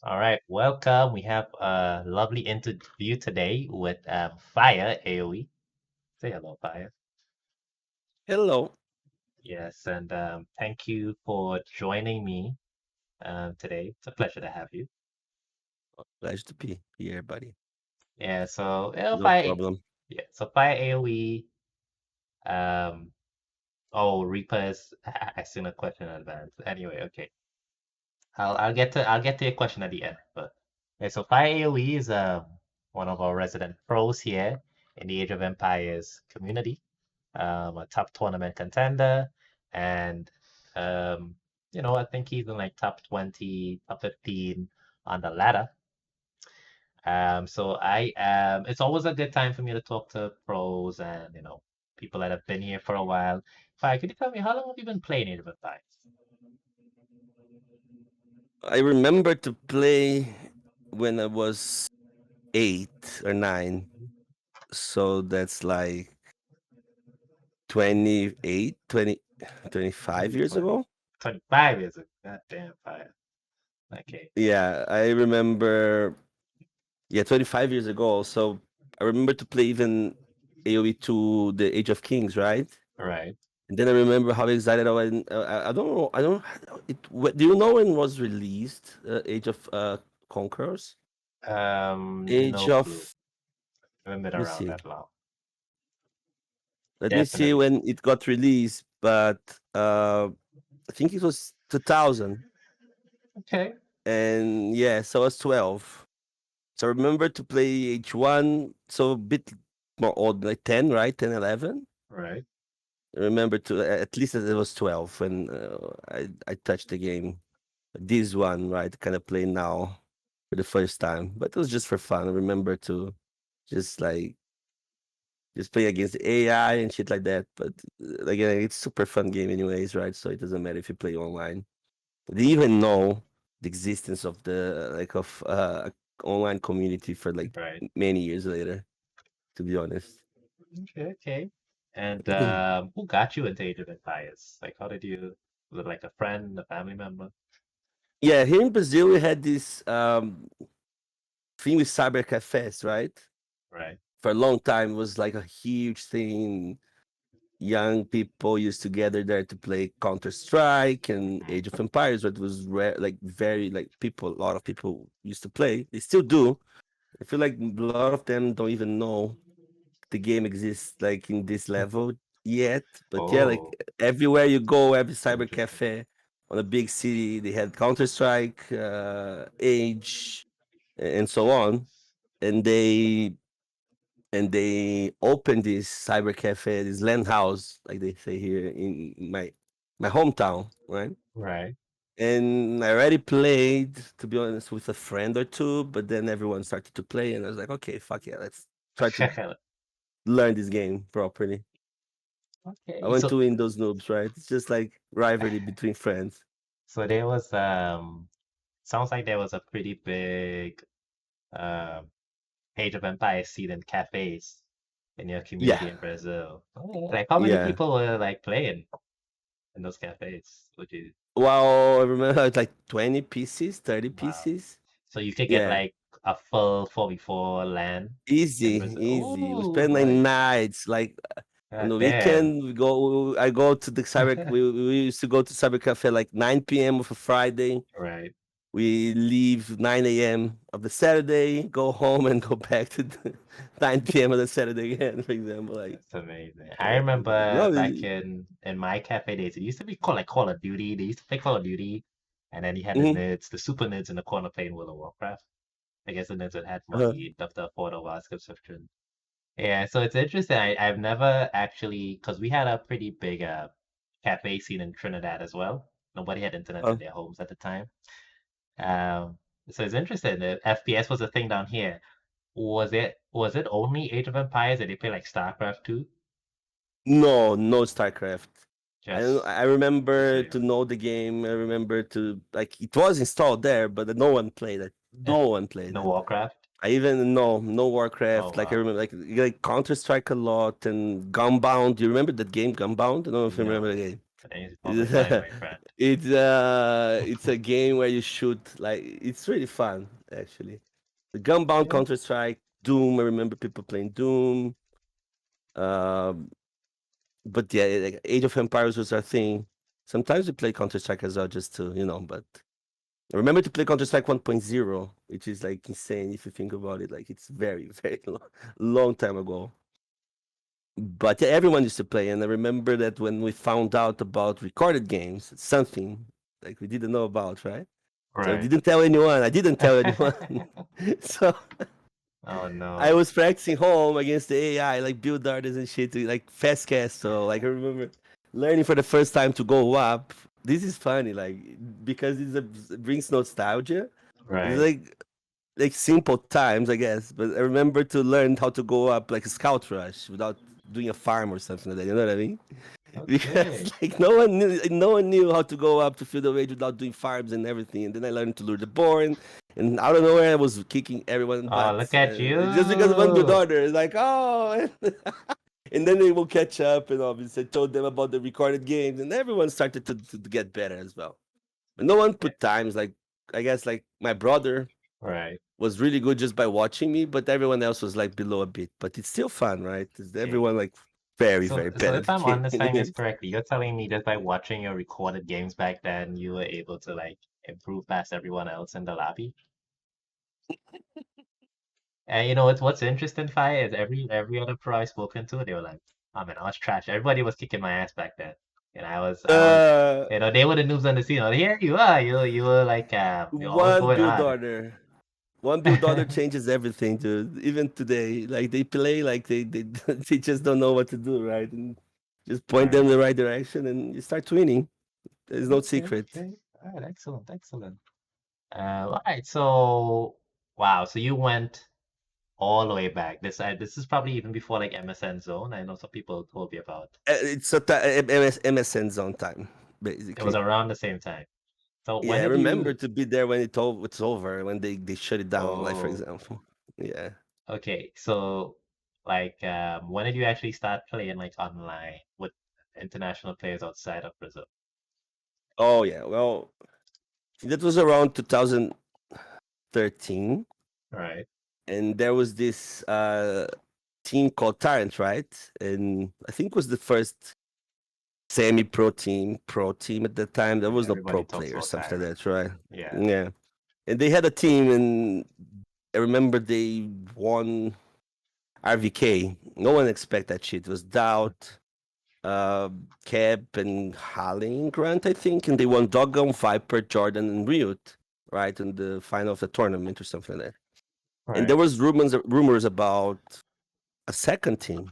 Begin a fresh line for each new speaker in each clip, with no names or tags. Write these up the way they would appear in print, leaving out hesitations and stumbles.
All right, welcome. We have a lovely interview today with Fire AOE. Say hello, Fire.
Hello.
Yes, and thank you for joining me today. It's a pleasure to have you.
Glad to be here, buddy.
Yeah, so
No problem.
Fire AOE. Um, oh, Reapers. I seen a question in advance. Anyway, okay. I'll get to your question at the end. But yeah, so Fire AOE is one of our resident pros here in the Age of Empires community. A top tournament contender, and um, I think he's in like top 20, top 15 on the ladder. So it's always a good time for me to talk to pros and people that have been here for a while. Fire, could you tell me how long have you been playing Age of Empires?
I remember to play when I was 8 or 9. So that's like 28, 20,
Maybe
25 years
20,
ago.
25 years ago. God damn, Fire. Okay.
Yeah, I remember. Yeah, 25 years ago. So I remember to play even AoE to the Age of Kings, right?
All right.
And then I remember how excited I was. I don't know. I don't. Do you know when was released Age of Conquerors? Age
No clue.
of
Haven't been
Let me
around
see.
that long.
Let me see
Definitely.
when it got released, but I think it was 2000.
Okay.
And yeah, so I was 12. So I remember to play H1, so a bit more old, like 10, right? 10, 11.
Right.
I remember to at least it was 12 when I touched the game. This one, right? Kind of play now for the first time, but it was just for fun. I remember to just like just play against the AI and shit like that. But again, it's super fun game anyways, right? So it doesn't matter if you play online. They even know the existence of the like of online community for like
Right.
many years later. To be honest,
Okay, okay. And who got you into Age of Empires? Like, how did you, was it like a friend, a family member?
yeah, here in Brazil we had this thing with cyber cafes, right?
Right.
For a long time, it was like a huge thing. Young people used to gather there to play Counter Strike and
Mm.
Age of Empires, but it was rare, like very like people. A lot of people used to play. They still do. I feel like a lot of them don't even know the game exists like in this level yet. But yeah, like
Oh,
everywhere you go, every cyber
interesting.
cafe on a big city, they had Counter Strike, Age, and so on. And they opened this cyber cafe, this land house, like they say here in my hometown, right?
Right.
And I already played, to be honest, with a friend or two, but then everyone started to play, and I was like, okay, fuck yeah, let's try to learn this game properly. I
Okay.
want to
So,
win those noobs, right? It's just like rivalry between friends.
so there was, sounds like there was a pretty big um Age of Empires scene in cafes in your
Yeah,
community in Brazil. Oh, like, how many
yeah.
people were like playing in those cafes? Would you,
Well, I remember it's like 20 pieces, 30
wow.
pieces.
So you could get
Yeah.
like a full 4v4 LAN in
Easy,
Brazil.
easy. We
Oh,
spend like
like,
nights, like on
god
the
damn.
weekend. I go to the cyber. We used to go to cyber cafe like 9 p.m. of a Friday.
Right.
We leave 9 a.m. of the Saturday, go home and go back to the 9 p.m. of the Saturday again. For example, like
That's amazing. I remember
no,
back in my cafe days, it used to be called like Call of Duty. They used to play Call of Duty, and then you had the
mhm,
nerds, the super nerds in the corner playing World of Warcraft. I guess the nerds that had
uh,
money enough to afford a WoW subscription. Yeah, so it's interesting. I've never actually, because we had a pretty big cafe scene in Trinidad as well. Nobody had internet
uh,
in their homes at the time. Um, so it's interesting. The FPS was a thing down here. Was it only Age of Empires that they play like StarCraft 2?
no, no StarCraft.
Just
I
the
remember
same.
to know the game. I remember to like it was installed there, but no one played it.
Eh,
No one played
no
it.
Warcraft?
I even no
Oh
Warcraft. Like I
wow.
remember like Counter Strike a lot and Gunbound. Do you remember that game Gunbound? I don't know if you remember
No.
the game.
Today's public life, my friend.
It's a game where you shoot like it's really fun actually. The Gunbound
Okay.
Counter Strike, Doom. I remember people playing Doom. Um, but yeah, like Age of Empires was our thing. Sometimes we play Counter Strike as well, just to But I remember to play Counter Strike 1.0, which is like insane if you think about it. Like it's very very long time ago. But yeah, everyone used to play, and I remember that when we found out about recorded games, something like we didn't know about, right? So I
Right.
didn't tell anyone. I didn't tell anyone. So
Oh
I
no.
was practicing home against the AI, like build artists and shit, like fast cast. So like I remember learning for the first time to go up. This is funny, like because it brings nostalgia. It's
Right.
like simple times, I guess. But I remember to learn how to go up like a scout rush without doing a farm or something like that. You know what I mean? Because
Okay.
like no one knew how to go up to field the rage without doing farms and everything. And then I learned to lure the boar, and out of nowhere I was kicking everyone's
Oh,
butts.
look at
Just because one build
you.
order, it's like oh, and then they will catch up. And obviously I told them about the recorded games, and everyone started to get better as well. But no one
Yeah.
put times like I guess like my brother
Right.
was really good just by watching me, but everyone else was like below a bit. But it's still fun, right?
Okay.
Everyone like very
So,
very
so
bad at
if
the
I'm
game in the
understanding this
end.
correctly, you're telling me just by watching your recorded games back then, you were able to like improve past everyone else in the lobby? And you know what's interesting, Fi, is every other pro I've spoken to, they were like, "Oh man, I was trash. Everybody was kicking my ass back then." And I was,
Uh,
they were the noobs on the scene. Oh, here you are. You were like, you're always
one
going
build
hard.
order. One build order changes everything, dude. Even today, like they play like they they just don't know what to do, right? And just point them
Right.
in the right direction, and you start winning. There's no
Okay.
secret.
Okay. All right. Excellent. Excellent. All right. So, wow. So you went all the way back. This is probably even before like MSN Zone. I know some people told me about.
It's a MSN zone time,
It was
basically.
around the same time. So when
Yeah, I
did
remember
you?
to be there when it's over, when they shut it down, like for
Oh,
example. Yeah.
okay. So like, when did you actually start playing like online with international players outside of Brazil?
Oh yeah. Well, that was around 2013,
Right.
and there was this team called Tyrant, right? And I think it was the first pro team at that time. There was no pro
Everybody talks
player or
about
something
Tyrant.
like that, right?
Yeah.
Yeah. And they had a team, and I remember they won RVK. No one expect that shit. It was Doubt, Keb, and Halling Grant, I think, and they won Doggone, Viper, Jordan, and Riot, right, in the final of the tournament or something like that. And there
Right.
was rumors about a second team,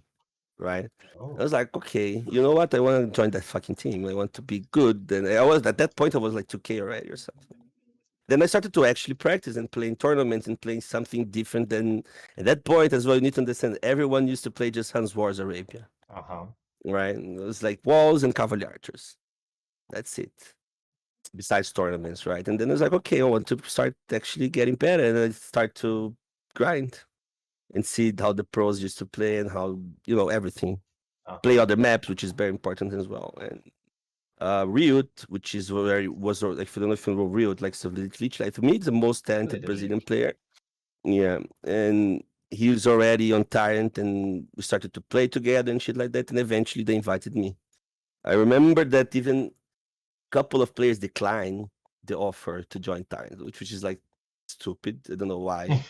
right? I
Oh.
was like, okay, you know what? I want to join that fucking team. I want to be good. And I was at that point, I was like 2K already or something. Then I started to actually practice and play in tournaments and playing something different. Than at that point as well, you need to understand everyone used to play just Hans Wars Arabia,
Uh-huh.
right? And it was like walls and cavalry archers. That's it. Besides tournaments, right? And then I was like, okay, I want to start actually getting better, and I start to grind and see how the pros used to play and how everything. Play
Uh-huh.
other maps, which is very important as well. And Riot, which is where it was like, if you don't know if you know Riot, like so literally, like to me, it's the most
A
talented
little
Brazilian
bit.
player. Yeah, and he was already on Tyrant, and we started to play together and shit like that. And eventually, they invited me. I remember that even couple of players declined the offer to join Tyrant, which is like stupid. I don't know why.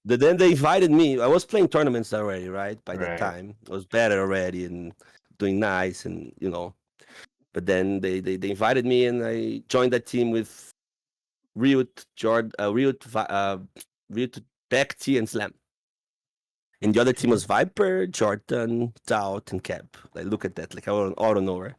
But then they invited me. I was playing tournaments already, right? By that
Right.
time, I was better already and doing nice, and But then they invited me, and I joined that team with Riot, Riot, Bekti, and Slam. And the other team
Okay.
was Viper, Jordan, Doubt, and Cap. Like, look at that. Like, out of nowhere.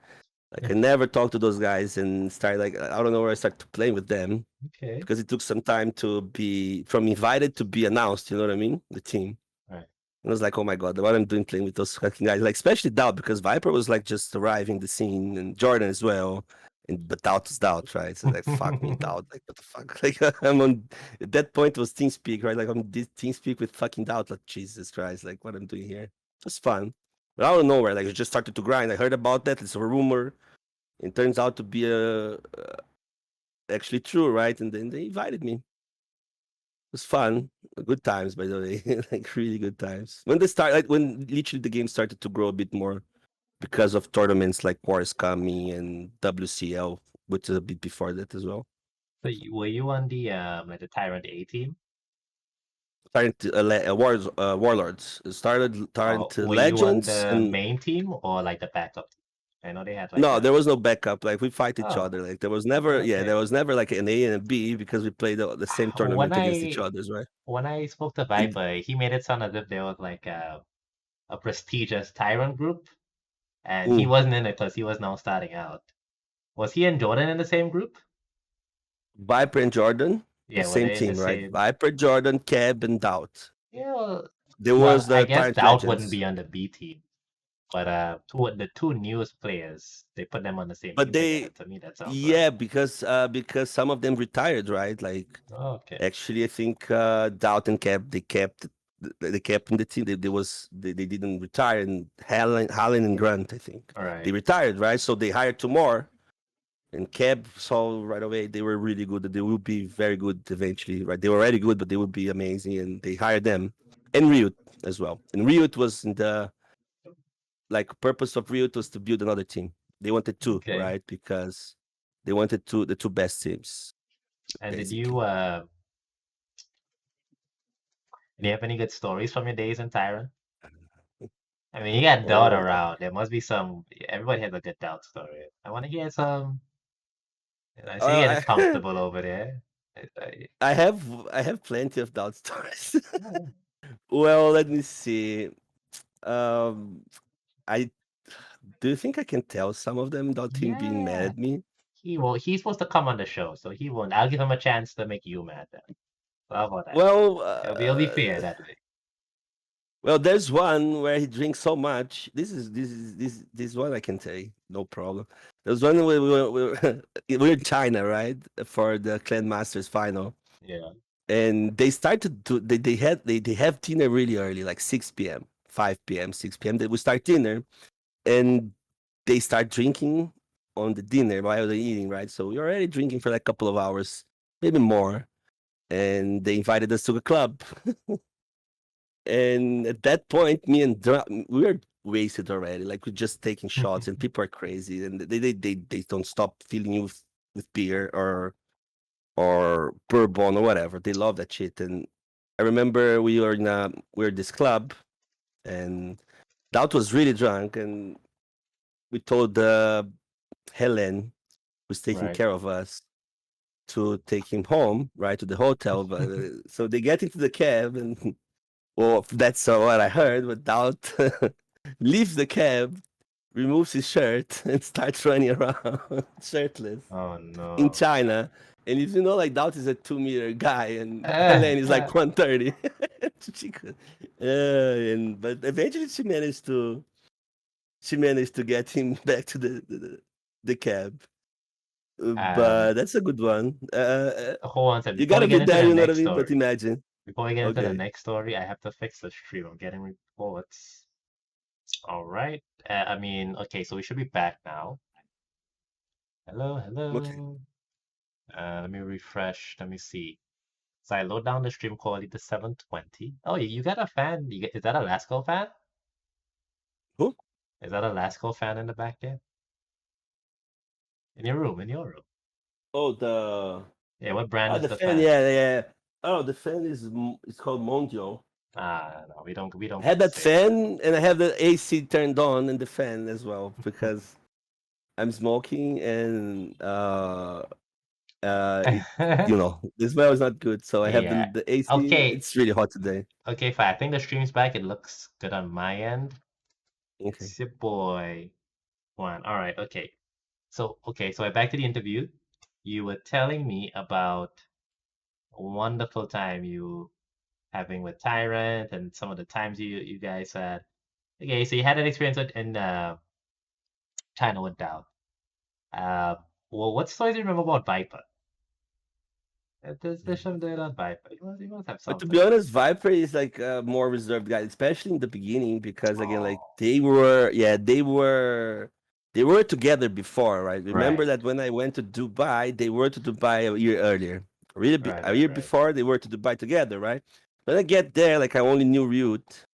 Like, I never talked to those guys and started, like, out of nowhere, I started playing with them
Okay.
because it took some time to be from invited to be announced. You know what I mean? The team.
Right.
I was like, oh my god, what I'm doing playing with those fucking guys, like especially Doubt because Viper was like just arriving the scene and Jordan as well, and but Doubt was Doubt, right? So like, fuck me, Doubt, like what the fuck? Like I'm on at that point it was TeamSpeak, right? Like I'm this TeamSpeak with fucking Doubt, like Jesus Christ, like what I'm doing here? It was fun, but out of nowhere, like I just started to grind. I heard about that. It's a rumor. It turns out to be actually true, right? And then they invited me. It was fun. Good times, by the way. Like really good times. When they start, like when literally the game started to grow a bit more because of tournaments like Wars Kami and WCL, which is a bit before that as well.
So were you on the like the Tyrant A team?
Tyrant Warlords. It started
Or
Tyrant
were you on
Legends,
the
and
main team or like the backup team? I know they had like
no,
a
there was no backup. Like we fight each
oh
other. Like there was never, yeah, there
okay.
was never like an A and a B because we played the same
When
tournament against each others, right?
I spoke to
And
Viper, he made it sound as if there was like a prestigious Tyrant group, and he
mm,
wasn't in it because he was now starting out. Was he and Jordan in the same group?
Viper and Jordan,
Yeah, were
same
they in the
team, right?
same?
Viper, Jordan, Cab, and Doubt.
Yeah, well,
There
well,
was
I
the
guess
Tyrant
Doubt wouldn't
Legends,
be on the B team, but the two newest players, they put them on the same
but
team together.
they,
To me, that sounds right.
yeah, because some of them retired, right? Like
Okay,
actually, I think Doubt and Cab they kept in the team. They didn't retire, and Hallen and Grant, I think
all
they
right,
retired, right? So they hired two more. And Cab saw right away they were really good. That they will be very good eventually, right? They were already good, but they would be amazing. And they hired them and Ryut as well. And Ryut was in the like purpose of Ryut was to build another team. They wanted two,
okay.
right? Because they wanted the two best teams
And
basically.
do you have any good stories from your days in Tyrant? I mean, you got Dot
Oh,
around. There must be some. Everybody has a good Dot story. I want to hear some. I see you getting
I
comfortable over there.
I have plenty of doubt stories. Well, let me see. Um, I do you think I can tell some of them without him being mad
Yeah,
at me?
he won't. He's supposed to come on the show, so he won't. I'll give him a chance to make you mad then. So how about that?
Well,
It'll be fair that way.
well, there's one where he drinks so much. This one I can say no problem. There's one where we were in China, right, for the Clan Masters final,
Yeah.
and they started to they have dinner really early, like 6 p.m., 5 p.m., 6 p.m. They we start dinner, and they start drinking on the dinner while they're eating, right? So we're already drinking for like a couple of hours, maybe more, and they invited us to a club. And at that point, we were wasted already. Like we're just taking shots, and people are crazy, and they don't stop filling you with beer or bourbon or whatever. They love that shit. And I remember we were this club, and Dowd was really drunk, and we told Helen, who's taking
Right.
care of us, to take him home, right to the hotel. But so they get into the cab, and well, that's what I heard. But Dowd leaves the cab, removes his shirt, and starts running around shirtless
Oh
in
no.
China. And if you know, like Dowd is a 2 meter guy, and
Eh,
Helen is like 130. she could, and but eventually she managed to get him back to the cab.
um,
But that's a good one.
hold on a second.
You
Before we
gotta
get
be
into
there,
the
you know what I
next
mean? But
story,
imagine. Okay.
I have to fix the stream. I'm getting reports. All right. I mean, okay, so we should be back now. Hello,
Okay.
hello. Let me refresh. Let me see. So I load down the stream quality to 720. Oh, you got a fan? Is that a Lasco fan?
Who?
Is that a Lasco fan in the back there? In your room, in your room.
Oh,
Yeah, what brand is
the
the
fan.
fan?
Yeah, yeah. Oh, the fan it's called Mondio.
Ah, no, we don't
I had
get the
that
same one.
fan, and I have the AC turned on and the fan as well because I'm smoking, and it the smell is not good. So I have
Yeah.
the AC.
Okay.
It's really hot today.
Okay, fine. I think the stream's back. It looks good on my end.
Okay.
It's your boy. One. All right. Okay, so back to the interview. You were telling me about a wonderful time you having with Tyrant and some of the times you guys had. Okay, so you had an experience in China with Down. Uh, well, what stories do you remember about Viper? There's something on Viper. You must have
But to
something.
be honest, Viper is like a more reserved guy, especially in the beginning, because again, like
Oh,
they were, yeah, they were. they were together before, right? Remember
Right.
that when I went to Dubai, they were to Dubai a year earlier. Really,
Right.
a
Right.
year
Right.
before they were to Dubai together, right? When I get there, like I only knew Ryut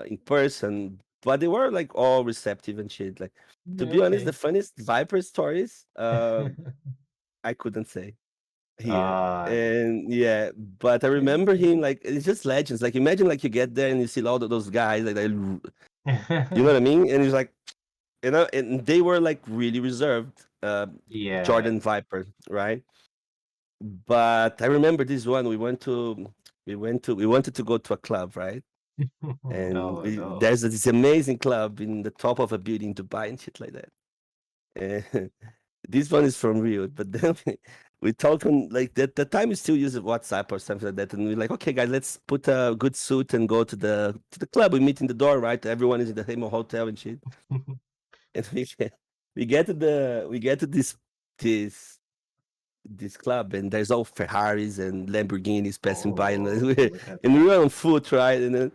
in person, but they were like all receptive and shit. Like to
Yeah,
be honest, the
okay.
funniest Viper stories I couldn't say here.
Uh,
And yeah, but I
okay.
remember him like it's just legends. Like imagine like you get there and you see all of those guys like you know
Okay.
what I mean? And it's like and they were like really reserved,
Yeah.
Jordan Viper, right? But I remember this one. We wanted to go to a club, right? And
Oh no.
there's this amazing club in the top of a building to buy and shit like that. And this one is from Rio, but then we talk on like that. The time we still use WhatsApp or something like that, and we're like, okay, guys, let's put a good suit and go to the club. We meet in the door, right? Everyone is in the same hotel and shit. And we get to this this club, and there's all Ferraris and Lamborghinis passing by, and
Oh, look at
and we
that.
were on foot, right? And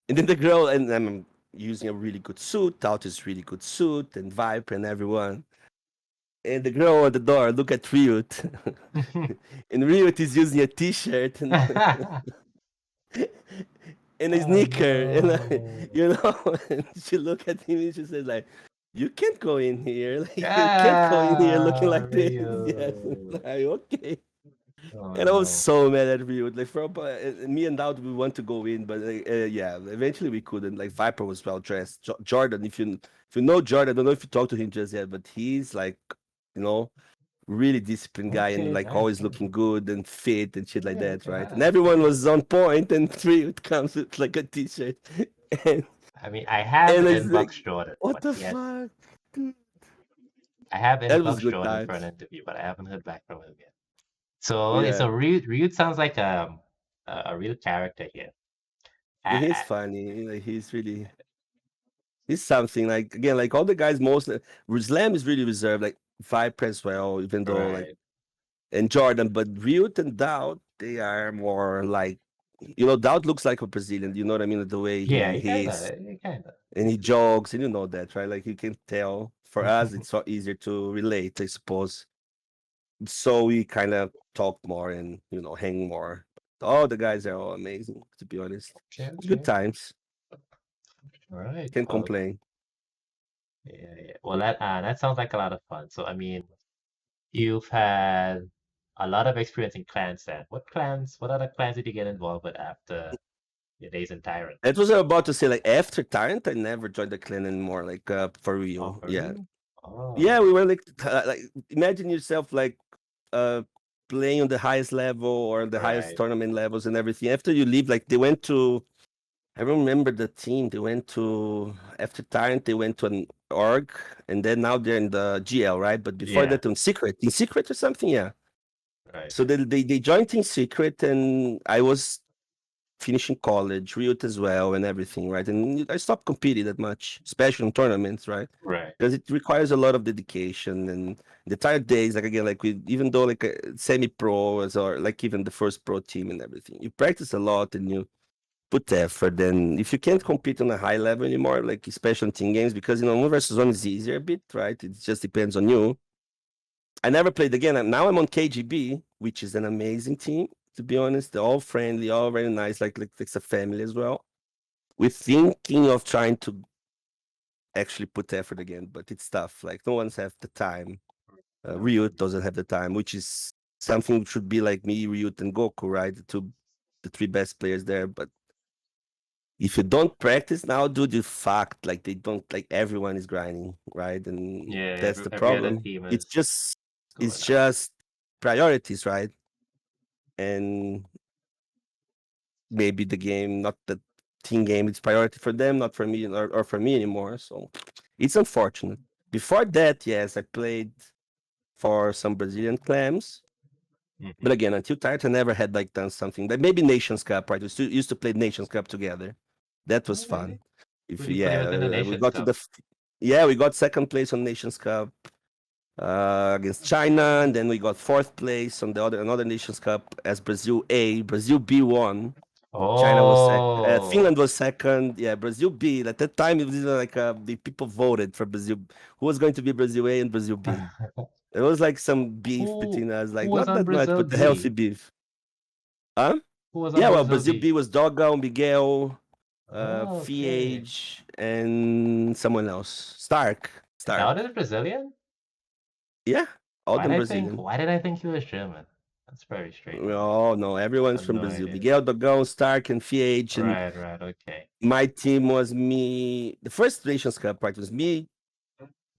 then the girl, and I'm using a really good suit, out is really good suit, and Vibe and everyone. And the girl at the door look at Ryut, and Ryut is using a T-shirt and a
Oh
sneaker, and
no.
you know, and she look at him and she says like, "You can't go in here, like you can't go in here looking
Ah,
like this." Yes,
Rio.
like okay.
Oh
And I was
no.
so mad at Ryut. Like for me and Dowd, we want to go in, but yeah, eventually we couldn't. Like Viper was well dressed. Jordan, if you know Jordan, I don't know if you talked to him just yet, but he's like, you know, really disciplined guy and
Okay,
like
nice.
always looking good and fit and shit like
Okay,
that,
okay,
right? And
nice.
everyone
Okay.
was on point, and Ryut comes with like a T-shirt, and
I mean, I have
and it's like,
inbox Jordan,
what
but
the
yet
fuck, dude?
I have
That was
inbox
good
Jordan for an
times.
interview, but I haven't heard back from him yet. So okay, so
Yeah,
Ryut sounds like a real character here.
he's
I,
funny. Like he's something like again, like all the guys. Most Ruslam is really reserved. Like Viper as well, even though like
right.
and Jordan, but Ryut and Dowd, they are more like Dowd looks like a Brazilian. You know what I mean? The way
Yeah,
he is,
he kinda.
and he jogs, and you know that, right? Like you can tell. For us, it's so easier to relate, I suppose. So we kind of talk more and hang more. All the guys are all amazing, to be honest.
Okay,
Good
okay.
times.
All right.
Can't
Well,
complain.
yeah, yeah. Well, that sounds like a lot of fun. So, I mean, you've had a lot of experience in clans then. What other clans did you get involved with after your days in Tyrant?
That was about to say. Like after Tyrant, I never joined the clan anymore. Like for
Oh,
real.
for
Yeah,
real?
yeah.
Oh,
We were like imagine yourself like uh playing on the highest level or the highest
right.
tournament levels and everything. After you leave, like they went to. I remember the team. They went to after Tyrant. They went to an org, and then now they're in the GL, right? But before
Yeah,
that, in secret or something, yeah.
right.
So they joined in secret, and I was finishing college, Riot as well, and everything, right? And I stopped competing that much, especially in tournaments, right?
Right.
Because it requires a lot of dedication and the tired days. Like again, like we even though like a semi-pro or like even the first pro team and everything, you practice a lot and you put effort. And if you can't compete on a high level anymore, like especially in team games, because 1 versus 1 is easier a bit, right? It just depends on you. I never played again. Now I'm on KGB, which is an amazing team. To be honest, they're all friendly, all very nice, like it's a family as well. We're thinking of trying to actually put effort again, but it's tough. Like no one's have the time. Ryut doesn't have the time, which is something which should be like me, Ryut, and Goku, right? The three best players there. But if you don't practice now, dude, you fucked. Like they don't like everyone is grinding, right? And
Yeah,
that's the
every other
problem.
team
It's
is
just it's
going at it.
just priorities, right? And maybe the game, not the team game, it's priority for them, not for me or for me anymore. So it's unfortunate. Before that, yes, I played for some Brazilian clams. But
Hmm.
again, until Tyrant, I never had like done something. But maybe Nations Cup, right? We still used to play Nations Cup together. That was
Oh,
fun.
really? Who
If
do you play
yeah,
within the
we
Nations
got to
Cup?
yeah, we got second place on Nations Cup against China, and then we got fourth place on the other another Nations Cup as Brazil A. Brazil B won. China was
Oh.
Finland was second. Yeah, Brazil B. At that time, it was like the people voted for Brazil, who was going to be Brazil A and Brazil B. There was like some beef
Who
between us,
who
like
was
not
on
that much,
Brazil
but the healthy
B?
beef. Huh?
Who was on
Yeah, well,
Brazil
Brazil
B?
B was Dogão, Miguel,
Oh, okay.
Fiage, and someone else. Stark.
That
Stark.
is Brazilian?
Yeah, all them Brazilian.
Why did I think he was German? That's very strange.
Oh no,
I
everyone's
have
from
no
Brazil.
idea.
Miguel, Dogão, Stark, and Fiage, and
Right, right, okay.
my team was me. The first Nations Cup part was me,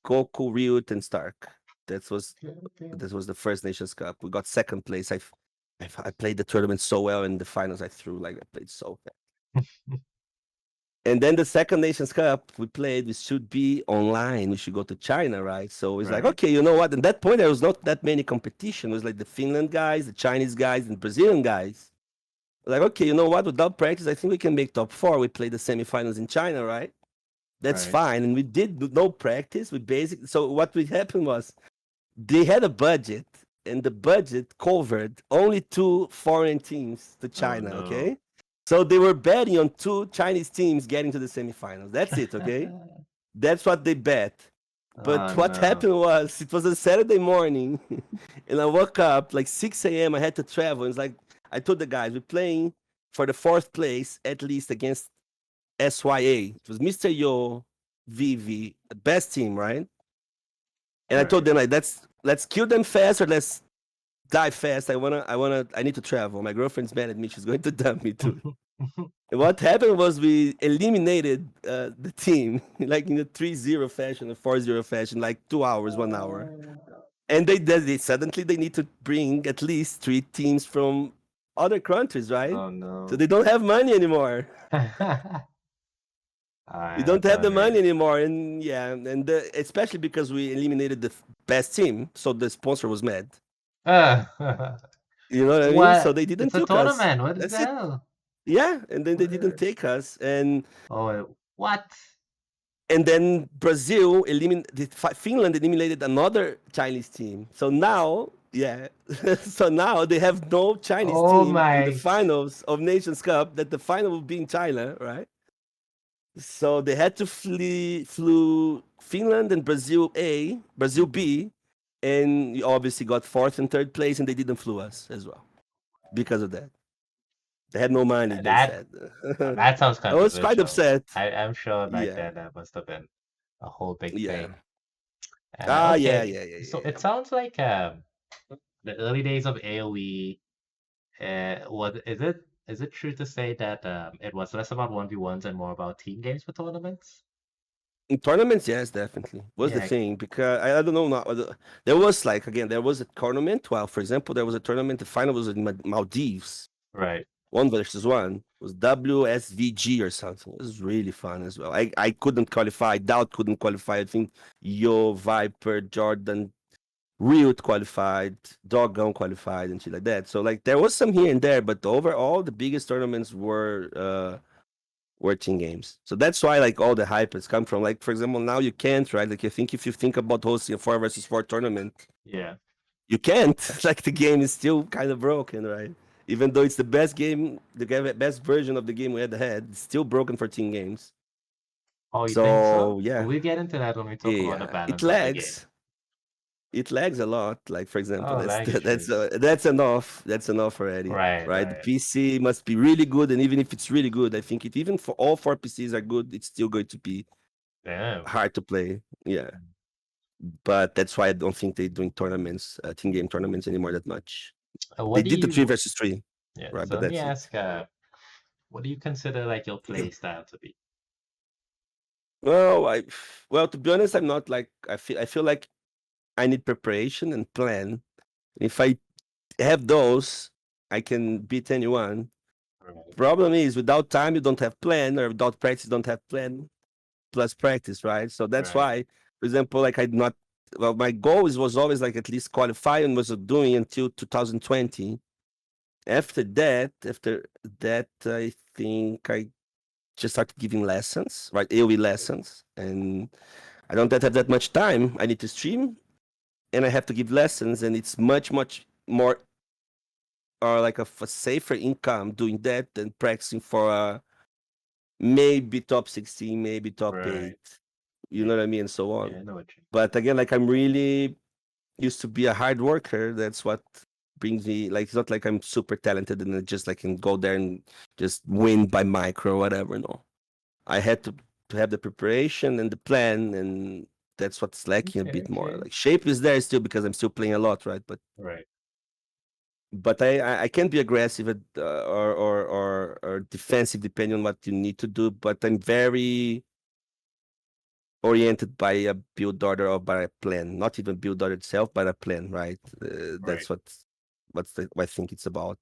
Goku, Ryut, and Stark. That was
Okay, okay.
that was the first Nations Cup. We got second place. I played the tournament so well in the finals. I threw like I played so bad. And then the second Nations Cup we played, we should be online. We should go to China, right? So it's like,
Right,
okay, you know what? At that point, there was not that many competition. It was like the Finland guys, the Chinese guys, and Brazilian guys. Like, okay, you know what? Without practice, I think we can make top four. We played the semifinals in China, right? That's
right.
fine. And we did no practice. We basically, so what would happen was they had a budget, and the budget covered only two foreign teams to
Oh
China,
no.
okay? So they were betting on two Chinese teams getting to the semifinals. That's it, okay? That's what they bet. But
Oh
what
no.
happened was, it was a Saturday morning, and I woke up like 6 a.m. I had to travel. It's like, I told the guys, we're playing for the fourth place, at least against SYA. It was Mr. Yo, VV, the best team, right? And I told
Right.
them like, let's kill them fast or let's die fast. I need to travel. My girlfriend's mad at me. She's going to dump me too. And what happened was we eliminated the team like in a 3-0 fashion, a 4-0 fashion, like 2 hours, 1 hour. And they suddenly they need to bring at least three teams from other countries, right?
Oh
So
no.
they don't have money anymore. We
Alright,
don't
that's
have the money
unreal.
anymore, and yeah, and especially because we eliminated the best team, so the sponsor was mad. You know what I mean? So
What?
they
It's
didn't
a
took us.
tournament. What the
That's it.
hell?
Yeah, and then they didn't
What?
take us,
Oh, what?
and then Brazil eliminated Finland eliminated another Chinese team. So now, yeah, so now they have no Chinese
Oh
team in the
my.
finals of Nations Cup. That the final will be in China, right? So they had to flew Finland and Brazil
Mhm.
B, and we obviously got fourth and third place, and they didn't flew us as well because of that. They had no money, they
That
said.
that sounds
I was quite
controversial.
upset.
I'm sure back
Yeah,
then that must have been a whole big
yeah.
thing.
Yeah,
Okay,
yeah, yeah,
so
yeah.
it sounds like the early days of AoE. Was is it true to say that it was less about 1v1s and more about team games for tournaments?
In tournaments, yes, definitely was the
Yeah,
thing because I don't know. There was like again, there was a tournament. Well, for example, there was a tournament. The final was in Maldives,
right,
1 versus 1. It was WSVG or something. It was really fun as well. I couldn't qualify. Doubt couldn't qualify. I think Yo, Viper, Jordan, Riot qualified, Doggone qualified, and shit like that. So like there was some here and there, but overall the biggest tournaments were team games. So that's why like all the hype has come from. Like for example, now you can't, right? Like if you think about hosting a 4 versus 4 tournament,
yeah.
you can't. Like the game is still kind of broken, right? Even though it's the best game, the best version of the game we had had, it's still broken for team games.
Oh, you think so?
So yeah,
We'll get into that when we talk about the
yeah, it
balance of the game.
lags. It lags a lot. Like for example,
Oh,
that's
lag issues.
that's enough. That's enough already,
Right,
right? The
right.
PC must be really good, and even if it's really good, I think it even for all four PCs are good, it's still going to be
Damn.
hard to play. Yeah, but that's why I don't think they're doing tournaments, team game tournaments anymore that much. They
What do
did the three
you?
versus three,
Yeah.
right?
So
But
let me
that's it.
ask. What do you consider like your play style to be?
Well, well to be honest, I'm not like I feel like I need preparation and plan. If I have those, I can beat anyone.
Right,
Problem is, without time, you don't have plan, or without practice, you don't have plan plus practice, right? So that's
right,
why, for example, like I not. Well, my goal was always like at least qualify and was doing until 2020. After that, I think I just started giving lessons, right? AOE lessons, and I don't have that much time. I need to stream and I have to give lessons, and it's much more or like a safer income doing that than practicing for a maybe top 16, maybe top
Right.
8. You know what I mean, and so
Yeah,
on.
I know what you.
But again, like I'm really used to be a hard worker. That's what brings me. Like it's not like I'm super talented and I just like can go there and just win by micro or whatever. No, I had to have the preparation and the plan, and that's what's lacking a
Okay,
bit more.
okay.
Like shape is there still because I'm still playing a lot, right?
Right.
But I can be aggressive or defensive depending on what you need to do. But I'm very oriented by a build order or by a plan, not even build order itself, but a plan, right?
Right.
That's what I think it's about.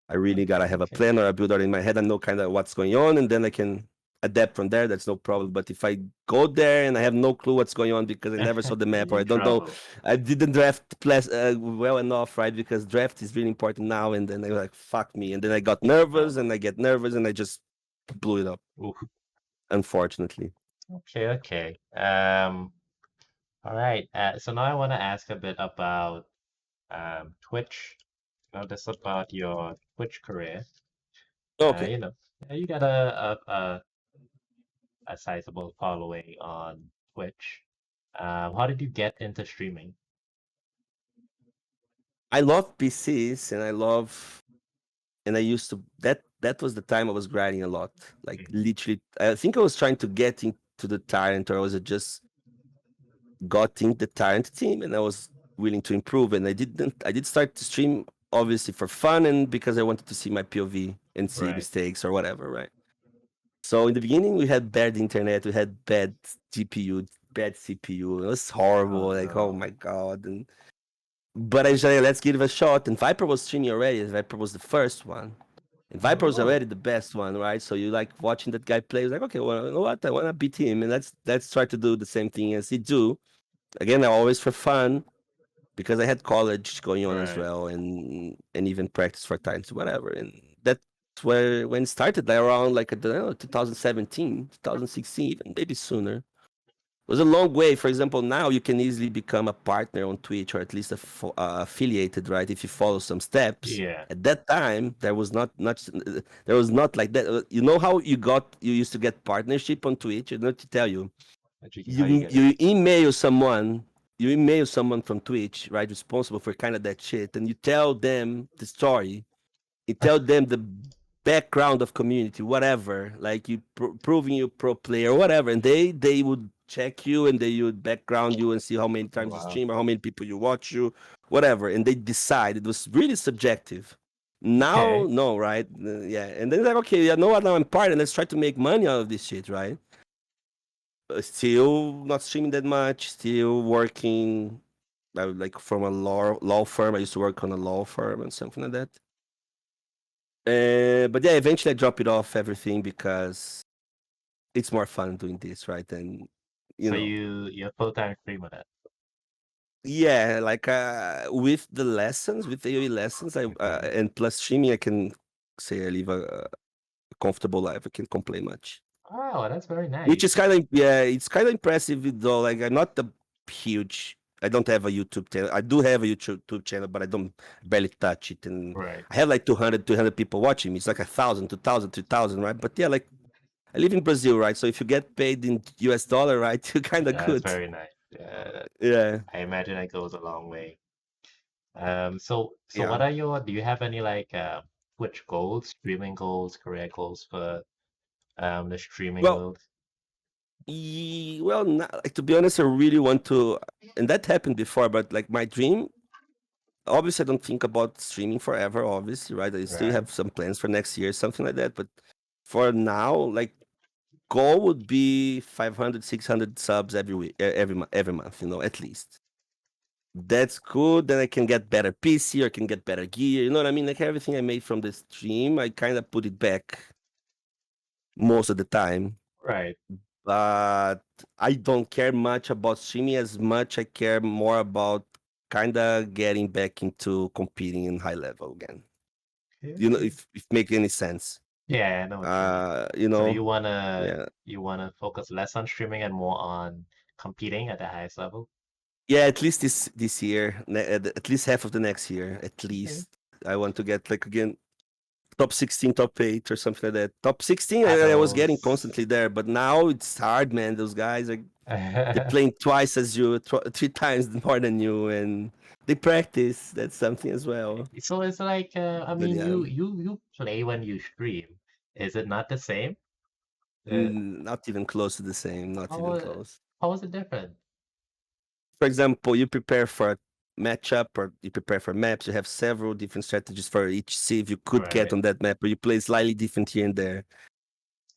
I really gotta
Okay,
have a
okay.
plan or a build order in my head. I know kind of what's going on, and then I can adapt from there. That's no problem. But if I go there and I have no clue what's going on because I never saw the map or
You
I don't know,
trouble.
I didn't draft well enough, right? Because draft is really important now. And then I was like, fuck me. And then I got nervous,
Trouble.
and I get nervous, and I just blew it up.
Ooh.
Unfortunately.
Okay, okay. All right. So now I want to ask a bit about Twitch. Now this about your Twitch career.
Okay.
You know, you got a sizable following on Twitch. How did you get into streaming?
I love PCs, and I used to that was the time I was grinding a lot. Like
Mhm.
literally, I think I was trying to get into the Tyrant, or was it just got in the Tyrant team, and I was willing to improve. And I did start to stream obviously for fun and because I wanted to see my POV and see
Right.
mistakes or whatever, right? So in the beginning, we had bad internet, we had bad GPU, bad CPU. It was horrible.
Oh
Like, oh
no.
my god! And but I said, let's give it a shot. And Viper was streaming already. And Viper was the first one. And Viper was
Oh,
already the best one, right? So you like watching that guy play. It's like, okay, well, you know what? I want to beat him, and let's try to do the same thing as he do. Again, I always for fun because I had college going on as
right.
well, and even practice for times, whatever. And that's where when it started, like around like I don't know, 2017, 2016, even maybe sooner. It was a long way. For example, now you can easily become a partner on Twitch or at least affiliated, right? If you follow some steps.
Yeah.
At that time, there was not there was not like that. You know how you used to get partnership on Twitch? I don't know to tell you.
How you get it?
You email someone from Twitch, right, responsible for kind of that shit, and you tell them the story, you tell them the background of community, whatever, like you proving you pro player, whatever, and they would check you and they would background you and see how many
Oh,
times you
wow.
stream or how many people you watch you, whatever, and they decide. It was really subjective. Now,
Okay.
no, right? Yeah, and then like, okay, you know what? Now I'm part, and let's try to make money out of this shit, right? Still not streaming that much. Still working, like from a law firm. I used to work on a law firm and something like that. But yeah, eventually I drop it off everything because it's more fun doing this, right? And you
So
know,
you're full-time streamer then?
yeah, like with the lessons, with the AOE lessons, I
Okay.
and plus streaming, I can say I live a comfortable life. I can't complain much.
Oh, that's very
Which is
nice.
kind of yeah, it's kind of impressive though. Like I'm not a huge. I don't have a YouTube channel. I do have a YouTube channel, but I don't barely touch it. And
Right.
I have like 200 people watching me. It's like 1,000, 2,000, 3,000, right? But yeah, like I live in Brazil, right? So if you get paid in US dollar, right, you're kind of
Yeah, that's
good.
very nice. Yeah,
Yeah,
I imagine it goes a long way. So what
yeah.
are do you have any like Twitch goals, streaming goals, career goals for the streaming
Well,
world?
well, like, to be honest, I really want to, and that happened before. But like my dream, obviously, I don't think about streaming forever. Obviously, right? I still
Right.
have some plans for next year, something like that. But for now, like goal would be 500, 600 subs every week, every month, at least. That's good. Then I can get better PC or can get better gear. You know what I mean? Like everything I made from the stream, I kind of put it back most of the time.
Right.
But I don't care much about streaming as much. I care more about kind of getting back into competing in high level again.
Okay,
You know,
okay.
if make any sense.
Yeah, I know what you mean.
You
So
know, yeah.
you wanna focus less on streaming and more on competing at the highest level?
Yeah, at least this year, at least half of the next year, at
Okay.
least. I want to get like again top 16, top 8 or something like that. Top 16, I was getting
Battles.
constantly there, but now it's hard, man. Those guys are they're playing twice as you, three times more than you, and they practice. That's something as well.
So it's like, I
But
mean,
yeah,
you play when you stream. Is it not the same? Uh,
not even close to the same. Not even
how
close.
how is it different?
For example, you prepare for a matchup or you prepare for maps. You have several different strategies for each save you could get
Right,
on that map, or you play slightly different here and there.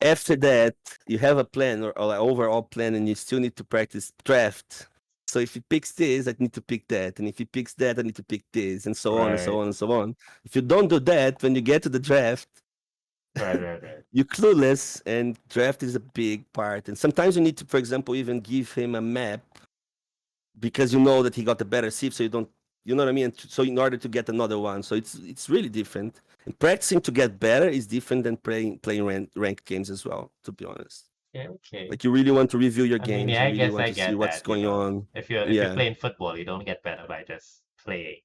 After that, you have a plan or an overall plan, and you still need to practice draft. So if he picks this, I need to pick that, and if he picks that, I need to pick this, and so on and so
right,
on and so on. If you don't do that, when you get to the draft,
right.
you're clueless, and draft is a big part. And sometimes you need to, for example, even give him a map because you know that he got the better sieve, so you don't, you know what I mean. So in order to get another one, so it's really different. And practicing to get better is different than playing ranked games as well. To be honest.
Okay, okay.
Like you really want to review your
I mean,
games.
yeah,
You
I
really
guess
want
I
to see
get
what's
that,
going on.
if you're
Yeah.
playing football, you don't get better by just playing.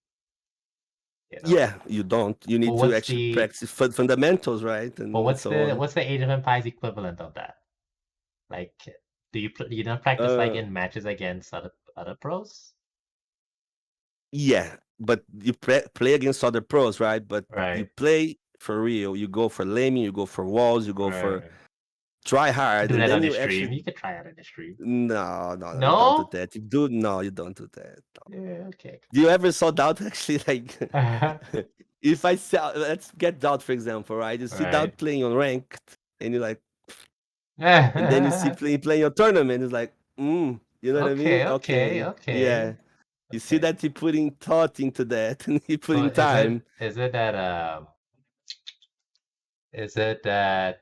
Yeah, you don't. You
But
need to
what's
actually
the
practice fundamentals, right?
but
And
what's
so
the
on.
what's the Age of Empires equivalent of that? Like, you don't practice like
Uh,
in matches against other pros?
yeah, but you play against other pros, right? But you
Right,
play for real. You go for laming, you go for walls, you go for
right.
try
You
hard,
do
and
that
then
on the
you
stream.
actually
You could try it on the stream.
no, you don't do
No?
that. You do no, you don't do that. No.
Yeah, okay.
Do you ever saw doubt actually like if I saw let's get doubt for example, right? You see
Right.
doubt playing on ranked, and you're like, and then you see playing your tournament. It's like, you know what I mean?
Okay, okay,
Okay, yeah.
okay,
You see
okay.
that he putting thought into that, and he
So
putting time.
is it that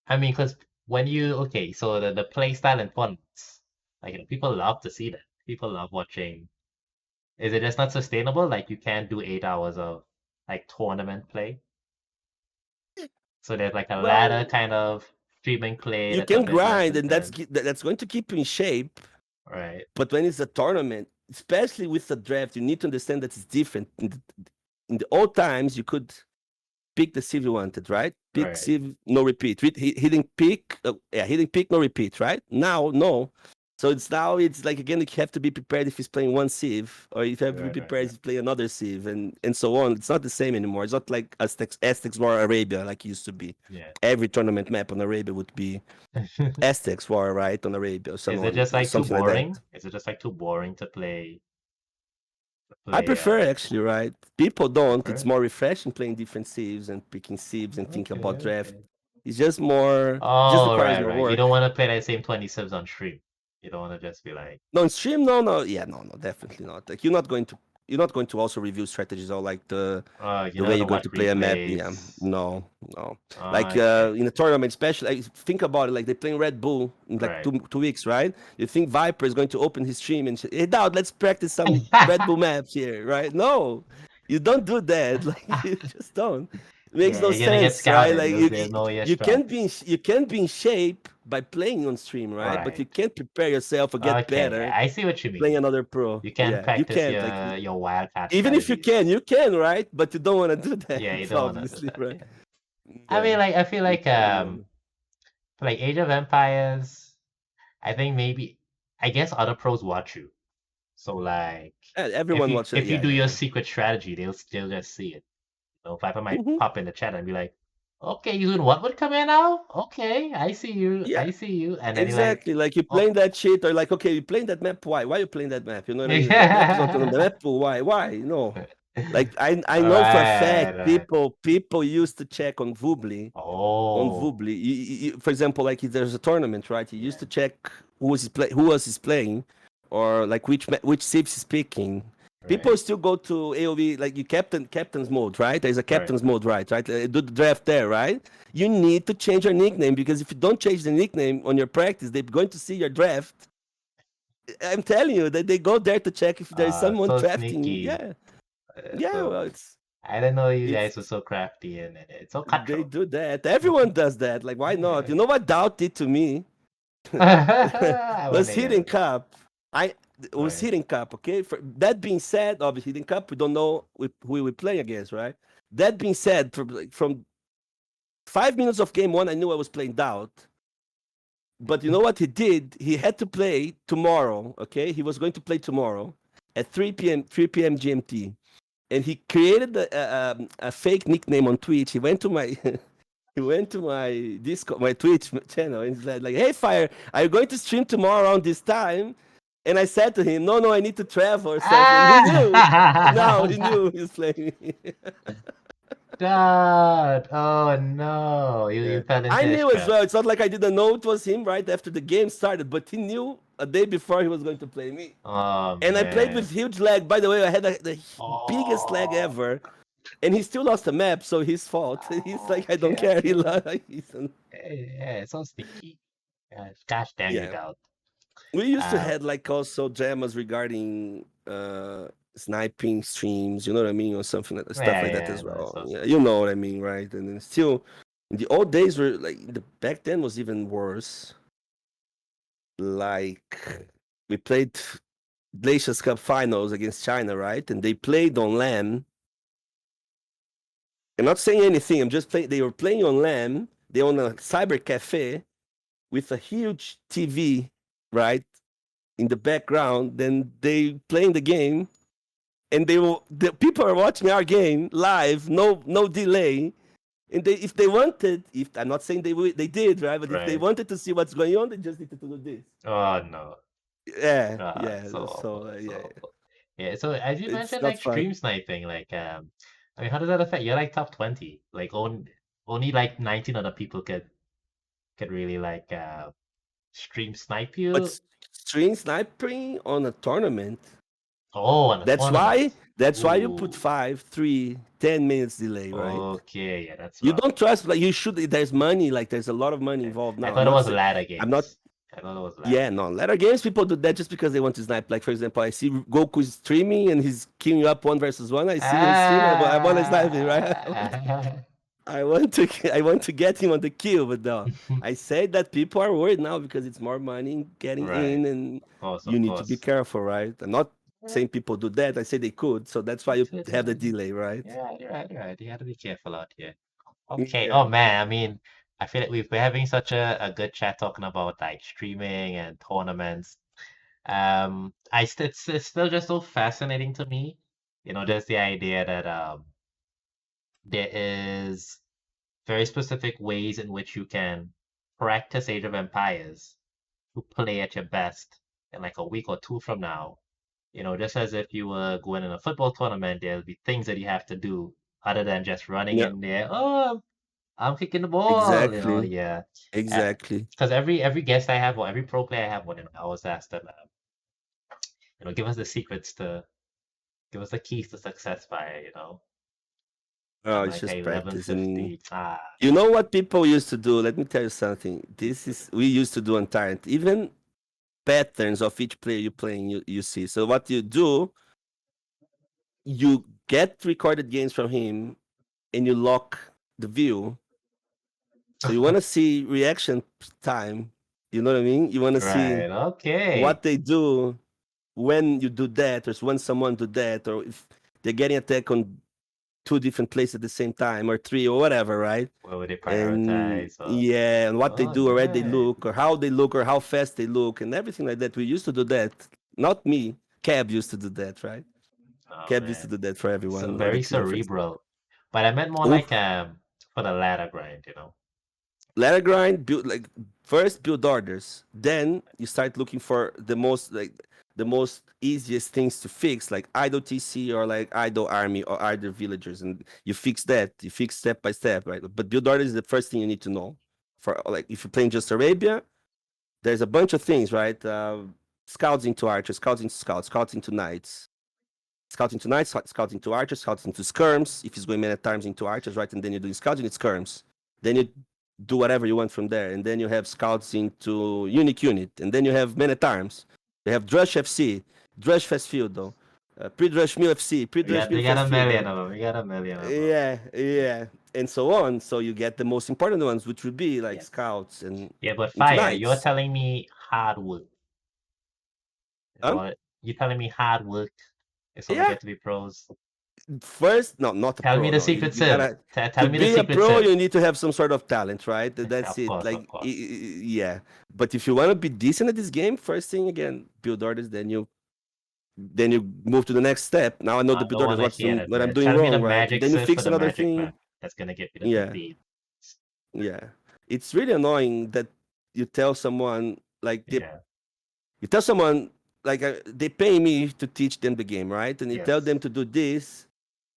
I mean, because when you okay, so the play style and fonts, like people love to see that. People love watching. Is it just not sustainable? Like you can't do 8 hours of like tournament play. So there's like a ladder
Well,
kind of streaming play
you
that's a
can
bit less
grind, and
intense,
that's going to keep you in shape.
right?
But when it's a tournament, especially with the draft, you need to understand that it's different. In the old times, you could pick the sieve you wanted, right? Pick
Right,
sieve, no repeat. He didn't pick, he didn't pick, no repeat, right? Now, no. So it's like again, you have to be prepared if he's playing one sieve, or if you have to be prepared if
right.
he's playing another sieve, and so on. It's not the same anymore. It's not like Aztecs War Arabia like it used to be.
Yeah.
Every tournament map on Arabia would be Aztecs War, right, on Arabia or
Is it
someone,
just like too
something like that.
boring? Is it just like too boring to
I
play
prefer actually, right? People don't. It's
prefer?
more refreshing playing different sieves and picking sieves and thinking
Okay,
about draft.
okay.
It's just more, just
Oh,
requires
right,
more
right. You
work.
don't want to play that same 20 subs on stream. You don't want to just be like,
No, in stream, no, yeah, no, definitely not. Like you're not going to also review strategies or like
oh, you
the
never
way
know
you're going
what
to play a map. Yeah,
replays.
no, no. Like
Okay,
in a tournament, especially, like, think about it. Like they're playing Red Bull in like
right.
2 weeks, right? You think Viper is going to open his stream and say, "Hey, Dowd, let's practice some Red Bull maps here," right? No, you don't do that. Like you just don't. It makes
Yeah,
no
you're gonna get
sense, right?
scouted.
Like
They'll know your strats.
you can be in shape by playing on stream, right? But you
Right.
can't prepare yourself or get
Okay,
better
I see what you
playing
mean.
another pro.
You can
Yeah, you
practice
can't. Like
your wildcard
even if
strategies.
you can, right? But you don't want to do
Yeah, you
that,
don't wanna do
obviously,
that.
right?
Yeah. I
Yeah,
mean, like, I feel
you
like
can. Yeah.
for like Age of Empires, I think maybe I guess other pros watch you. So like, if
Everyone
you
watches it.
if you
Yeah,
do
yeah,
your
yeah.
secret strategy, they'll just see it. Viper might
Hmm.
pop in the chat and be like, "Okay, you doing what would come in now? Okay, I see you,
Yeah,
I see you." And then you're like,
exactly. Like you're
"Oh,
playing that shit, or like, okay, you're playing that map. Why? Why you playing that map? You know what I mean? That map is not on the
yeah."
map. Why? Why? No. Like I
All
know for a fact
right, all right.
people used to check on Vubli
Oh,
For example, like if there's a tournament, right? You used
yeah,
to check who else is playing, or like which sips is picking. People
right,
still go to AOV like you captain's mode, right? There's a
right.
captain's mode, right? Right? Do the draft there, right? You need to change your nickname because if you don't change the nickname on your practice, they're going to see your draft. I'm telling you that they go there to check if there's someone
So
drafting.
sneaky.
Yeah, yeah.
So
Well,
I didn't know you
it's
guys were so crafty and it's so
they
cutthroat.
do that. Everyone does that. Like, why not? You know what Doubt did to me?
I want
Was
to
hitting
hear
cup. I it was
Right.
Hidden Cup, okay? For that being said, obviously Hidden Cup, we don't know who we play against, right? That being said, from 5 minutes of game one, I knew I was playing Doubt. But you know what he did? He had to play tomorrow, okay? He was going to play tomorrow at 3 p.m. GMT. And he created a fake nickname on Twitch. He went to my he went to my Discord, my Twitch channel, and he's like, "Hey, Fire, are you going to stream tomorrow around this time?" And I said to him, "No, I need to travel or something." And he knew. Now he
Ah!
knew he was playing me.
God. Oh no. You
Yeah.
fell into
I
his
knew as
trap.
well. It's not like I didn't know it was him right after the game started, but he knew a day before he was going to play me.
Oh
And I played
man.
with huge lag. By the way, I had the biggest lag
Oh.
ever. And he still lost the map, so his fault. He's like, I don't
Okay,
care. He
okay.
lost.
Yeah, it's so sneaky. Gosh damn you,
Yeah.
doubt.
We used to
Uh,
had like also dramas regarding sniping streams, you know what I mean, or something like stuff
yeah,
like that
yeah,
as
no, it's
well.
so
Yeah,
sneaky.
you know what I mean, right? And then still, in the old days were like the back then was even worse. Like we played Glaciers Cup finals against China, right? And they played on LAN. I'm not saying anything. I'm just playing. They were playing on LAN. They own a cyber cafe with a huge TV, right, in the background. Then they playing the game, and the people are watching our game live, no delay. And if they wanted, if I'm not saying they did, right, but if they
Right.
wanted to see what's going on, they just needed to do this.
Oh no.
Yeah,
It's
yeah.
so
So
awful. It's so
yeah,
awful. Yeah, so as you
it's
mentioned,
not
like
fun.
stream sniping, like I mean, how does that affect? You're like top 20. Like only like 19 other people could really like stream snipe
But
you.
string sniping on a tournament.
Oh, on a
That's
tournament.
why. That's why you put
Ooh.
5, 3, 10 minutes delay, right?
Okay, yeah, that's
You
rough.
don't trust, like you should. There's money, like there's a lot of money
Okay.
involved
I
now.
thought
I'm
it
not
was
saying.
ladder
I'm not.
games. I thought it was ladder
Yeah,
games.
no. Later games, people do that just because they want to snipe. Like for example, I see Goku streaming and he's queuing you up 1 versus 1. I see him stream. I want to snipe him, right?
Ah,
I want to. I want to get him on the kill, but no. I say that people are worried now because it's more money getting
right.
in, and
Of course,
you
of
need to be
course.
careful, right? I'm not
Yeah,
saying people do that. I say they could, so that's why you have the delay, right?
yeah, you're right, you're right. You have to be careful out here. Okay. Oh
Yeah.
man, I mean, I feel like we're having such a good chat talking about like streaming and tournaments. It's still just so fascinating to me, just the idea that there is very specific ways in which you can practice Age of Empires to play at your best in like a week or two from now. Just as if you were going in a football tournament, there'll be things that you have to do other than just running
Yeah.
in there. Oh, I'm kicking the ball,
Exactly.
yeah.
Exactly.
Because every guest I have or every pro player I have one, I always ask them, give us the secrets to give us the keys to success by,
Oh,
I'm
it's
like,
just
hey,
practice. And
11:50. Ah,
you know what people used to do? Let me tell you something. This is we used to do on Tyrant. Even patterns of each player you playing, you see. So what you do, you get recorded games from him and you lock the view. So you want to see reaction time. You know what I mean? You want to see
right, okay.
what they do when you do that, or when someone do that, or if they're getting attacked on two different places at the same time, or three, or whatever, right?
Where would they
And
prioritize? Or,
yeah, and what they
oh,
do, or where they
nice.
look, or how fast they look, and everything like that. We used to do that. Not me. Cab used to do that, right?
Oh
Cab used to
man,
do that for
so
everyone on the
very
team, for example.
cerebral. But I meant more
Ooh,
like for the ladder grind.
ladder grind, build like first build orders, then you start looking for the most easiest things to fix, like idle TC or like idle army or idle villagers, and you fix that. You fix step by step, right? But build orders is the first thing you need to know. For like if you're playing just Arabia, there's a bunch of things, right? Scouts into archers, scouts into scouts, scouts into knights, scouting to knights, scouting to archers, scouting to skirms. If he's going many times into archers, right, and then you're doing scouting, it's skirms. Then you do whatever you want from there, and then you have scouts into unique unit, and then you have many times. You have Drush FC, Drush Fast Field, though. Pre-Drush Mu FC,
We
Pre-Drush
got
Mu
we got
Fast
a
Field,
million of them. We got a million of them.
yeah, yeah, and so on. So you get the most important ones, which would be like
Yeah.
scouts and
Yeah, but
into
fire, you're
knights.
telling me hard wood.
Huh?
You telling me hard work is how we
Yeah.
get to be pros?
First, no, not a
Tell me
pro.
the
No,
secret
you
sim.
gotta
Tell
to
me the
be a
secret
pro.
sim.
You need to have some sort of talent, right? That's
Of
it.
course,
Like,
of course.
yeah. But if you want to be decent at this game, first thing again, build orders. Then you move to the next step. Now I know the
I
build
don't
orders.
want to hear that,
What I'm
man.
doing
Tell me the
wrong, right? And
magic
then you
surf for
fix
the
another
magic
thing.
band that's gonna get you the
Yeah,
50.
yeah. It's really annoying that you tell someone like
Yeah.
you tell someone like they pay me to teach them the game, right? And you tell
Yes.
them to do this.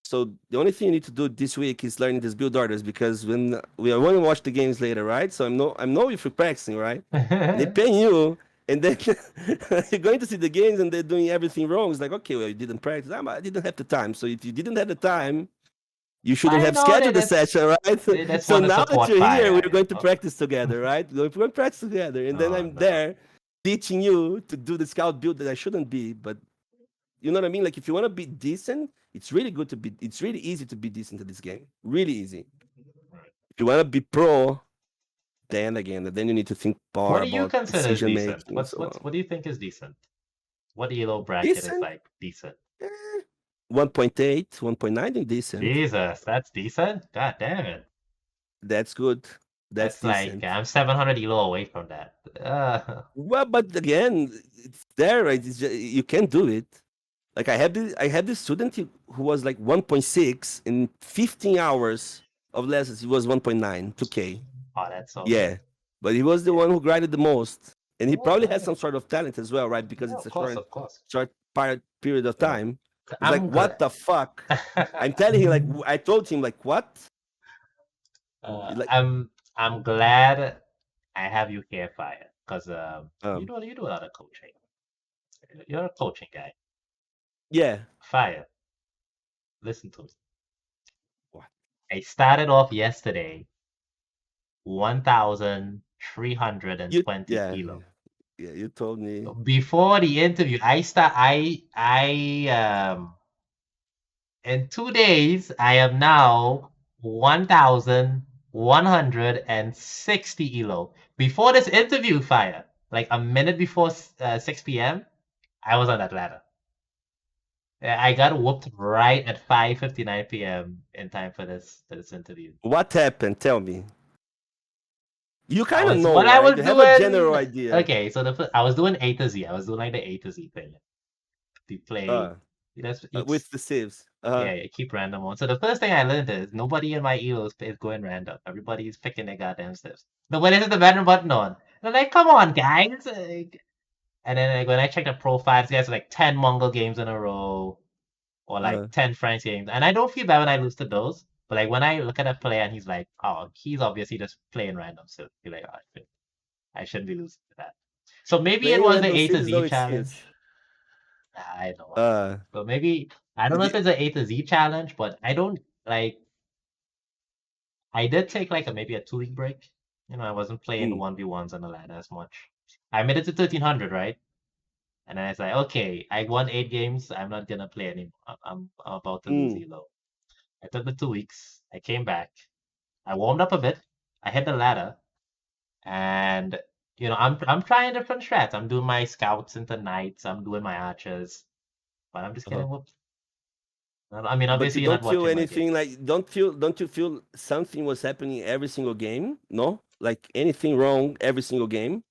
So the only thing you need to do this week is learning these build orders because when we are going to watch the games later, right? So I know if you're practicing, right? And they pay you, and then you're going to see the games and they're doing everything wrong. It's like, okay, well, you didn't practice. I didn't have the time. So if you didn't have the time, you shouldn't
I
have
know
scheduled
that
the session, right?
they just
So
want to
now that
support
you're here,
fire,
we're
you
going to
know?
practice together, right? We're going to practice together, and then
Oh
I'm
no.
there teaching you to do the scout build that I shouldn't be. But you know what I mean? Like if you want to be decent, it's really good to be. It's really easy to be decent at this game. Really easy. If you want to be pro, then you need to think
What
more
do you
about
consider as
decision
decent?
making and so on.
What do you think is decent? What elo bracket is
Decent,
like decent?
eh, 1.8, 1.9 is decent.
Jesus, that's decent? God damn it.
That's good. That's
That's like
decent.
I'm 700 elo away from that.
Well, but again, it's there, right? You can do it. Like I had this student who was like 1.6 in 15 hours of lessons. He was 1.9, 2K.
Oh, that's so good.
Yeah, but he was the
Yeah.
one who grinded the most, and he
Oh,
probably has some
nice.
sort of talent as well, right? Because
Yeah,
it's
of
a
course,
short,
of course.
short period of
Yeah.
time. It's like,
I'm
what
glad.
the fuck? I'm telling him, like, I told him, like, what? Like,
I'm glad I have you here, Fire, because
um,
you do a lot of coaching. You're a coaching guy.
yeah,
Fire, listen to me.
what?
I started off yesterday 1,320
Yeah,
kilo.
yeah. You told me
Before the interview, I in 2 days I am now 1,160 elo. Before this interview, Fire, like a minute before 6 p.m., I was on that ladder. I got whooped right at 5:59 p.m. in time for this interview.
what happened. Tell me. You
I
kind of
was
know,
what I
right?
was
You have a general
doing.
idea.
Okay, so I was doing A to Z. I was doing like the A to Z thing. To play,
Uh,
that's
with
each.
the sieves.
Yeah, yeah, keep random ones. So the first thing I learned is nobody in my elo is going random. Everybody's picking their goddamn steps. Nobody has the random button on. And I'm like, come on, guys. And then like, when I check the profiles, guys like 10 Mongol games in a row or like
Uh,
10 French games. And I don't feel bad when I lose to those. But like when I look at a player and he's like, oh, he's obviously just playing random. So I feel like, oh, I shouldn't be losing to that. So maybe it
playing
was the
random
A to
sieves is
Z
always
challenge.
serious.
I know, I know.
Uh,
But maybe I don't know if
the,
it's an A to Z challenge, but I don't like. I did take like maybe a 2 week break. I wasn't playing
mm,
1v1s on the ladder as much. I made it to 1300, right? And then I was like, okay, I won 8 games. I'm not gonna play anymore. I'm about to lose
mm.
elo. I took the 2 weeks. I came back. I warmed up a bit. I hit the ladder, and I'm trying different strats. I'm doing my scouts into knights. I'm doing my archers, but I'm just
Uh-huh.
getting whooped. I mean,
But you
obviously you're not
don't feel
watching my game.
anything like don't you feel something was happening every single game? No, like anything wrong every single game.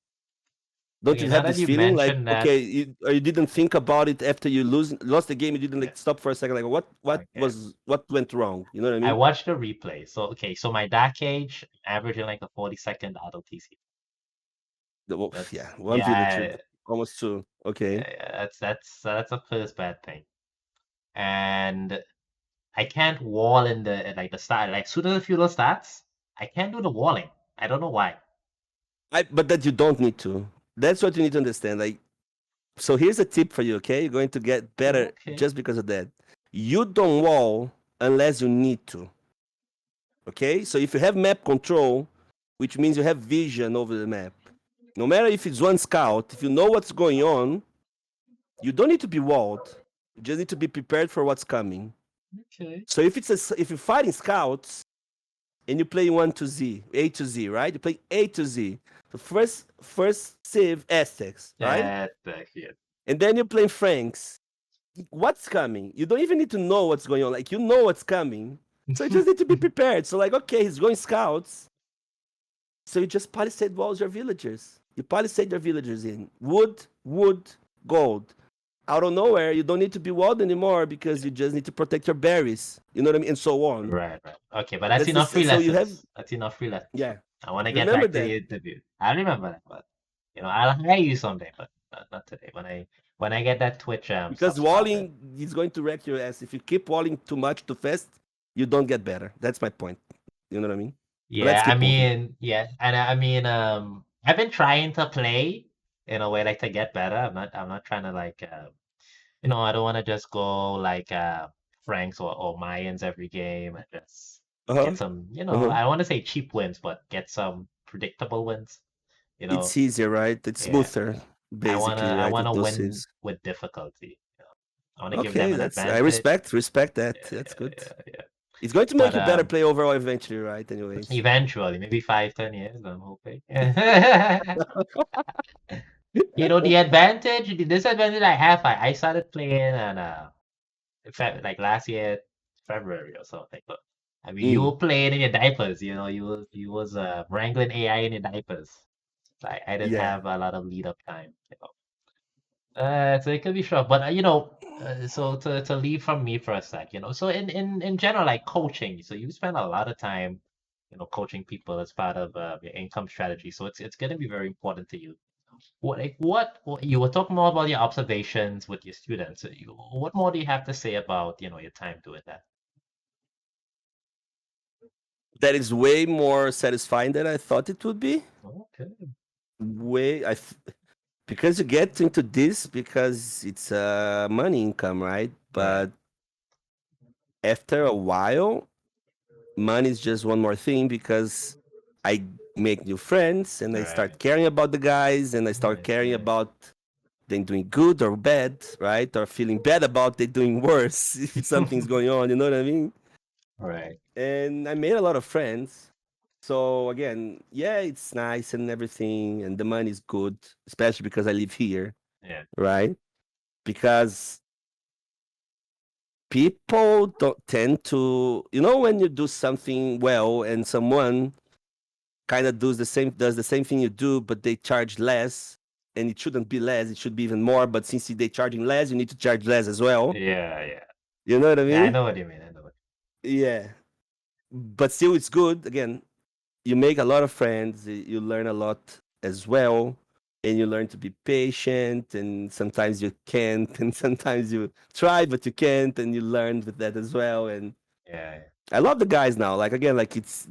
Don't
Okay,
you
now
have
that
this
you
feeling like
mentioned that,
okay, you didn't think about it after you lost the game? You didn't like
yeah,
stop for a second, like
okay.
what went wrong? You know what I
I
mean?
watched the replay. So okay, so my dark age averaging like a 40-second auto TC.
Yeah,
That's
one village,
yeah,
almost two. Okay.
yeah, that's a first bad thing. And I can't wall in the like the start. Like soon as the fuel starts, I can't do the walling. I don't know why.
But that you don't need to. That's what you need to understand. Like, so here's a tip for you. Okay, you're going to get better
Okay,
just because of that. You don't wall unless you need to. Okay, so if you have map control, which means you have vision over the map, no matter if it's one scout, if you know what's going on, you don't need to be walled. You just need to be prepared for what's coming.
okay.
So if you're fighting scouts and you play one to Z, A to Z, right? You play A to Z. The first save Aztecs, right?
That's yeah.
and then you play Franks. What's coming? You don't even need to know what's going on. Like you know what's coming, so you just need to be prepared. So like, okay, he's going scouts, so you just palisade walls your villagers. You palisade your villagers in wood, wood, gold. Out of nowhere, you don't need to be walled anymore because you just need to protect your berries. You know what I mean, and so on.
Right, right. Okay, but that's
That's
enough
this.
free
So you have,
lessons. That's enough free lessons.
yeah.
I want to get
Remember
back to
that
the interview. I remember that, but I'll hire you someday, but not today. When I get that Twitch
because
stuff started.
walling is going to wreck your ass. If you keep walling too much too fast, you don't get better. That's my point. You know what I mean? But let's
Yeah, I
keep moving.
mean, yeah, and I mean, I've been trying to play in a way like to get better. I'm not trying to like, I don't want to just go like Franks or Mayans every game and just
Uh
get
huh.
some,
Uh huh.
I don't want to say cheap wins, but get some predictable wins. You
It's
know,
easier, right? It's
yeah.
smoother,
I wanna
basically,
I
right?
wanna
With those
win
things.
with difficulty. I wanna give them
Okay,
an
that's I
advantage.
respect that.
Yeah,
That's
yeah,
good.
yeah, yeah.
It's going to
But
make you better play overall eventually, right? Anyways.
eventually, maybe 5, 10 years, I'm hoping. The advantage, the disadvantage I have, I started playing and like last year, February or something. But I mean, you
Mm,
were playing in your diapers. You was wrangling AI in your diapers. Like I didn't
yeah.
have a lot of lead up time. So it could be short, but so to leave from me for a sec, so in general, like coaching, so you spend a lot of time, coaching people as part of your income strategy. So it's going to be very important to you. What you were talking more about your observations with your students. So what more do you have to say about, your time doing that?
That is way more satisfying than I thought it would be.
Okay.
Way because you get into this because it's money income, right?
Right,
But after a while, money is just one more thing because I make new friends and I
right,
start caring about the guys and I start
right,
caring
right,
about them doing good or bad, right? Or feeling bad about they doing worse if something's going on, you know what I mean?
right.
And I made a lot of friends. So again, yeah, it's nice and everything, and the money is good, especially because I live here,
Yeah,
right? Because people don't tend to, when you do something well and someone kind of does the same thing you do, but they charge less, and it shouldn't be less, it should be even more. But since they charging less, you need to charge less as well.
yeah, yeah.
You know what I
Yeah, I
mean?
know what you mean. I know what.
Yeah. But still, it's good. Again, you make a lot of friends, you learn a lot as well, and you learn to be patient. And sometimes you can't, and sometiime you try, but you can't, and you learn with that as well. And
Yeah,
I love the guys now. Like again, like it's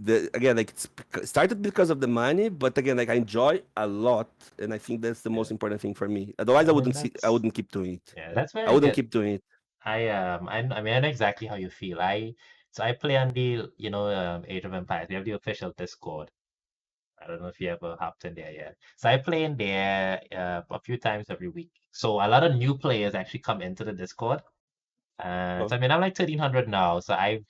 started because of the money, but again, like I enjoy a lot, and I think that's the
yeah.
most important thing for me. Otherwise,
I mean
I
that's
wouldn't keep doing it.
yeah, that's
I
very
wouldn't
good.
keep doing it.
I mean I know exactly how you feel. I play on the Age of Empires. We have the official Discord. I don't know if you ever hopped in there yet. So I play in there a few times every week. So a lot of new players actually come into the Discord. And
Uh-huh.
so I mean I'm like 1300 now. So I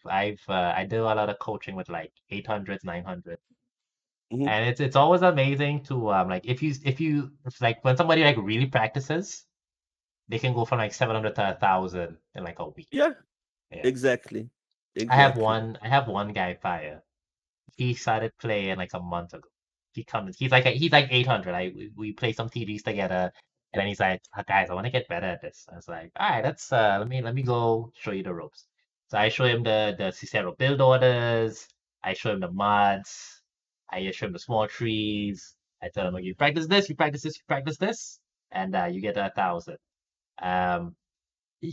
do a lot of coaching with like 800s, 900.
Hmm.
And it's always amazing to like if like when somebody like really practices, they can go from like 700 to 1,000 in like a week.
Yeah,
Yeah.
exactly,
I have
exactly.
one I have one guy fire. He started playing like a month ago. He's like 800. We play some TVs together, and then he's like, guys, I want to get better at this. I was like, all right, let's let me go show you the ropes. So I show him the Cicero build orders. I show him the mods. I show him the small trees. I tell him, like, you practice this, you practice this, you practice this, and you get 1,000. Um,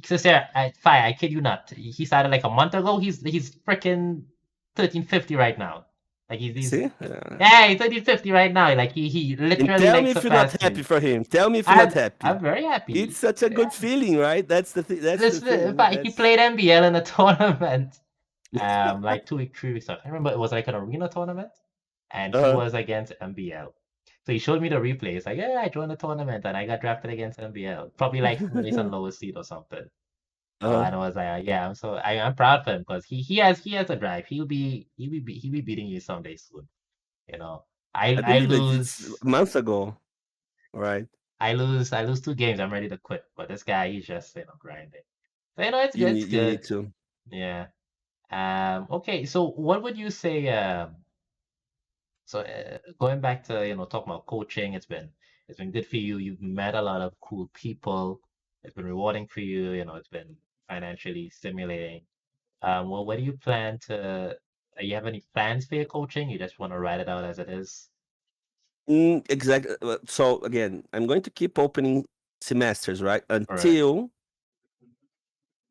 Cicero, fire, I kid you not. He started like a month ago. He's freaking 1350 right now. Like he's
See,
yeah, he's 1350 right now. Like he
and
literally
tell
like
me if you're not
surpassed
happy
me.
for him. Tell me if you're not
I'm
happy.
very
It's
happy.
such a
Yeah.
good feeling, right? That's the thing. That's the
This in
thing.
fact, he
That's
played NBL in a tournament. Like 2 week, 3 weeks ago. I remember it was like an arena tournament, and he
uh
was against MBL. So he showed me the replay. It's like, yeah, I joined the tournament and I got drafted against MBL. Probably like highest and lowest seed or something.
uh
And I was like, yeah, I'm proud for him because he has a drive. He'll be beating you someday soon. You know, I
I
I
believe it's
lose.
months ago, right?
I lose two games, I'm ready to quit. But this guy, he's just grinding. So it's
You
good, it's
need you
good.
need to.
Yeah. Okay, so what would you say? Going back to talking about coaching, it's been good for you. You've met a lot of cool people. It's been rewarding for you. It's been financially stimulating. Well, what do you plan to? You have any plans for your coaching? You just want to write it out as it is?
Exactly. So again, I'm going to keep opening semesters, right?
All right,
Until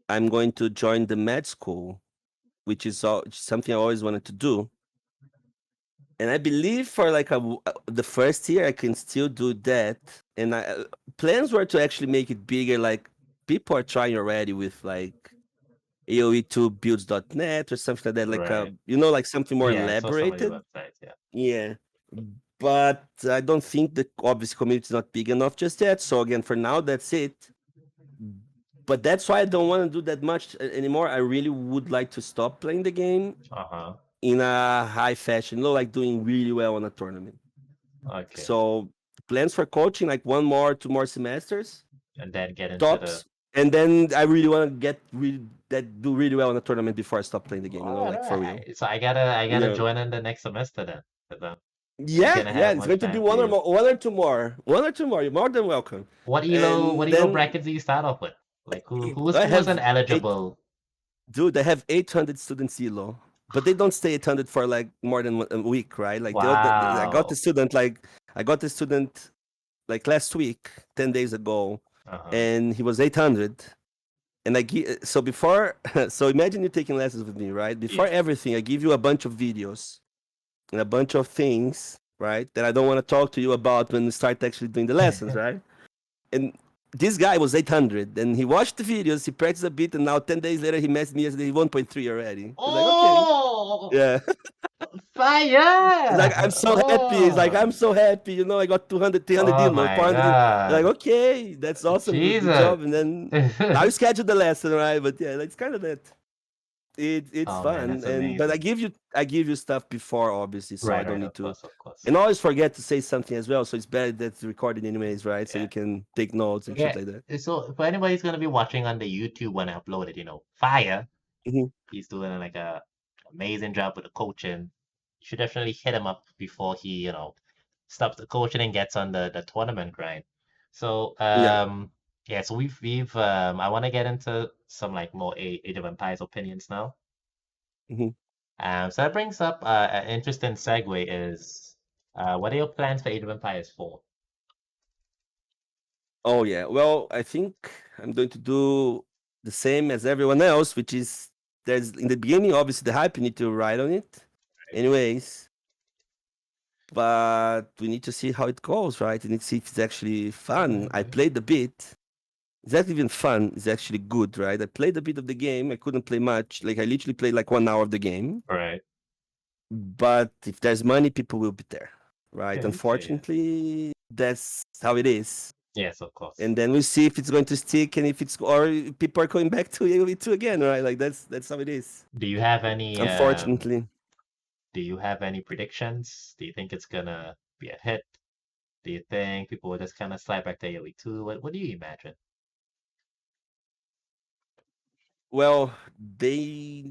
I'm going to join the med school, which is something I always wanted to do. And I believe for like the first year, I can still do that. And plans were to actually make it bigger. Like people are trying already with like AOE2 builds.net or something like that. Like
right.
like something more
Yeah, I saw some of your
elaborated.
websites. Yeah.
Yeah. But I don't think the obvious community is not big enough just yet. So again, for now, that's it. But that's why I don't want to do that much anymore. I really would like to stop playing the game
Uh-huh.
in a high fashion, like doing really well on a tournament.
Okay.
So plans for coaching, like one more, two more semesters,
And then get into the.
tops, and then I really want to do really well in a tournament before I stop playing the game.
All
Like for real.
right. So I gotta
Yeah,
join in the next semester then. 'Cause I'm
yeah,
gonna
yeah.
have
It's
much
going to be
time for you.
one or two more, one or two more. You're more than welcome.
What
And
elo
then
brackets do you start off with? Like
I
who wasn't
have eight.
eligible?
Dude, I have 800 students ELO, but they don't stay 800 for like more than a week, right? Like I got the
Wow.
student like last week, 10 days ago,
Uh-huh.
and he was 800. And so before, so imagine you taking lessons with me, right? Before
Yeah.
everything, I give you a bunch of videos and a bunch of things, right? That I don't want to talk to you about when we start actually doing the lessons, right? And this guy was 800 and he watched the videos, he practiced a bit, and now 10 days later he messaged me yesterday 1.3 already. I was like, okay,
Oh,
yeah. It's like, I'm
fire!
so happy. It's like,
Oh,
I'm so happy. I got 200, 300
oh
elo,
my
400. Like,
God.
okay, that's awesome. Good
Jesus.
job. And then now you schedule the lesson, right? But yeah, it's kind of that. It's
Oh man,
fun.
that's
But
amazing.
I give you stuff before, obviously, so I
Right,
don't
right,
need
of
to.
course, of course.
And I always forget to say something as well. So it's better that it's recorded anyways, right? So
Yeah.
you can take notes and shit
Okay.
like that.
So for anybody who's gonna be watching on the YouTube when I upload it, fire.
Hmm.
He's doing like a amazing job with the coaching. You should definitely hit him up before he, stops the coaching and gets on the tournament grind. So
Yeah.
yeah, so we've I want to get into some like more Age of Empires opinions now.
Hmm.
So that brings up an interesting segue is what are your plans for Age of Empires 4?
Oh, yeah. Well, I think I'm going to do the same as everyone else, which is there's in the beginning, obviously, the hype, you need to ride on it. Anyways, but we need to see how it goes, right? We need to see if it's actually fun. I played a bit. It's not even fun. It's actually good, right? I played a bit of the game. I couldn't play much. Like I literally played like 1 hour of the game.
Right.
But if there's money, people will be there, right?
Okay, okay, yeah.
Unfortunately, that's how it is.
Yes, of course.
And then we see if it's going to stick and if it's or if people are going back to AoE2 again, right? Like that's how it is.
Do you have any
Unfortunately.
predictions? Do you think it's gonna be a hit? Do you think people will just kind of slide back to AoE 2? What do you imagine?
Well, they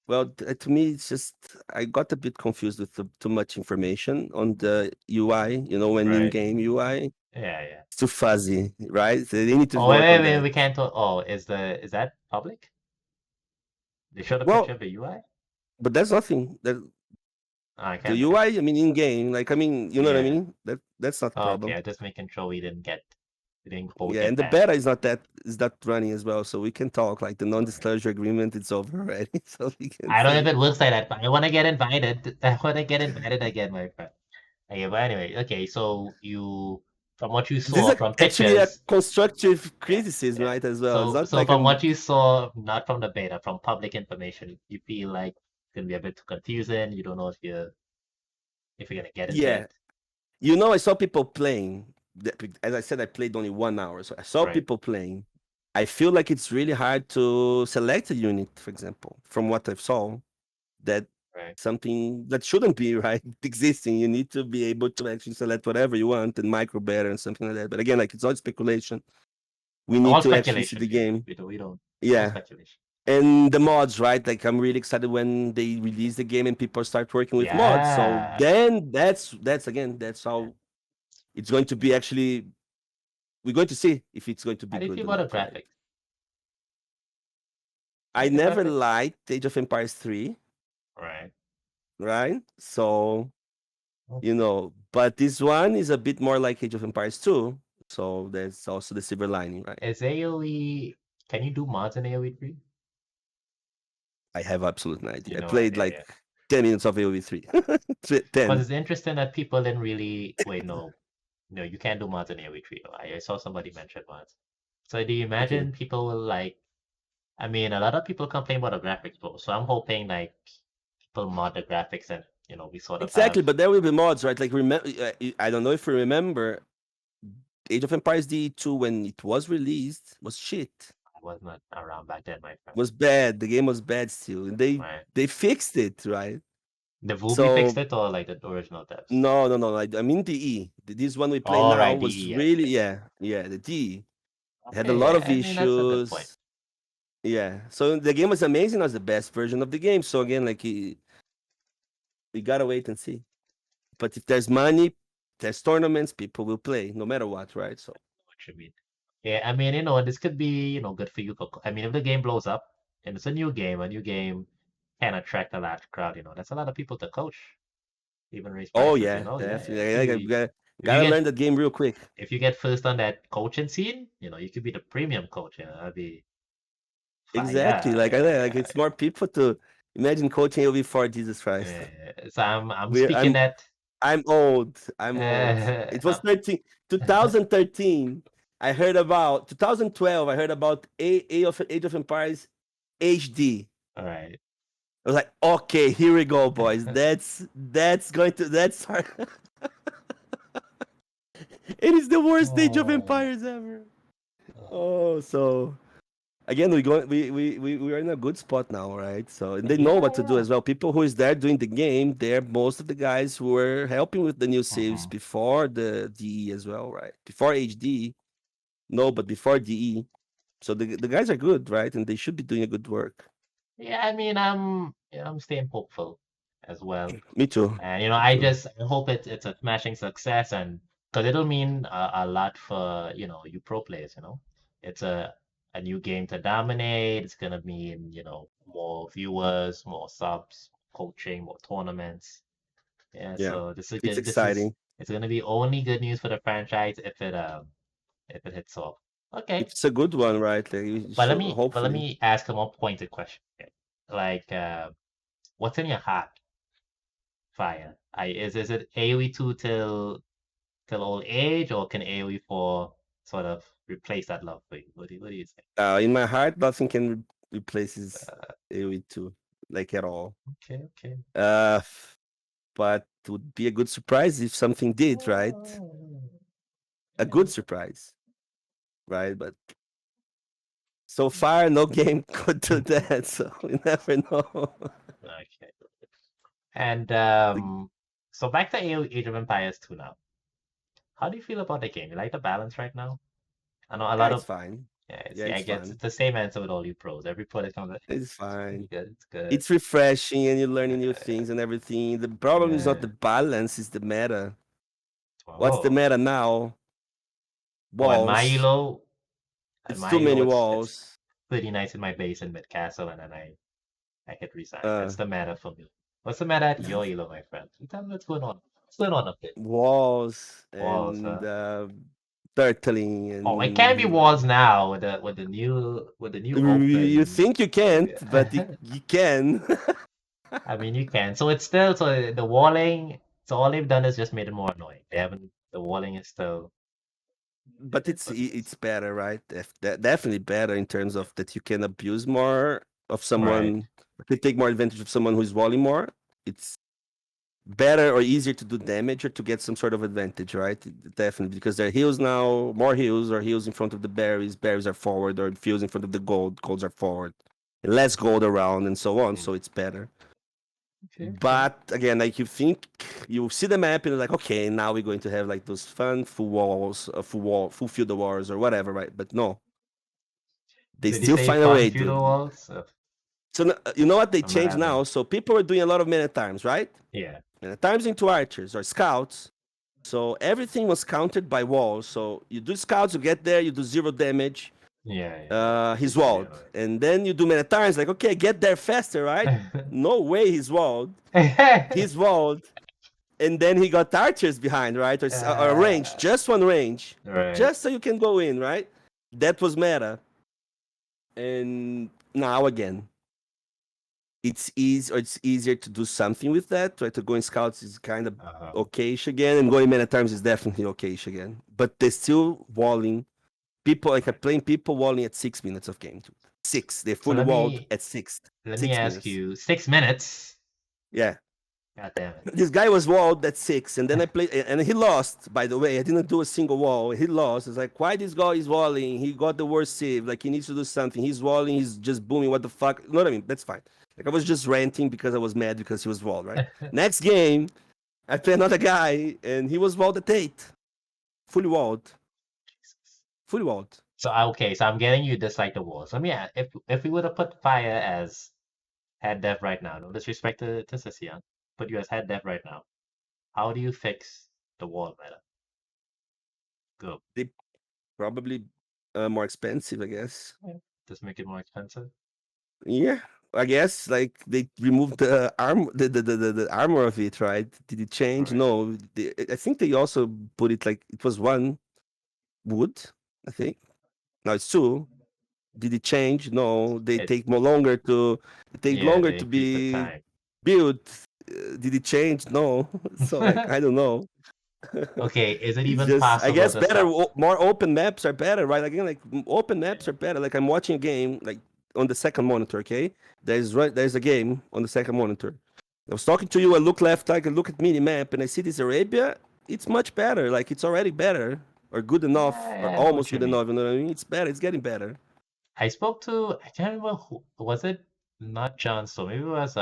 to me, it's just I got a bit confused with too much information on the UI. When
Right.
in-game UI,
Yeah, yeah.
it's too fuzzy, right? So they need to
Oh,
work on
wait,
that.
we can't talk. Oh, is that public? They showed a picture
Well,
of the UI?
but that's nothing.
Oh, I
The
can't.
UI, I mean, in-game, like I mean, you know what I
Yeah.
mean? That's not a
Oh, okay.
problem.
I'm just making sure we didn't both
Yeah,
get
and the
banned.
beta is not running as well, so we can talk. Like the
Alright.
non-disclosure agreement, it's over already, so we can
I don't know if
say.
it works like that, but I want to get invited. I want to get invited again, my friend. Okay, but anyway, okay. So from what you
This is
saw from
actually a
pictures,
constructive
yeah,
criticism,
yeah.
right? As well, it's
So
not
so
like
from
I'm.
what you saw, not from the beta, from public information, you feel like it's gonna be a bit too confusing. You don't know if you're gonna get into
Yeah,
it,
I saw people playing. As I said, I played only 1 hour, so I saw
right?
people playing. I feel like it's really hard to select a unit, for example, from what I saw. That
Right.
something that shouldn't be right existing. You need to be able to actually select whatever you want and micro better and something like that. But again, like it's all speculation. We
All
need to actually see
speculation
the
here.
game.
We don't. All
Yeah.
speculation.
And the mods, right? Like I'm really excited when they release the game and people start working with mods. So
Yeah.
then that's again that's how it's going to be actually we're going to see if it's going to be
How do you
good
feel
or
about
not,
the
right?
graphics?
I
Like the
never
graphics?
liked Age of Empires 3,
Right.
right? So,
Oh.
but this one is a bit more like Age of Empires 2. So there's also the silver lining, right?
Is AoE? Can you do mods in AoE 3?
I have absolute no
You
idea. I
know,
played like 10 minutes of AoE 3.
because
10.
it's interesting that people didn't really wait. No, no, you can't do mods in AoE 3. I saw somebody mention mods. So do you
Okay.
imagine people will like? I mean, a lot of people complain about the graphics though. So I'm hoping like people mod the graphics and we sort of
Exactly,
have.
but there will be mods, right? Like, I don't know if you remember, Age of Empires D2 when it was released was shit.
I was not around back then, my friend.
Was bad. The game was bad still. And they
Right.
they fixed it, right?
The Vubi fixed
So
it or like the original devs?
no, no, no. I mean DE. This one we play
All
now
right,
was
DE, yes,
really,
yes.
yeah, the DE. It had a lot
Okay,
of
I mean that's a good point.
issues. Yeah. So the game was amazing. It was the best version of the game. So again, like we gotta wait and see. But if there's money, there's tournaments, people will play no matter what, right? So
What you mean? Yeah, I mean, this could be, good for you. I mean, if the game blows up and it's a new game can attract a large crowd, that's a lot of people to coach, even raise
oh
prices,
yeah,
Yeah, yeah.
definitely. I
You,
gotta,
if you
gotta
get
learn that game real quick.
if you get first on that coaching scene, you could be the premium coach, that'd be fire.
Exactly.
Yeah,
Like like
yeah,
it's more people to imagine coaching you before Jesus Christ.
yeah. So I'm
We're
speaking that
I'm old. I'm old. It was
uh,
2013. I heard about 2012. I heard about Age of Empires HD.
all right.
I was like, okay, here we go, boys. That's going to that's hard. It is the worst Age of
Oh,
Empires ever.
oh.
Oh, so again, we are in a good spot now, right? So and they know
Yeah,
what to do
yeah.
as well. People who is there doing the game, they're most of the guys who were helping with the new saves
Mhm.
before the DE as well, right? Before HD, no, but before DE. So the guys are good, right? And they should be doing a good work.
Yeah, I mean, I'm staying hopeful as well.
Me too.
And
Me too.
I hope it's a smashing success, and because it'll mean a lot for you pro players. It's a new game to dominate. It's gonna mean more viewers, more subs, coaching, more tournaments. Yeah,
Yeah,
so this is
it's
good. This is
exciting.
it's gonna be only good news for the franchise if it hits off.
If
Okay,
it's a good one, right? Like, you
but let
should,
me but let
hopefully.
me ask a more pointed question. Okay? Like, what's in your heart, Fire? Is it AoE 2 till old age, or can AoE 4 sort of replace that love for you? What do you think?
In my heart, nothing can replaces AoE 2, like at all.
Okay, okay.
Uh, but it would be a good surprise if something did, right?
Oh,
A
yeah.
good surprise, right? But so far, no game could do that, so we never know.
Okay. And
The-
so back to AoE Age of Empires 2 now. How do you feel about the game? You like the balance right now? I know a
yeah,
lot
it's
of
fine.
yeah,
Yeah,
see, I
it's
guess
fine.
it's the same answer with all you pros. Every pro that comes,
It's
it's pretty
fine.
good. It's good.
It's refreshing and you're learning new
Uh,
things and everything. The problem is not
yeah.
the balance, it's the meta. What's the
Oh.
meta now?
Oh, and my
Walls.
elo, at
It's
my
too many
elo, it's
walls.
pretty nice in my base in mid castle, and then I hit resign.
Uh,
That's the meta for me. What's the meta at your elo, my friend? You tell me what's going on. What's going on up there?
walls
Walls,
and
huh?
turtling
Oh, it can't be
and
walls now with the new
you
open.
think you can't, but you can.
I mean, you can. So it's still so the walling. So all they've done is just made it more annoying. They haven't. The walling is still. It
But
is what it
it's
is.
better, right? Definitely better in terms of that you can abuse more of
Right.
someone, can take more advantage of someone who's walling more. It's better or easier to do damage or to get some sort of advantage, right? Definitely, because there are heals now, more heals or heals in front of the berries. Berries are forward, or heals in front of the gold. Golds are forward. Less gold around, and so on.
Mm.
So it's better.
Okay, okay.
But again, like you think you see the map and you're like, okay, now we're going to have like those fun full walls, full field of wars or whatever, right? But no, they
Did you
still
say
find a
fun
way
feudal
to.
walls?
So you know what they
I'm not
changed
having.
now? So people are doing a lot of minute times, right?
Yeah,
Minute times into archers or scouts. So everything was counted by walls. So you do scouts, you get there, you do zero damage.
yeah.
He's
It's really
walled, and then you do many times. Like, okay, get there faster, right?
annoying.
No way, he's walled. He's walled, and then he got archers behind, right? Or range,
uh,
just one range,
right.
just so you can go in, right? That was meta. And now again, it's easy, or it's easier to do something with that. Try to go in scouts is kind of
Uh-huh.
okayish again, and going many times is definitely okayish again. But they're still walling. People like are
Right.
playing people walling at 6 minutes of game. Dude. Six. They're
So
fully walled at six.
let me
Six
ask
minutes.
you, 6 minutes.
Yeah.
God damn it.
This guy was walled at six, and then I played, and he lost. By the way, I didn't do a single wall. He lost. It's like, why this guy is walling? He got the worst save. Like he needs to do something. He's walling. He's just booming. What the fuck? You know what I mean? That's fine. Like I was just ranting because I was mad because he was walled. Right. Next game, I play another guy, and he was walled at 8, fully walled,
Jesus.
fully walled.
Okay, so I'm getting you dislike the walls. Let me ask, if we would have put fire as head dev right now, no disrespect to Sicilian, put you as head dev right now. How do you fix the wall meta? Go.
They probably more expensive, I guess.
Yeah. Just make it more expensive.
Yeah, I guess like they removed the the armor of it, right? Did it change?
Right.
No, I think they also put it like it was one wood. I think now it's two. Did it change? No, they
It
take more longer to they take
yeah,
longer
they
to
increase the
be
time.
built. Did it change? No. So like I don't know.
Okay, is it
It's
even
just I
possible
guess
to
better,
stop?
more open maps are better, right? Again, like open maps are better. Like I'm watching a game like on the second monitor. Okay, there's a game on the second monitor. I was talking to you. I look left, like I look at mini map, and I see this Arabia. It's much better. Like it's already better or good enough or
I know
almost
what you
good
mean.
enough. You know what I mean? It's better. It's getting better.
I spoke to I can't remember who was it not John so maybe it was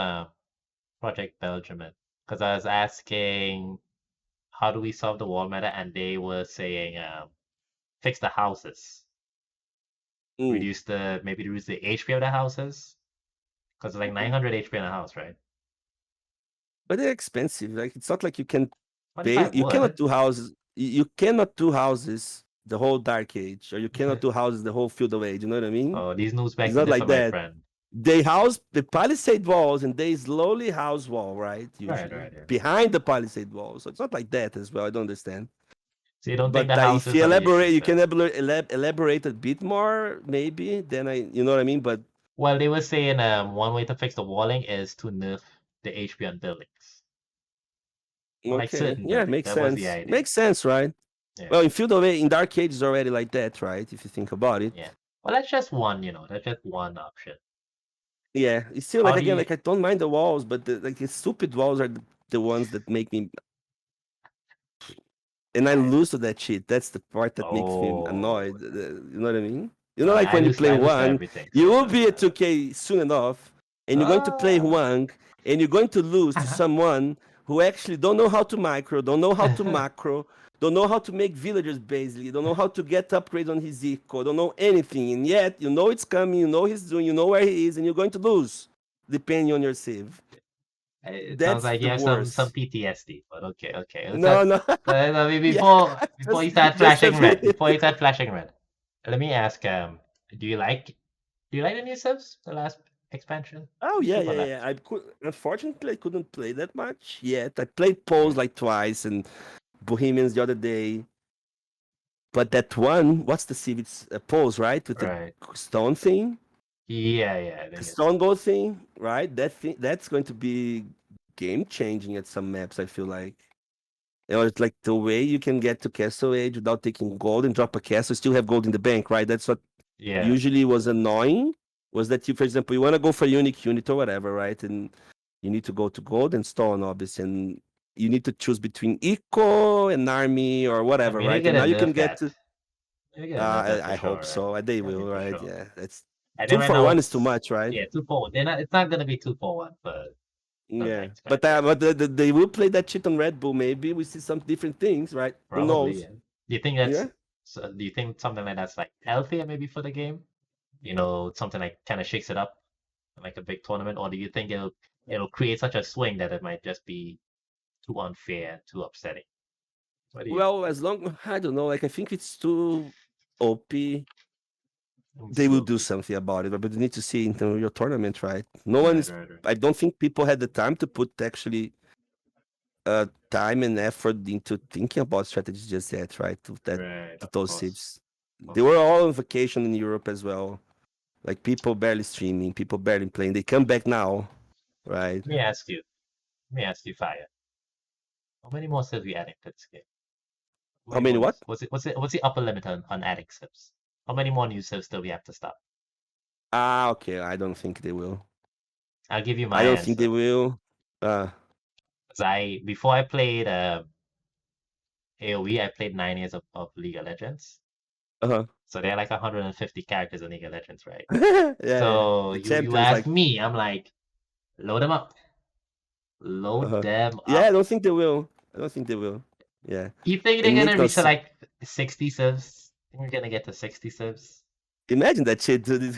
Project Belgium because I was asking how do we solve the wall meta and they were saying fix the houses.
Mm.
Reduce the maybe reduce the HP of the houses. Because it's like 900 HP in a house, right?
But they're expensive. Like it's not like you can
What if I
pay. You cannot
would?
do houses. You cannot do houses the whole Dark Age, or you cannot do houses the whole Feudal Age. You know what I mean?
Oh, these news beg
It's
to
not
differ,
like
my
that.
friend.
They house the palisade walls and they slowly house wall, right?
Right,
Usually
right, yeah.
behind the palisade wall. So it's not like that as well. I don't understand.
So you don't think
But
the
if
houses
you
are the
elaborate,
issues
you
then?
can elaborate a bit more, maybe. Then you know what I mean. But
Well, they were saying one way to fix the walling is to nerf the HP on buildings. Or like
okay,
certain
yeah,
buildings.
makes
That was the
sense.
idea.
Makes sense, right?
Yeah,
Well, in Feudal Age, in Dark Age is already like that, right? If you think about it.
yeah. Well, that's just one, that's just one option.
Yeah, it's still like
How do
again,
you
like I don't mind the walls, but the stupid walls are the ones that make me, and I
I,
lose to that shit. That's the part that makes me
oh,
annoyed. You know what I mean? You know,
no,
like
I
when you
lose
play
I lose to
Huang,
everything,
you
so it
will
doesn't
be at
matter.
2K soon enough, and you're going to play
Ah,
Huang, and you're going to lose to someone who actually don't know how to micro, don't know how to macro, don't know how to make villagers basically, don't know how to get upgrades on his eco, don't know anything, and yet you know it's coming, you know he's doing, you know where he is, and you're going to lose depending on your save.
it sounds
That's
like you
the
have some
worst.
PTSD, but okay. Let's
No, no,
before
yeah,
before you start
just a
flashing red,
bit.
before you start flashing red, let me ask, do you like do you like the new subs, the last expansion?
Oh
Few
yeah,
people
yeah,
left.
yeah. I could unfortunately I couldn't play that much yet. I played Pose
Right.
like twice and Bohemians the other day. But that one, what's the civ? It's a Pose, right? With the
Right.
stone thing,
Yeah, I think it's
stone gold thing, right? That thing that's going to be game changing at some maps. I feel like. You know, it's like the way you can get to Castle Age without taking gold and drop a castle, still have gold in the bank, right? That's what
yeah.
usually was annoying. Was that you, for example, you want to go for unique unit or whatever, right? And you need to go to gold and stone, obviously, and you need to choose between eco and army or
I
whatever,
mean they're
right? And now
gonna
you can
nerf
get
that.
to.
They're gonna nerf that for
I hope
sure, right?
so. They
I mean
will,
for
right?
sure.
Yeah, that's
And then
two
right
for
now
one is too
it's
much, right?
yeah, 2-4. They're not it's not gonna be 2-4-1, but
Yeah,
Thanks, man. Yeah,
but they will play that shit on Red Bull. Maybe we see some different things, right? Who
probably.
knows?
Yeah. Do you think that's
Yeah.
so? Do you think something like that's like healthier maybe for the game? You know, something like kind of shakes it up, like a big tournament, or do you think it'll create such a swing that it might just be too unfair, too upsetting? What do you
Well, as long I don't know, like I think it's too OP.
think?
They
Too
will do
OP.
something about it, but you need to see into your tournament, right? No one
Right,
is.
right, right.
I don't think people had the time to put actually time and effort into thinking about strategies just yet, right?
Right,
To
of
those
course.
shifts.
Of
They were
course.
all on vacation in Europe as well. Like people barely streaming, people barely playing. They come back now, right?
Let me ask you, Fire. How many more subs are you adding to this game? How
How
many
many
more new,
what?
what's the upper limit on adding subs? How many more new subs do we have to stop?
Ah, okay. I don't think they will.
I'll give you
I
my
don't think they
answer.
will. Uh,
'Cause before I played AoE, I played 9 years of League of Legends.
uh-huh.
So there are like 150 characters in League of Legends, right?
Yeah, yeah.
So
The
you
champions
ask
like
me, I'm like, load them up. Load
uh-huh.
them
Yeah, I
up.
don't think they will. I don't think they will. Yeah.
You think they're
And make
gonna
no
reach to
sense.
like 60 subs? Think we're gonna get to 60 subs?
Imagine that shit, dude.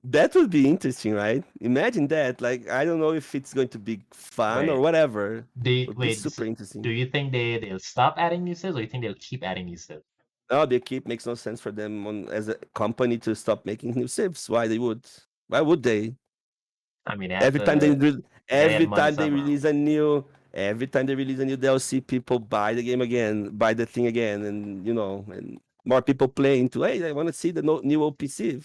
That would be interesting, right? Imagine that. Like, I don't know if it's going to be fun or
Wait,
whatever. Would be
wait.
super
Do
interesting.
you think they'll stop adding new subs, or you think they'll keep adding new subs?
No, they keep makes no sense for them on as a company to stop making new sips. Why they would? Why would they?
I mean, they have
Every time
to. They gotta get
every
money
time they
somehow.
release a new every time they release a new DLC, people buy the game again, buy the thing again, and and more people play into. Hey, I want to see the new OPC,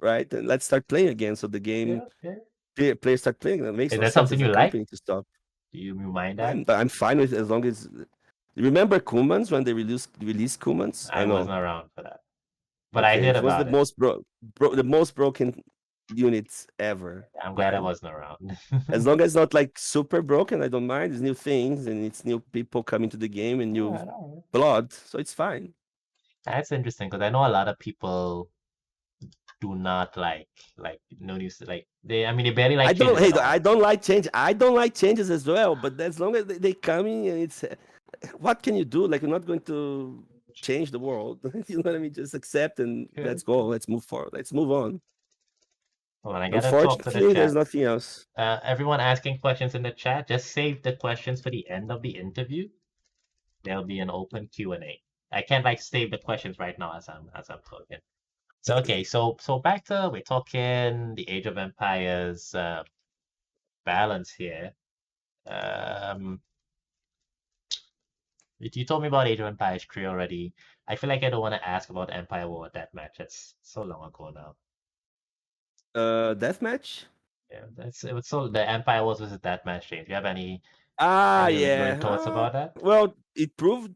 right? And let's start playing again. So the game
Yeah, yeah.
players start playing. That makes
Is
no
that
sense
something
as
you
a
like?
company to stop.
Do you mind that?
I'm fine with it as long as. Remember Kumans when they released Kumans
I
or
wasn't
no?
around for that, but I
Okay,
heard
it was the
about it.
the most broken units ever,
I'm glad I
right?
wasn't around.
As long as it's not like super broken, I don't mind. It's new things and it's new people coming to the game and
All
new
right, all right.
blood, so it's fine.
That's interesting because I know a lot of people do not like no news. Like they, I mean, they barely like changes at
I
all.
don't like change. I don't like changes as well. But as long as they coming, and it's what can you do? Like you're not going to change the world. You know what I mean? Just accept and let's
Good.
go. Let's move forward. Let's move on.
Well, I gotta talk to the
Unfortunately, there's
chat.
nothing else.
Everyone asking questions in the chat, just save the questions for the end of the interview. There'll be an open Q&A. I can't like save the questions right now as I'm talking. So okay, so back to we're talking the Age of Empires balance here. Um, you told me about Age of Empires 3 already. I feel like I don't want to ask about Empire War Deathmatch. That's so long ago now.
Deathmatch.
Yeah, it was so the Empire Wars versus Deathmatch change. Do you have
Ah,
any lingering
yeah.
thoughts about that?
Well, it proved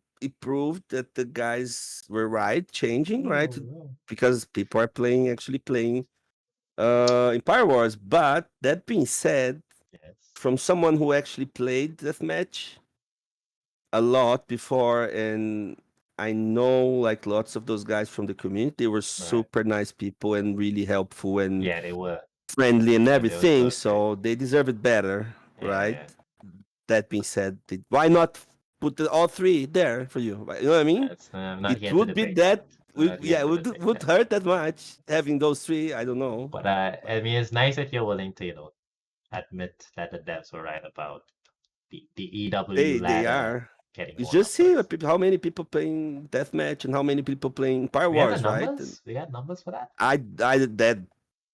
that the guys were right, changing, right?
Oh,
Because people are actually playing Empire Wars. But that being said,
yes.
from someone who actually played Deathmatch a lot before, and I know like lots of those guys from the community, they were
Right.
super nice people and really helpful and
Yeah, they were.
friendly and
They were
everything,
so great.
so they deserve it better,
Yeah,
right?
yeah.
That being said, why not put all three there for you? Right? You know what I mean?
That's I'm not
It
here to
would be
debate that.
that,
I'm not here
yeah,
to debate
would
that.
hurt that much having those three. I don't know.
But I mean, it's nice that you're willing to, admit that the devs were right about the EW
They
ladder
are.
getting
You
more
just see
numbers.
how many people playing deathmatch and how many people playing Power
We have the
Wars, right? And
numbers. We got numbers for that.
I that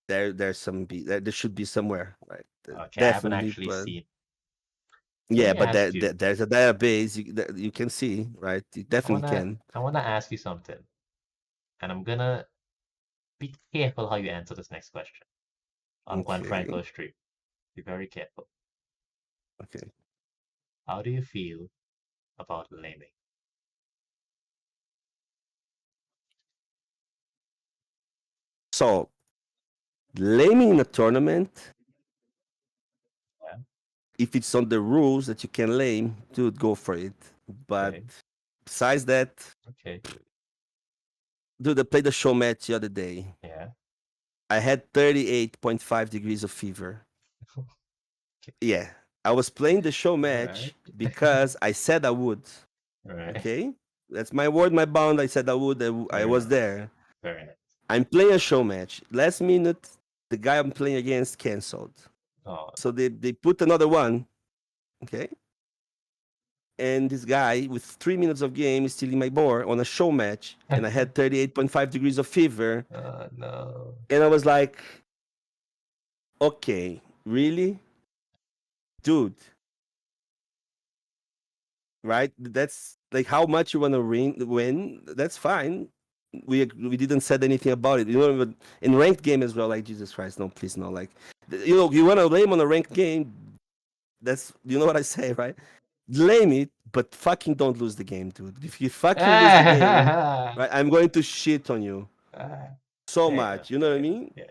there's there should be somewhere, right?
Okay, I haven't
Definitely,
actually
but
seen. So let
yeah,
me
but
ask you.
there's a database that you can see, right? You definitely can.
I wanna ask you something, and I'm gonna be careful how you answer this next question on Juan
Okay,
Franco's stream. Be very careful.
okay.
How do you feel about laming?
So laming in a tournament,
Yeah.
if it's on the rules that you can lame, dude, go for it. But
Okay.
besides that,
Okay.
dude, I played a show match the other day.
Yeah.
I had 38.5 degrees of fever.
Okay.
Yeah. I was playing the show
All right.
match because I said I would.
All right.
Okay, that's my word, my bond. I said I would. I
Very
was
nice.
there.
Very nice.
I'm playing a show match. Last minute, the guy I'm playing against canceled.
Oh,
So they put another one. Okay, and this guy with 3 minutes of game is stealing my board on a show match, and I had 38.5 degrees of fever,
no.
and I was like, okay, really, dude, right? That's like how much you want to win. That's fine. We didn't said anything about it. You know, but in ranked game as well. Like Jesus Christ, no, please, no. Like, you know, you want to blame on a ranked game. That's you know what I say, right? Blame it, but fucking don't lose the game, dude. If you fucking lose the game, right, I'm going to shit on you so
Yeah,
much. You know what I
yeah,
mean?
yeah.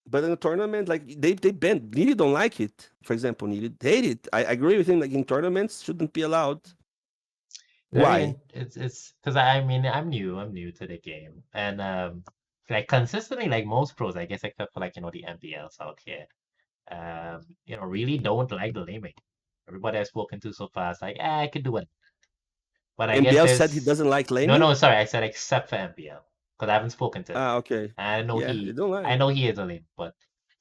But in a tournament, like they bend. Needy don't like it. For example, Needy hate it. I agree with him. Like in tournaments, shouldn't be allowed. Why?
It's because I mean I'm new to the game and like consistently like most pros I guess except for like the MPLs out here really don't like the laming. Everybody I've spoken to so far is like I could do it, but I guess
MBL said he
there's
doesn't like
no,
laming.
sorry, I said except for MPL because I haven't spoken to him.
Ah, okay. Yeah, they don't
I
like.
know he is a lame, but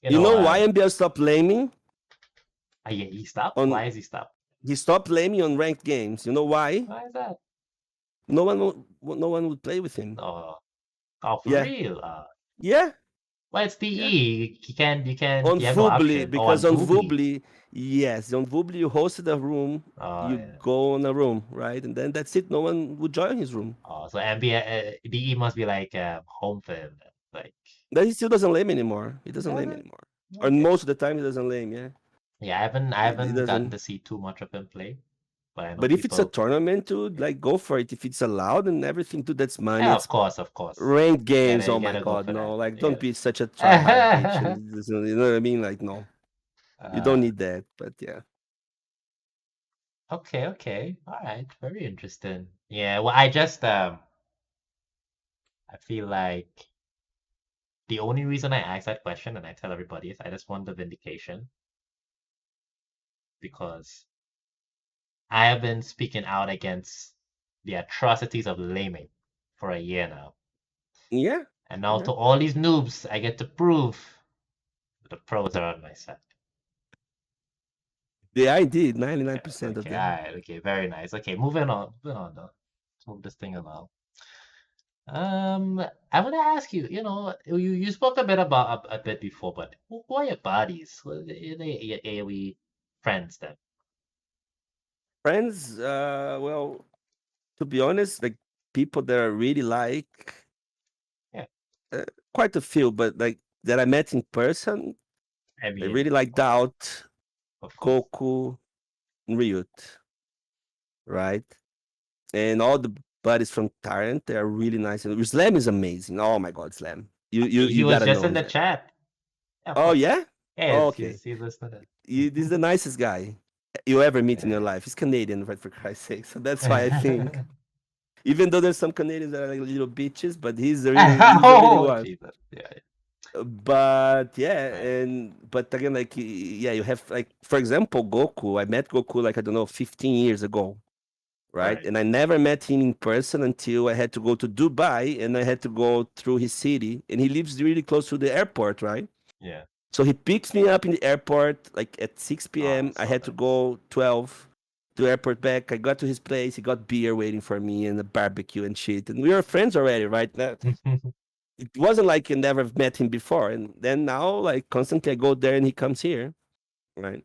you
You
know
know why MBL stopped laming?
yeah, he stopped.
On
Why is he stopped?
he stopped laming on ranked games. You know why?
Why is that?
No one would play with him.
Oh, oh for
Yeah,
real?
yeah,
Well, it's
yeah.
DE.
On
You have no
Vubli,
option. Oh,
because
on
on
Vubli.
Vubli, yes, on Vubli you hosted a room,
Oh,
you
yeah.
go on a room, right? And then that's it. No one would join his room.
Oh, so NBA, DE must be like home for him then. Like,
Then he still doesn't lame anymore. He
he
doesn't lame
doesn't?
anymore. Or
Okay.
most of the time he doesn't lame, yeah.
Yeah, I
He
haven't gotten
doesn't.
to see too much of him play, but I know
But if it's a
people.
tournament, dude,
Yeah,
like go for it. If it's allowed and everything, dude, that's money.
yeah,
It's
of course.
ranked games. Oh
You
my
gotta go
god,
for
no!
that.
Like,
You
don't
gotta.
be such a tryhard bitch. And you know what I mean? Like, no, you don't
uh,
need that. But yeah,
okay, okay. All right. Very interesting. Yeah, well, I just I feel like the only reason I ask that question and I tell everybody is I just want the vindication because I have been speaking out against the atrocities of laming for a year now.
yeah,
And now
yeah.
to all these noobs, I get to prove the pros are on my side.
Yeah, I did. 99% of
Okay, all
them.
right, okay, very nice. Okay, moving on though. Let's move this thing along. I want to ask you, you spoke a bit about a bit before, but who are your buddies? Are they your AoE friends then?
Friends, well, to be honest, like people that I really like,
Yeah,
uh, quite a few, but like that I met in person,
I
I
mean,
really like Doubt,
of course.
Goku, and Ryut, right? And all the buddies from Tyrant, they are really nice. And Slam is amazing. Oh my God, Slam.
He
You
was
gotta
just
know
in the
Slam.
chat. Yeah, of
Oh
course.
yeah?
Yeah,
Oh, okay.
he's listening.
This is the nicest guy you ever meet in your
Yeah.
life. He's Canadian, right? For Christ's sake. So that's why I think, even though there's some Canadians that are like little bitches, but he's the really
Oh,
one.
Jesus. Yeah.
But yeah,
Right.
and but again, like yeah, you have like for example, Goku. I met Goku like I don't know, 15 years ago, right?
Right.
And I never met him in person until I had to go to Dubai and I had to go through his city. And he lives really close to the airport, right?
Yeah.
So he picks me up in the airport like at 6
Oh,
p.m. I
so
had to
nice.
go 12 to airport back. I got to his place. He got beer waiting for me and a barbecue and shit. And we were friends already, right? It wasn't like I never met him before. And then now, like constantly I go there and he comes here, right?